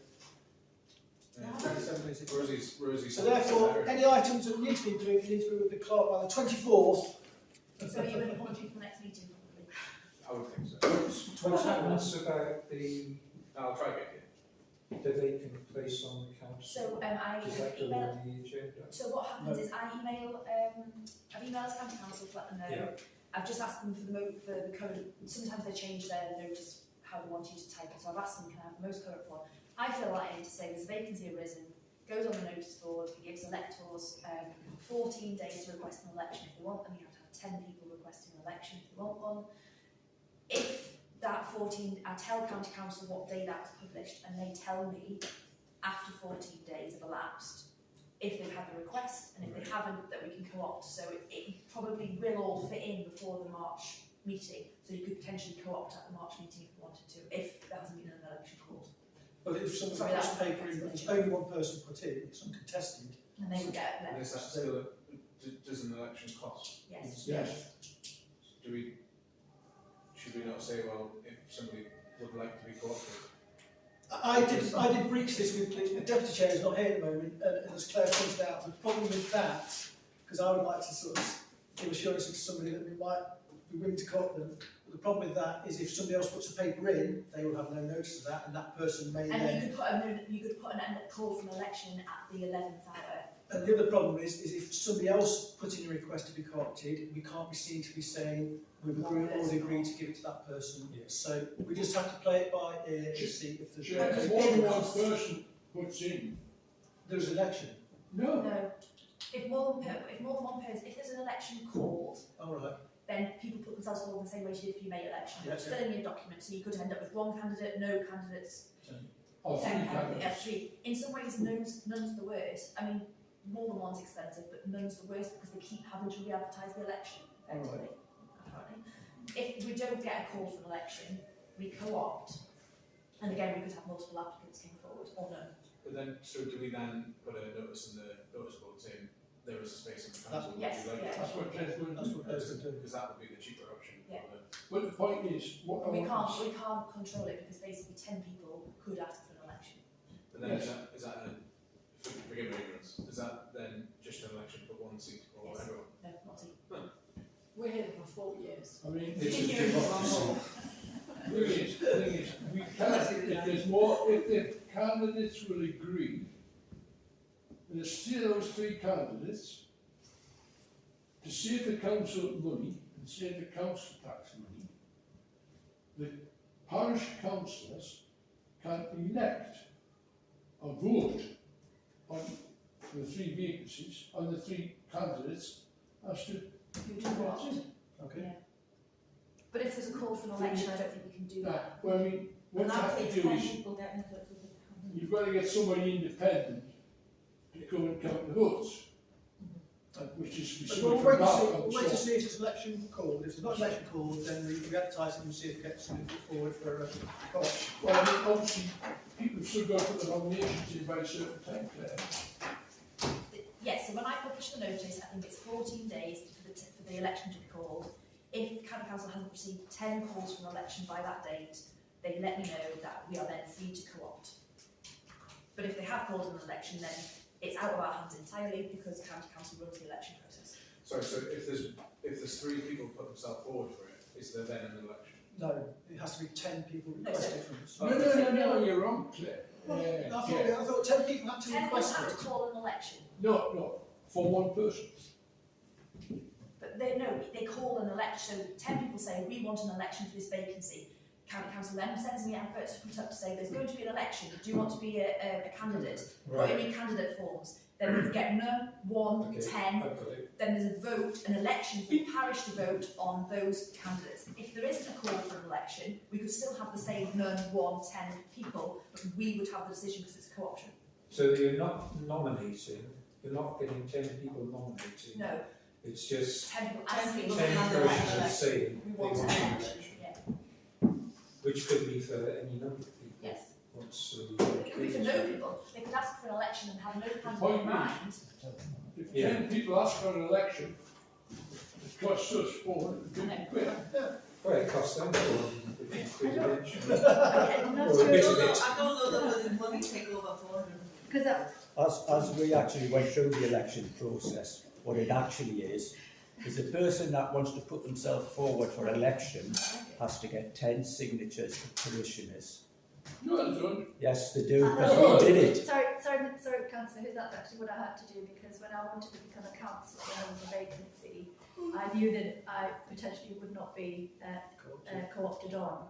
Yeah. 27th is a Rosie's. So therefore, any items that need to be included need to be with the clerk by the 24th. So you would want to for next meeting, probably. I would think so. What happens about the I'll try to get vacant place on the council? So I Does that go email. on the agenda? So what happens is I email. I've emailed county council to let them know. Yeah. I've just asked them for the current. Sometimes they change their notice how they want you to type it. So I've asked them, can I have the most current one? I fill that in to say there's a vacancy arisen. Goes on the notice board. It gives electors 14 days to request an election if they want them. You have to have 10 people requesting an election if they want one. If that 14, I tell county council what day that was published, and they tell me after 14 days have elapsed if they've had the request, and if they haven't, that we can co-opt. So it probably will all fit in before the March meeting. So you could potentially co-opt at the March meeting if you wanted to, if there hasn't been an election called. But if somebody Sorry, puts that's- paper in, but there's only one person put in, it's uncontested. And they would get And a is that still, does an election cost? yes. Yes. Should we not say, well, if somebody would like to be co-opted? I did breach this with the deputy chair is not here at the moment, and as Claire pointed out, the problem with that, because I would like to sort of give assurance to somebody that we might be willing to co-opt them, but the problem with that is if somebody else puts a paper in, they will have no notice of that, and that person may And then. you could put an call for an election at the 11th hour. And the other problem is if somebody else puts in a request to be co-opted, we can't be seen to be saying we've already agreed to give it to that person. Yes. So we just have to play it by ear and see if there's Yeah, if more than one person puts in, there's an election. no. No. If more than one person, if there's an election called, All right. then people put themselves forward the same way you did for your May election. Yes, Fill in your document, so you could end up with one candidate, no candidates, Or three yeah, candidates. three. In some ways, none's the worst. I mean, more than one's expensive, but none's the worst because they keep having to re-advertise the election, effectively, apparently. If we don't get a call for an election, we co-opt, and again, we could have multiple applicants came forward, or none. But then, so do we then put a notice in the notice board saying there is a space in the council? would Yes, you like yeah. it? That's what Jez would That's what those do. Because that would be the cheaper option. Yeah. But the point is, what I We want can't control it because basically 10 people could ask for an election. But then Yes. is that forgive my ignorance, is that then just an election for one seat or Yes. everyone? No, not even. We're here for 4 years. I mean, It's a democracy. thing is, we can't, if there's more, if the candidates will agree, there's still those 3 candidates, to save the council money and save the council tax money, the parish councillors can elect or vote on the 3 vacancies, on the 3 candidates, as to Who do what? Okay. Yeah. But if there's a call for an election, I don't think we can do that. that. Well, I mean, what And you that have takes to do 10 is, people getting in touch with the you've got to get somebody independent to come and count the votes. Which is But somebody we'll from wait that to see if it's election called. If it's not election called, then we advertise it and see if it gets put forward for a coach. Well, I mean, obviously, people have still got to put the nominations in by a certain time, Claire. Yes, so when I publish the notice, I think it's 14 days for the election to be called. If County Council hasn't received 10 calls for an election by that date, they let me know that we are then free to co-opt. But if they have called an election, then it's out of our hands entirely because County Council runs the election process. Sorry, so if there's 3 people put themselves forward for it, is there then an election? No, it has to be 10 people No, requested so- from us. No, you're wrong, Claire. I thought 10 people had to 10 will request have it. to call an election. No, for one person. But they call an election, so 10 people say, we want an election for this vacancy. County Council then sends me adverts to put up to say, there's going to be an election, do you want to be a candidate? Put him in candidate forms. Then we get none, 1, Okay, 10, I've got it. then there's a vote, an election for the parish to vote on those candidates. If there isn't a call for an election, we could still have the same none, 1, 10 people, but we would have the decision because it's a co-option. So you're not nominating, you're not getting 10 people nominating. No, It's just 10 people 10 asking. people 10 have an persons election. saying We they want want an an election, election, yeah, which could be for any number of people. yes. Once It could be for no people. They could ask for an election and have no candidate point in is- mind. If Yeah. 10 people ask for an election, it costs us 450 quid. Well, it costs them 450 quid eventually. Okay, I'm not Or a sure. bit I of don't know, it. I don't know that the money take over 400. Because As we actually went through the election process, what it actually is a person that wants to put themselves forward for election has to get 10 signatures of parishioners. No, I don't. Yes, they do, I because know. we did it. Sorry, Councillor, that's actually what I had to do, because when I wanted to become a councillor, when there was a vacancy, I knew that I potentially would not be co-opted on.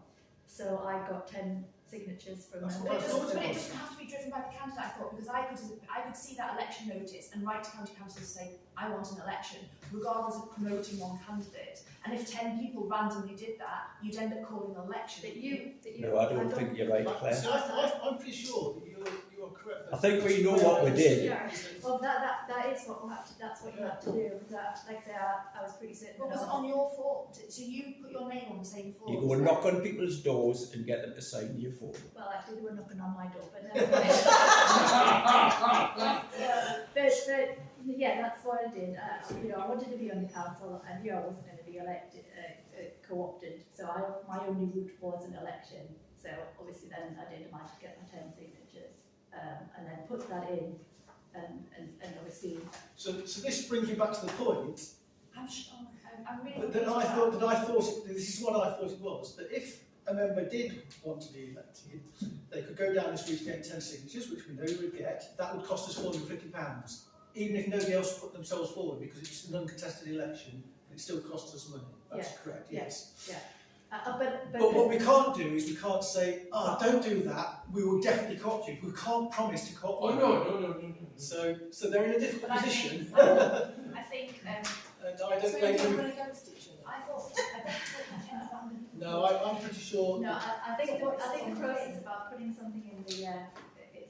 So I got 10 signatures from That's members. what I But it doesn't have to be driven by the candidate, I thought, because I could see that election notice and write to County Council to say, I want an election, regardless of promoting one candidate. And if 10 people randomly did that, you'd end up calling an election. No, I don't think you're right, Claire. So I'm pretty sure that you're correct. I think we know what we did. Yeah, well, that is what we have to, that's what you have to do, because like I say, I was pretty certain. But was it on your form? So you put your name on the same form? You go and knock on people's doors and get them to sign your form. Well, actually, they were knocking on my door, but never mind. but yeah, that's what I did. I wanted to be on the council, and I wasn't going to be elected, co-opted. So my only route was an election. So obviously, then I did manage to get my 10 signatures, and then put that in, and obviously. So this brings me back to the point I'm really. that I thought this is what I thought it was, that if a member did want to be elected, they could go down this route to get 10 signatures, which we know we would get. That would cost us £450, even if nobody else put themselves forward, because it's an uncontested election, it still costs us money. That's correct, yes. Yeah. But what we can't do is we can't say, don't do that, we will definitely co-opt you. We can't promise to co-opt you. No. So they're in a difficult position. I think. And I don't So blame you're them. running against each other. I thought. No, I'm pretty sure. No, I think the process about putting something in the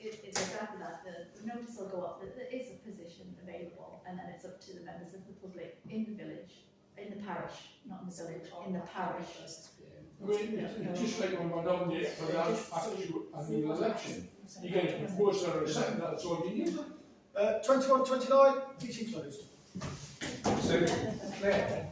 it's exactly that. The notice will go up that there is a position available, and then it's up to the members of the public in the village, in the parish, not in the village, in the parish. I mean, it's just like when we're nominated for the actual annual election. You get a proposal or a second, that's all you need. 21, 29, meeting closed. So, Claire,